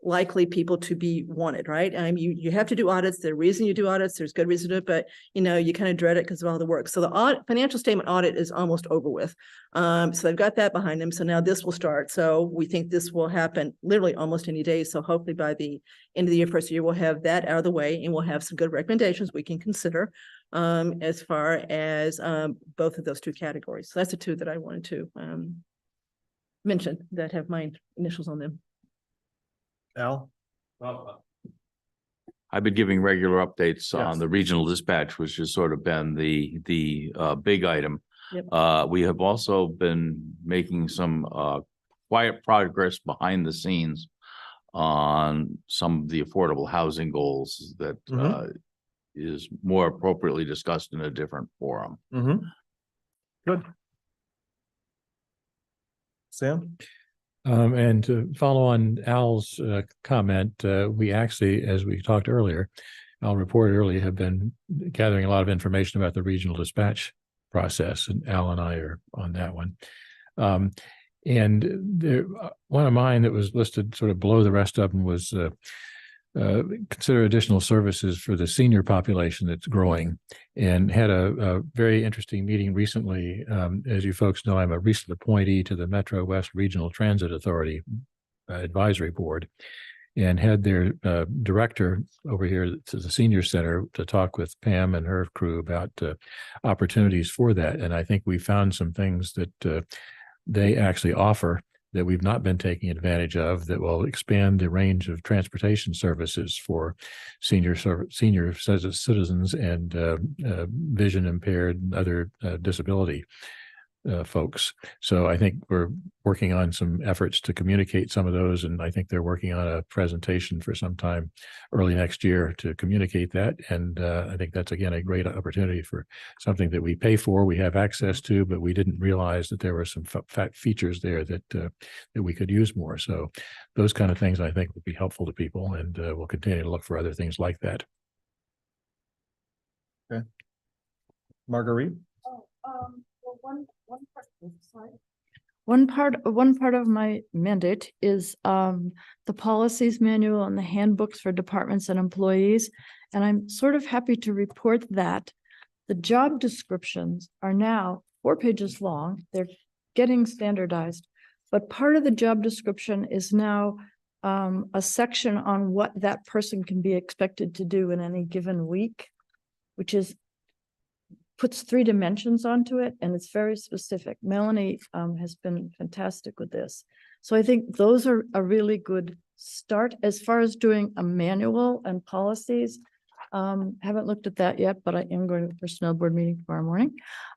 likely people to be wanted, right? You have to do audits. The reason you do audits, there's good reason to do it, but you kind of dread it because of all the work. So the financial statement audit is almost over with. So they've got that behind them. So now this will start. So we think this will happen literally almost any day. So hopefully by the end of the year, first year, we'll have that out of the way and we'll have some good recommendations we can consider as far as both of those two categories. So that's the two that I wanted to mention that have my initials on them. Al? I've been giving regular updates Yes. on the regional dispatch, which has sort of been the big item. Yep. We have also been making some quiet progress behind the scenes on some of the affordable housing goals that is more appropriately discussed in a different forum. Good. Sam? And to follow on Al's comment, we actually, as we talked earlier, Al reported earlier, have been gathering a lot of information about the regional dispatch process, and Al and I are on that one. And there, one of mine that was listed sort of below the rest of them was consider additional services for the senior population that's growing, and had a very interesting meeting recently. As you folks know, I'm a recent appointee to the Metro West Regional Transit Authority Advisory Board. and had their director over here to the senior center to talk with Pam and her crew about opportunities for that. And I think we found some things that they actually offer that we've not been taking advantage of that will expand the range of transportation services for senior citizens and vision impaired and other disability folks. So I think we're working on some efforts to communicate some of those, and I think they're working on a presentation for some time early next year to communicate that. And I think that's, again, a great opportunity for something that we pay for, we have access to, but we didn't realize that there were some features there that that we could use more. So those kind of things I think would be helpful to people, and we'll continue to look for other things like that. Okay. Marguerite? One part of my mandate is the policies manual and the handbooks for departments and employees. And I'm sort of happy to report that the job descriptions are now 4 pages long. They're getting standardized, but part of the job description is now a section on what that person can be expected to do in any given week, which puts 3 dimensions onto it, and it's very specific. Melanie has been fantastic with this. So I think those are a really good start. As far as doing a manual and policies, haven't looked at that yet, but I am going to the personnel board meeting tomorrow morning.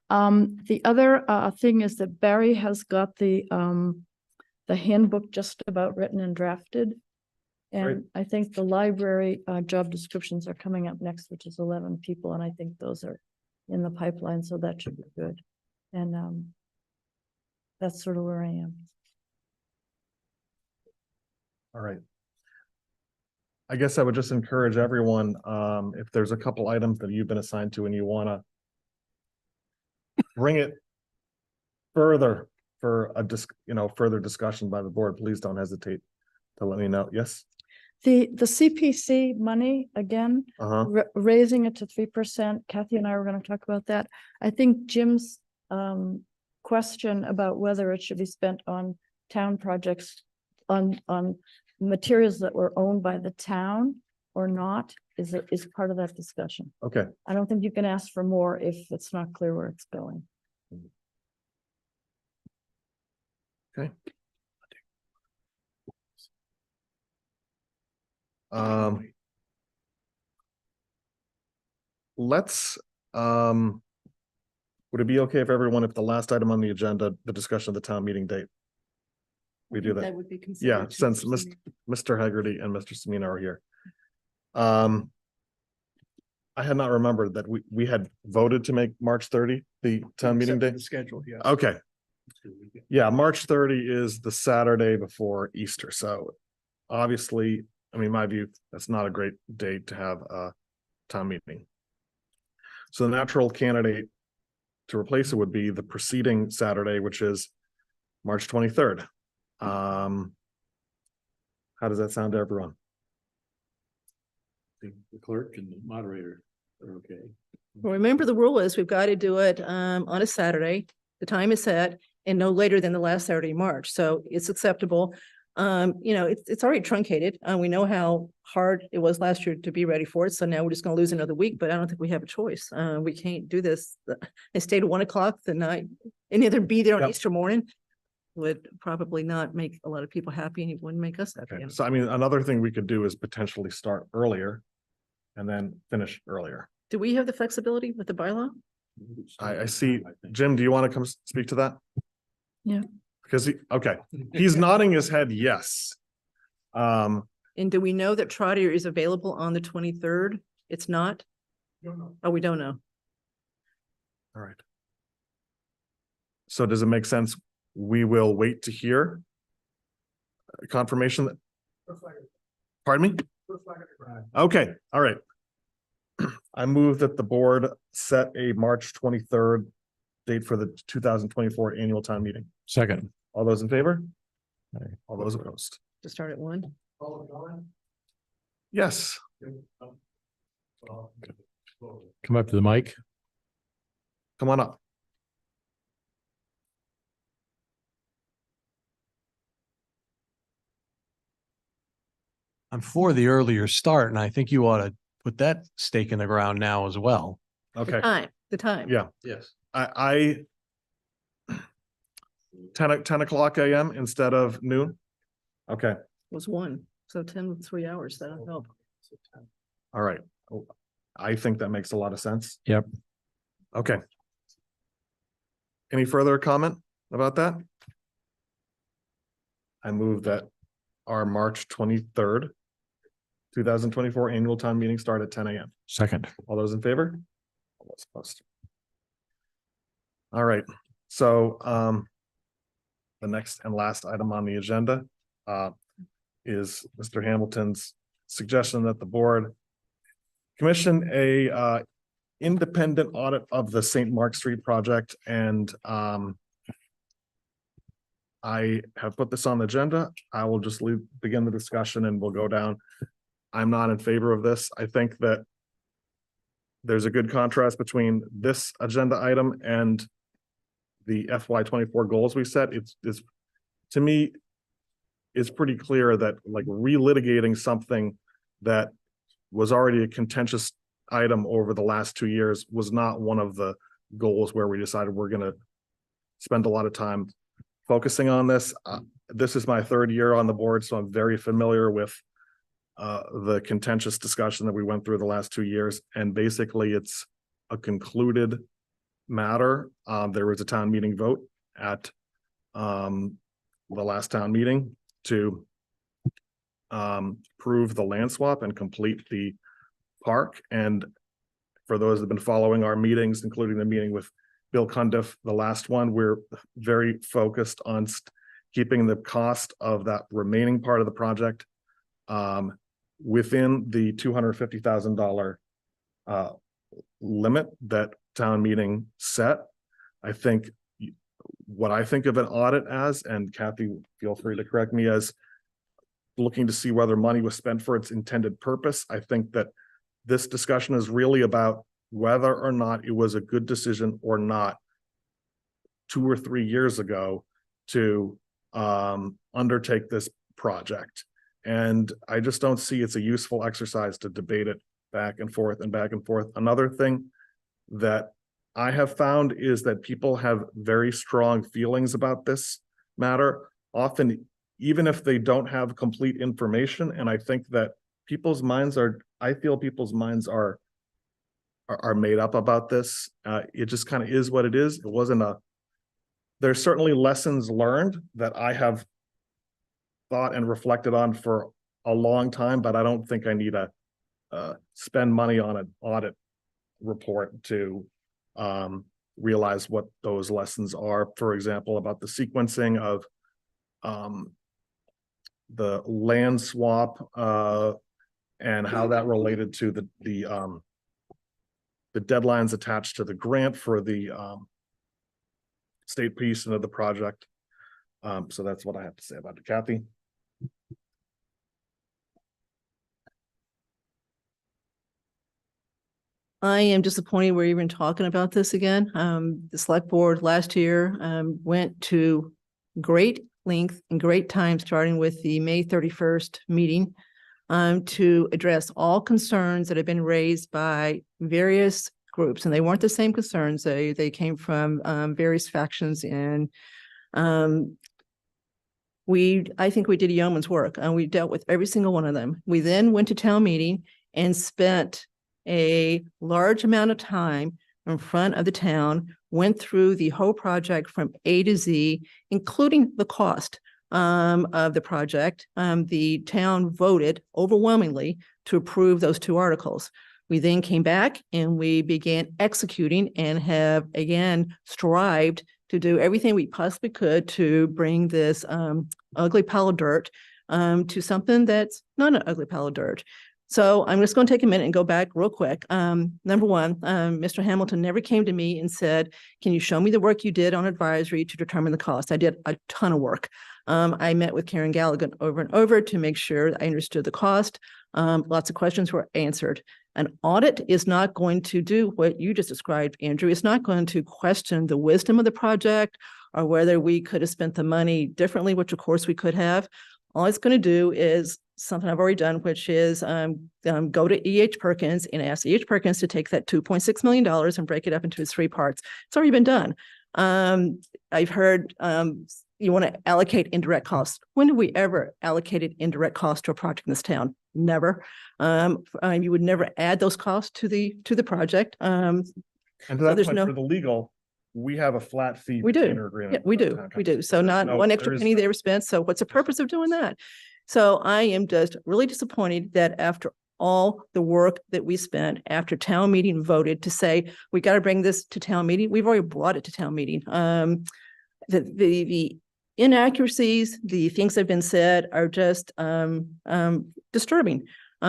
The other thing is that Barry has got the handbook just about written and drafted. And Great. I think the library job descriptions are coming up next, which is 11 people, and I think those are in the pipeline, so that should be good. And that's sort of where I am. All right. I guess I would just encourage everyone, if there's a couple items that you've been assigned to and you want to bring it further for further discussion by the board, please don't hesitate to let me know. Yes? The CPC money, again, raising it to 3%. Kathy and I were going to talk about that. I think Jim's question about whether it should be spent on town projects, on materials that were owned by the town or not, is part of that discussion. Okay. I don't think you can ask for more if it's not clear where it's going. Okay. Let's, would it be okay if the last item on the agenda, the discussion of the town meeting date? We do that. That would be Yeah, considered. since Mr. Hegarty and Mr. Semina are here. I had not remembered that we had voted to make March 30 the town meeting Except for day. The schedule, yes. Okay. Yeah, March 30 is the Saturday before Easter. So obviously, I mean, my view, that's not a great date to have a town meeting. So the natural candidate to replace it would be the preceding Saturday, which is March 23rd. How does that sound to everyone? The clerk and the moderator are okay. Well, remember the rule is we've got to do it on a Saturday. The time is set and no later than the last Saturday in March. So it's acceptable. It's already truncated. We know how hard it was last year to be ready for it. So now we're just going to lose another week, but I don't think we have a choice. We can't do this. I stayed at 1 o'clock the night and either be there on Yep. Easter morning would probably not make a lot of people happy and it wouldn't make us happy. Okay. So I mean, another thing we could do is potentially start earlier and then finish earlier. Do we have the flexibility with the bylaw? I see. Jim, do you want to come speak to that? Yeah. Because he's nodding his head yes. And do we know that Trotter is available on the 23rd? It's not? Oh, we don't know. All right. So does it make sense? We will wait to hear confirmation that, pardon me? Okay, all right. I move that the board set a March 23rd date for the 2024 annual town meeting. Second. All those in favor? All those opposed? To start at 1? Yes. Come up to the mic. Come on up. I'm for the earlier start, and I think you ought to put that stake in the ground now as well. Okay, The time. yeah, Yes. I 10 o'clock AM instead of noon? Okay, Was 1, so 10 with 3 hours, that'll help. all right. I think that makes a lot of sense. Yep. Okay. Any further comment about that? I move that our March 23rd, 2024 annual town meeting start at 10 AM. Second. All those in favor? All those opposed. All right, so the next and last item on the agenda is Mr. Hamilton's suggestion that the board commission a independent audit of the St. Mark Street project, and I have put this on the agenda. I will just begin the discussion and we'll go down. I'm not in favor of this. I think that there's a good contrast between this agenda item and the FY24 goals we set. It's to me, it's pretty clear that like relitigating something that was already a contentious item over the last 2 years was not one of the goals where we decided we're going to spend a lot of time focusing on this. This is my 3rd year on the board, so I'm very familiar with the contentious discussion that we went through the last 2 years. And basically it's a concluded matter. There was a town meeting vote at the last town meeting to approve the land swap and complete the park. And for those that have been following our meetings, including the meeting with Bill Cundiff, the last one, we're very focused on keeping the cost of that remaining part of the project within the $250,000 limit that town meeting set. I think what I think of an audit as, and Kathy, feel free to correct me, as looking to see whether money was spent for its intended purpose. I think that this discussion is really about whether or not it was a good decision or not 2 or 3 years ago to undertake this project. And I just don't see it's a useful exercise to debate it back and forth and back and forth. Another thing that I have found is that people have very strong feelings about this matter, often even if they don't have complete information. And I think that people's minds are, I feel people's minds are made up about this. It just kind of is what it is. It wasn't there's certainly lessons learned that I have thought and reflected on for a long time, but I don't think I need to spend money on an audit report to realize what those lessons are. For example, about the sequencing of the land swap and how that related to the deadlines attached to the grant for the state piece of the project. So that's what I have to say about it. Kathy? I am disappointed we're even talking about this again. The select board last year went to great length and great time, starting with the May 31st meeting, to address all concerns that have been raised by various groups. And they weren't the same concerns. They came from various factions, and I think we did yeoman's work, and we dealt with every single one of them. We then went to town meeting and spent a large amount of time in front of the town, went through the whole project from A to Z, including the cost of the project. The town voted overwhelmingly to approve those 2 articles. We then came back and we began executing and have again strived to do everything we possibly could to bring this ugly pile of dirt to something that's not an ugly pile of dirt. So I'm just going to take a minute and go back real quick. Number one, Mr. Hamilton never came to me and said, can you show me the work you did on advisory to determine the cost? I did a ton of work. I met with Karen Gallagher over and over to make sure that I understood the cost. Lots of questions were answered. An audit is not going to do what you just described, Andrew. It's not going to question the wisdom of the project or whether we could have spent the money differently, which of course we could have. All it's going to do is something I've already done, which is go to E.H. Perkins and ask E.H. Perkins to take that $2.6 million and break it up into its 3 parts. It's already been done. I've heard you want to allocate indirect costs. When have we ever allocated indirect costs to a project in this town? Never. You would never add those costs to the project. And to so that there's point, no- for the legal, we have a flat fee. We do. retainer agreement Yeah, we with the do. town We council. do. So not No, one there extra is penny no- they were spent. So what's the purpose of doing that? So I am just really disappointed that after all the work that we spent after town meeting voted to say, we got to bring this to town meeting. We've already brought it to town meeting. The inaccuracies, the things that have been said are just disturbing.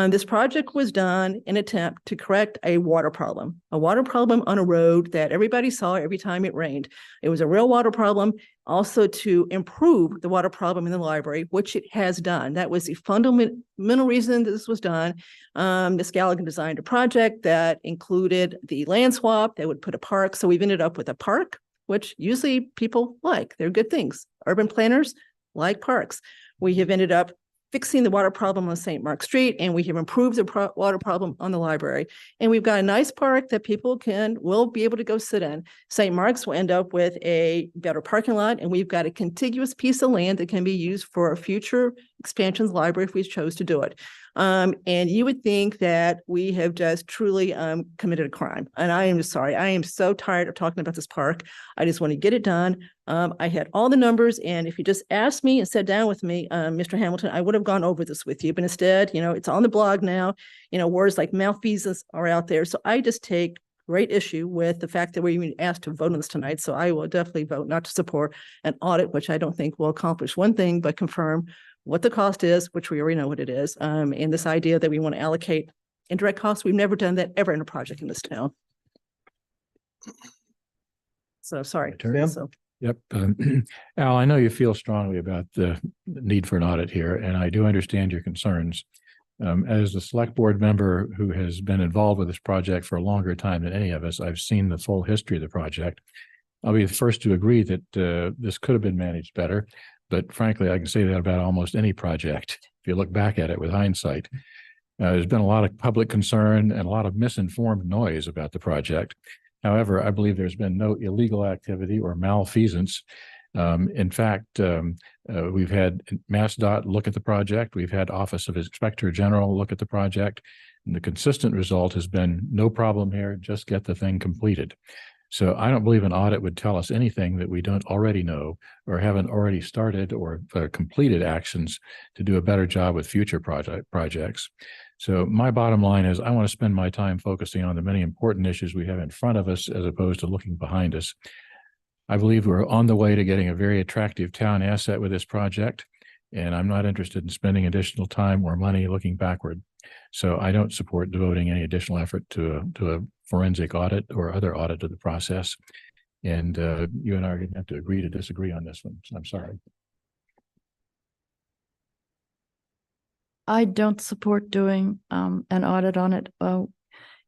This project was done in an attempt to correct a water problem on a road that everybody saw every time it rained. It was a real water problem, also to improve the water problem in the library, which it has done. That was the fundamental reason that this was done. Ms. Gallagher designed a project that included the land swap that would put a park. So we've ended up with a park, which usually people like. They're good things. Urban planners like parks. We have ended up fixing the water problem on St. Mark Street, and we have improved the water problem on the library. And we've got a nice park that people will be able to go sit in. St. Mark's will end up with a better parking lot, and we've got a contiguous piece of land that can be used for a future expansions library if we chose to do it. And you would think that we have just truly committed a crime. And I am sorry. I am so tired of talking about this park. I just want to get it done. I had all the numbers, and if you just asked me and sat down with me, Mr. Hamilton, I would have gone over this with you. But instead, it's on the blog now. Words like malfeasance are out there. So I just take great issue with the fact that we're even asked to vote on this tonight. So I will definitely vote not to support an audit, which I don't think will accomplish one thing but confirm what the cost is, which we already know what it is. And this idea that we want to allocate indirect costs, we've never done that ever in a project in this town. So sorry. Sam? So Yep. Al, I know you feel strongly about the need for an audit here, and I do understand your concerns. As a select board member who has been involved with this project for a longer time than any of us, I've seen the full history of the project. I'll be the first to agree that this could have been managed better, but frankly, I can say that about almost any project. If you look back at it with hindsight, there's been a lot of public concern and a lot of misinformed noise about the project. However, I believe there's been no illegal activity or malfeasance. In fact, we've had MassDOT look at the project. We've had Office of Inspector General look at the project. And the consistent result has been no problem here, just get the thing completed. So I don't believe an audit would tell us anything that we don't already know or haven't already started or completed actions to do a better job with future projects. So my bottom line is I want to spend my time focusing on the many important issues we have in front of us as opposed to looking behind us. I believe we're on the way to getting a very attractive town asset with this project, and I'm not interested in spending additional time or money looking backward. So I don't support devoting any additional effort to a forensic audit or other audit of the process. And you and I are going to have to agree to disagree on this one. So I'm sorry. I don't support doing an audit on it.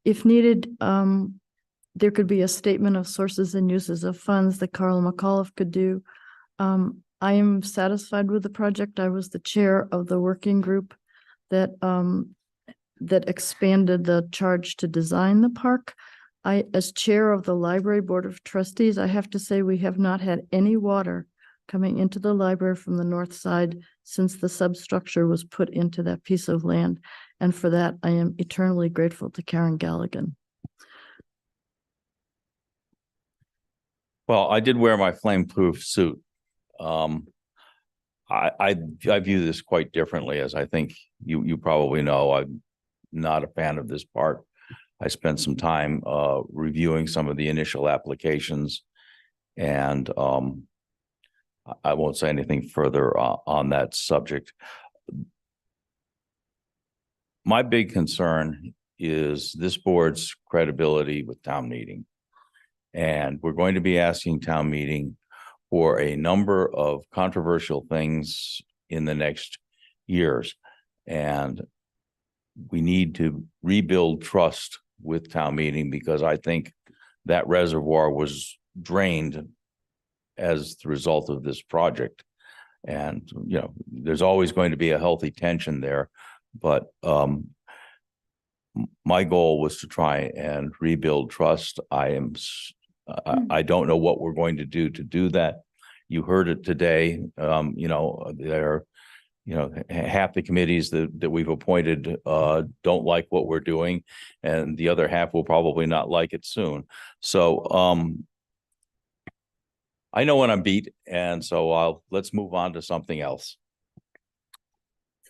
If needed, there could be a statement of sources and uses of funds that Carl McAuliffe could do. I am satisfied with the project. I was the chair of the working group that that expanded the charge to design the park. As chair of the library board of trustees, I have to say we have not had any water coming into the library from the north side since the substructure was put into that piece of land. And for that, I am eternally grateful to Karen Galligan. Well, I did wear my flame-proof suit. I view this quite differently, as I think you probably know. I'm not a fan of this part. I spent some time reviewing some of the initial applications, and I won't say anything further on that subject. My big concern is this board's credibility with town meeting. And we're going to be asking town meeting for a number of controversial things in the next years. And we need to rebuild trust with town meeting, because I think that reservoir was drained as the result of this project. And, you know, there's always going to be a healthy tension there, but my goal was to try and rebuild trust. I don't know what we're going to do that. You heard it today. You know, half the committees that we've appointed don't like what we're doing, and the other half will probably not like it soon. So I know when I'm beat, and so let's move on to something else.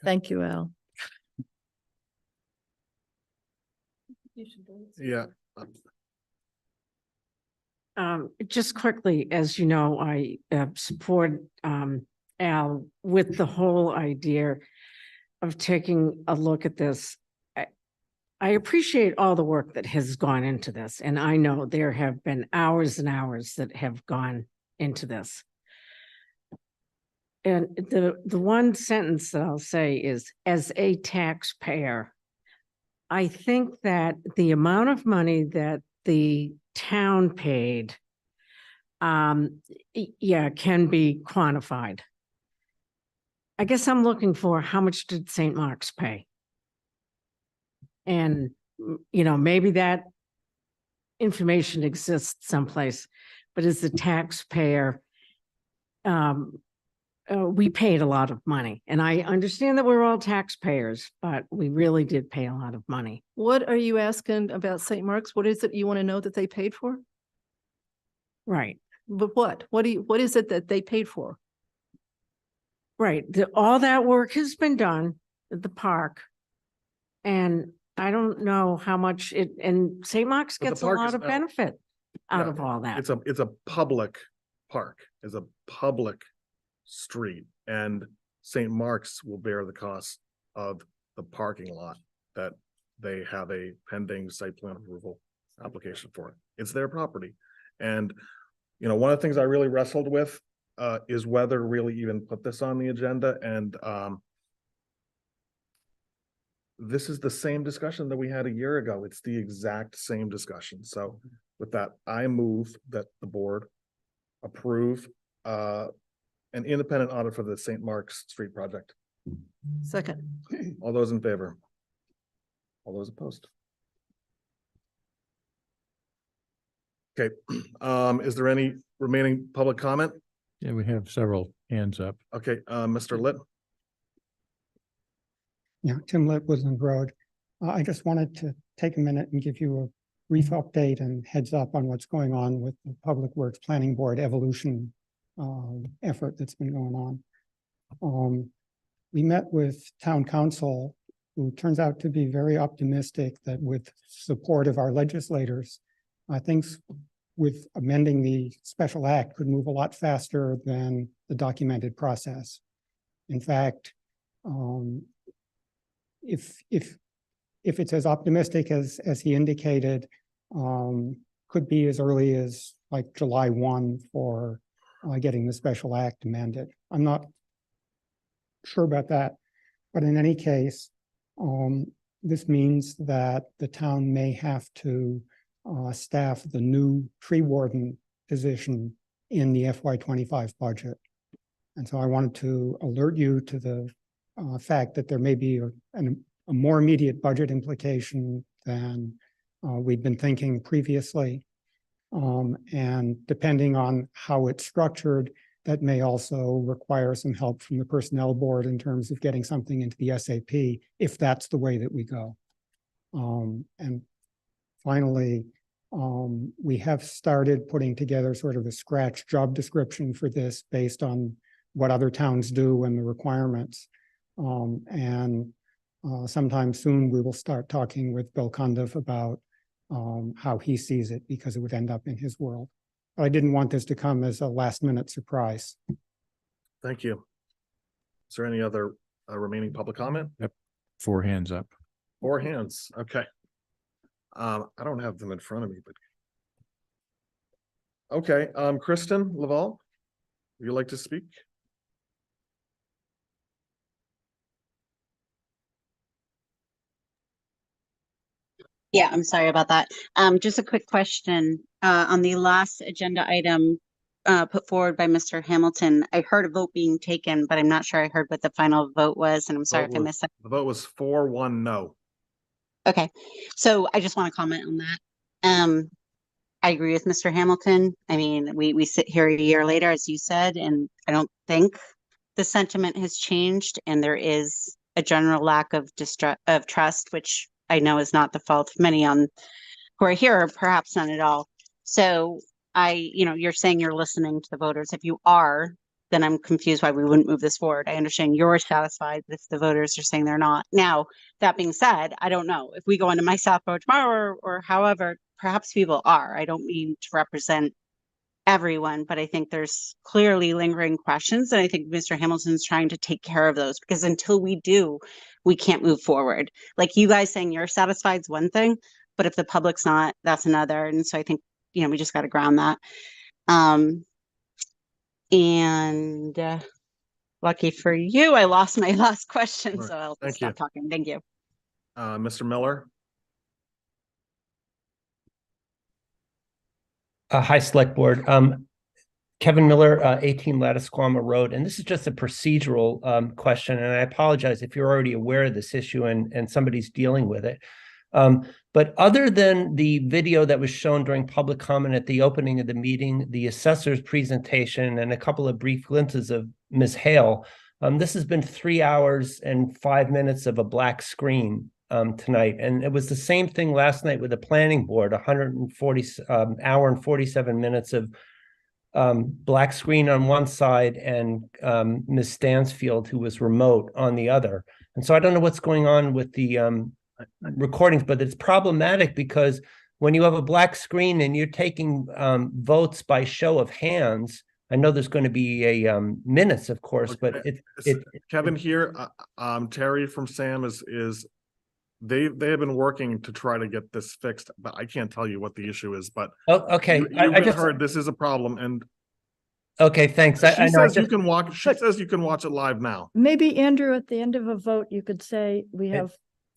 Thank you, Al. Yeah. Just quickly, as you know, I support Al with the whole idea of taking a look at this. I appreciate all the work that has gone into this, and I know there have been hours and hours that have gone into this. And the one sentence that I'll say is, as a taxpayer, I think that the amount of money that the town paid, can be quantified. I guess I'm looking for how much did St. Mark's pay? And, you know, maybe that information exists someplace, but as a taxpayer, we paid a lot of money. And I understand that we're all taxpayers, but we really did pay a lot of money. What are you asking about St. Mark's? What is it you want to know that they paid for? Right. But what? What is it that they paid for? Right. All that work has been done at the park. And I don't know how much and St. Mark's But the gets a park lot is of not- benefit out Yeah, of all that. It's a public park, it's a public street, and St. Mark's will bear the cost of the parking lot that they have a pending site plan approval application for. It's their property. And, you know, one of the things I really wrestled with is whether really even put this on the agenda. And this is the same discussion that we had a year ago. It's the exact same discussion. So with that, I move that the board approve an independent audit for the St. Mark's Street project. Second. All those in favor? All those opposed? Okay, is there any remaining public comment? Yeah, we have several hands up. Okay, Mr. Litt. Yeah, Tim Litt, Woodland Road. I just wanted to take a minute and give you a brief update and heads up on what's going on with the Public Works Planning Board evolution effort that's been going on. We met with town council, who turns out to be very optimistic that with support of our legislators, things with amending the special act could move a lot faster than the documented process. In fact, if it's as optimistic as he indicated, could be as early as like July 1 for getting the special act amended. I'm not sure about that, but in any case, this means that the town may have to staff the new tree warden position in the FY25 budget. And so I wanted to alert you to the fact that there may be a more immediate budget implication than we've been thinking previously. And depending on how it's structured, that may also require some help from the personnel board in terms of getting something into the SAP, if that's the way that we go. And finally, we have started putting together sort of a scratch job description for this based on what other towns do and the requirements. Sometime soon, we will start talking with Bill Cundiff about how he sees it, because it would end up in his world. But I didn't want this to come as a last minute surprise. Thank you. Is there any other remaining public comment? Yep, 4 hands up. 4 hands, okay. I don't have them in front of me, but. Okay, Kristen Laval, would you like to speak? Yeah, I'm sorry about that. Just a quick question. On the last agenda item, put forward by Mr. Hamilton, I heard a vote being taken, but I'm not sure I heard what the final vote was, and I'm sorry if I missed that. The vote was 4-1 no. Okay, so I just want to comment on that. I agree with Mr. Hamilton. I mean, we sit here a year later, as you said, and I don't think the sentiment has changed, and there is a general lack of trust, which I know is not the fault of many on who are here, or perhaps none at all. So you're saying you're listening to the voters. If you are, then I'm confused why we wouldn't move this forward. I understand you're satisfied if the voters are saying they're not. Now, that being said, I don't know if we go into my Southborough tomorrow or however, perhaps people are. I don't mean to represent everyone, but I think there's clearly lingering questions. And I think Mr. Hamilton's trying to take care of those, because until we do, we can't move forward. Like you guys saying you're satisfied is one thing, but if the public's not, that's another. And so I think, we just got to ground that. Lucky for you, I lost my last question, Right. so I'll Thank stop you. talking. Thank you. Mr. Miller? Hi, Select Board. Kevin Miller, 18 Lattisquama Road, and this is just a procedural question, and I apologize if you're already aware of this issue and somebody's dealing with it. But other than the video that was shown during public comment at the opening of the meeting, the assessor's presentation, and a couple of brief glimpses of Ms. Hale, this has been 3 hours and 5 minutes of a black screen tonight. And it was the same thing last night with the planning board, 140 hour and 47 minutes of black screen on one side and Ms. Stansfield, who was remote, on the other. And so I don't know what's going on with the recordings, but it's problematic because when you have a black screen and you're taking votes by show of hands, I know there's going to be a minutes, of course, but Kevin here, Terry from Sam is they have been working to try to get this fixed, but I can't tell you what the issue is, but okay. I just heard this is a problem, and okay, thanks. She says you can watch it live now. Maybe Andrew, at the end of a vote, you could say we have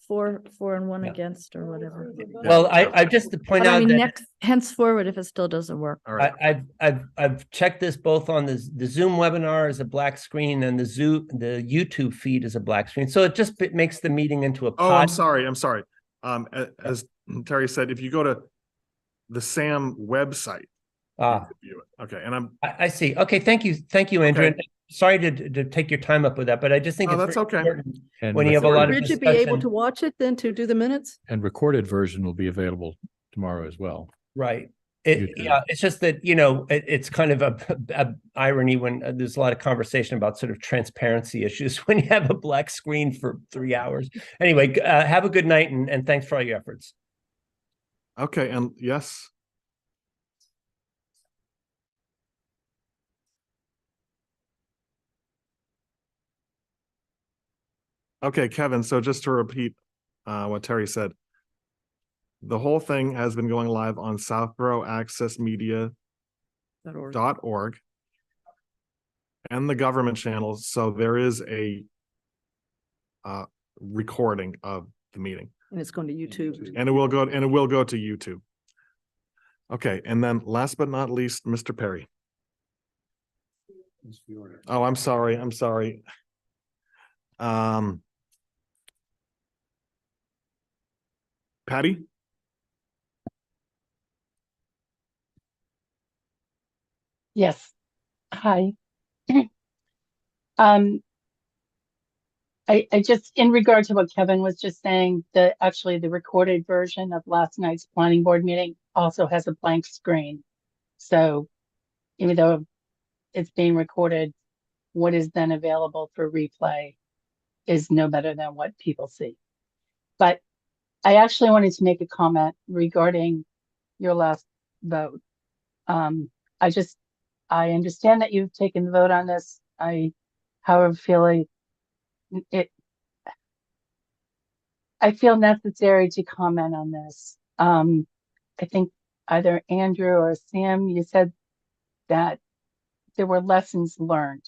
4 and 1 against or whatever. Well, I just to point But I out mean, that henceforward, if it still doesn't work. All right. I've checked this both on the Zoom webinar as a black screen and the YouTube feed as a black screen. So it just makes the meeting into a Oh, I'm sorry. As Terry said, if you go to the SAM website, you can view it. Okay, and I see. Okay, thank you, Andrew. Okay. And sorry to take your time up with that, but I just think Oh, it's that's very okay. important And when you have a lot of Would you be able discussion. to watch it then to do the minutes? And recorded version will be available tomorrow as well. YouTube. Right. It's just that, it's kind of a irony when there's a lot of conversation about sort of transparency issues when you have a black screen for 3 hours. Anyway, have a good night and thanks for all your efforts. Okay, and yes. Okay, Kevin, so just to repeat what Terry said, the whole thing has been going live on southboroughAccessMedia.org and the government channels. So there is a recording of the meeting. And it's going to YouTube. And it will go to YouTube. Okay, and then last but not least, Mr. Perry. Oh, I'm sorry. Patty? Yes. Hi. I just, in regard to what Kevin was just saying, actually the recorded version of last night's planning board meeting also has a blank screen. So even though it's being recorded, what is then available for replay is no better than what people see. But I actually wanted to make a comment regarding your last vote. I understand that you've taken the vote on this. However, I feel necessary to comment on this. I think either Andrew or Sam, you said that there were lessons learned.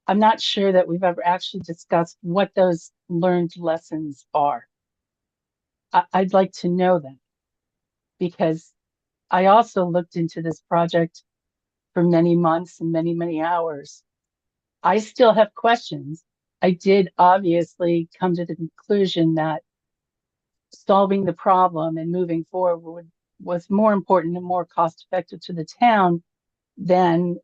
I'm not sure that we've ever actually discussed what those learned lessons are. I'd like to know them, because I also looked into this project for many months and many, many hours. I still have questions. I did obviously come to the conclusion that solving the problem and moving forward was more important and more cost effective to the town than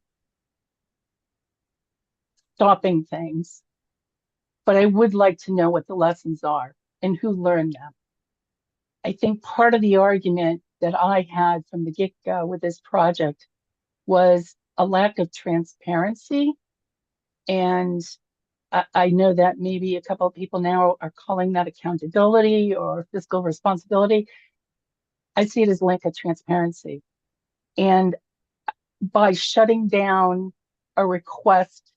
stopping things. But I would like to know what the lessons are and who learned them. I think part of the argument that I had from the get-go with this project was a lack of transparency. And I know that maybe a couple of people now are calling that accountability or fiscal responsibility. I see it as lack of transparency. And by shutting down a request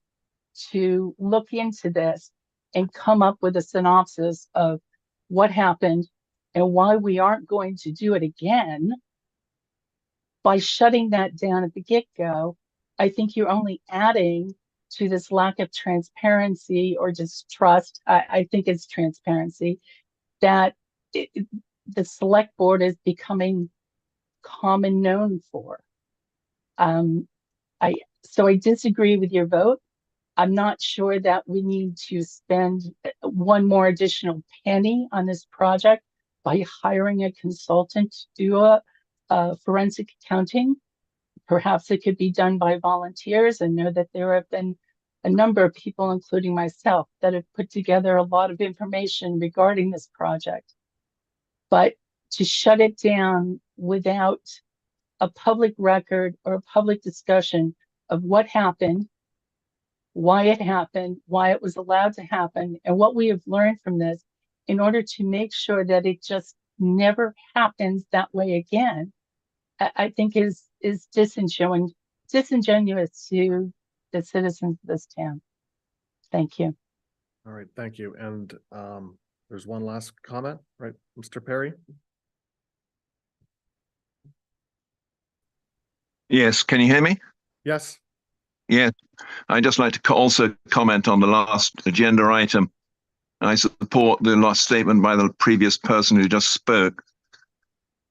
to look into this and come up with a synopsis of what happened and why we aren't going to do it again, by shutting that down at the get-go, I think you're only adding to this lack of transparency or distrust. I think it's transparency that the select board is becoming common known for. So I disagree with your vote. I'm not sure that we need to spend one more additional penny on this project by hiring a consultant to do a forensic accounting. Perhaps it could be done by volunteers. I know that there have been a number of people, including myself, that have put together a lot of information regarding this project. But to shut it down without a public record or a public discussion of what happened, why it was allowed to happen, and what we have learned from this in order to make sure that it just never happens that way again, I think is disingenuous to the citizens of this town. Thank you. All right, thank you. And there's one last comment, right, Mr. Perry? Yes, can you hear me? Yes. Yeah, I'd just like to also comment on the last agenda item. I support the last statement by the previous person who just spoke.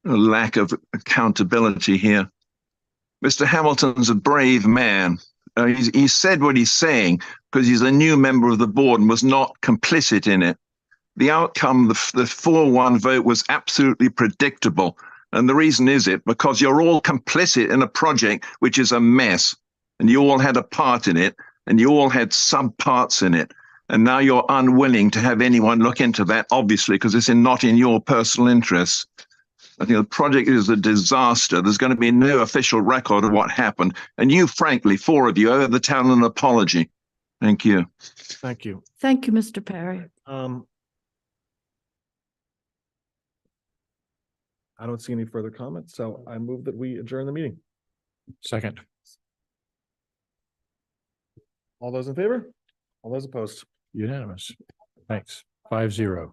A lack of accountability here. Mr. Hamilton's a brave man. He said what he's saying because he's a new member of the board and was not complicit in it. The outcome, the 4-1 vote was absolutely predictable. And the reason is because you're all complicit in a project which is a mess. And you all had a part in it, and you all had sub-parts in it. And now you're unwilling to have anyone look into that, obviously, because it's not in your personal interests. I think the project is a disaster. There's going to be no official record of what happened. And you, frankly, 4 of you owe the town an apology. Thank you. Thank you. Thank you, Mr. Perry. I don't see any further comments, so I move that we adjourn the meeting. Second. All those in favor? All those opposed? Unanimous. Thanks. 5-0.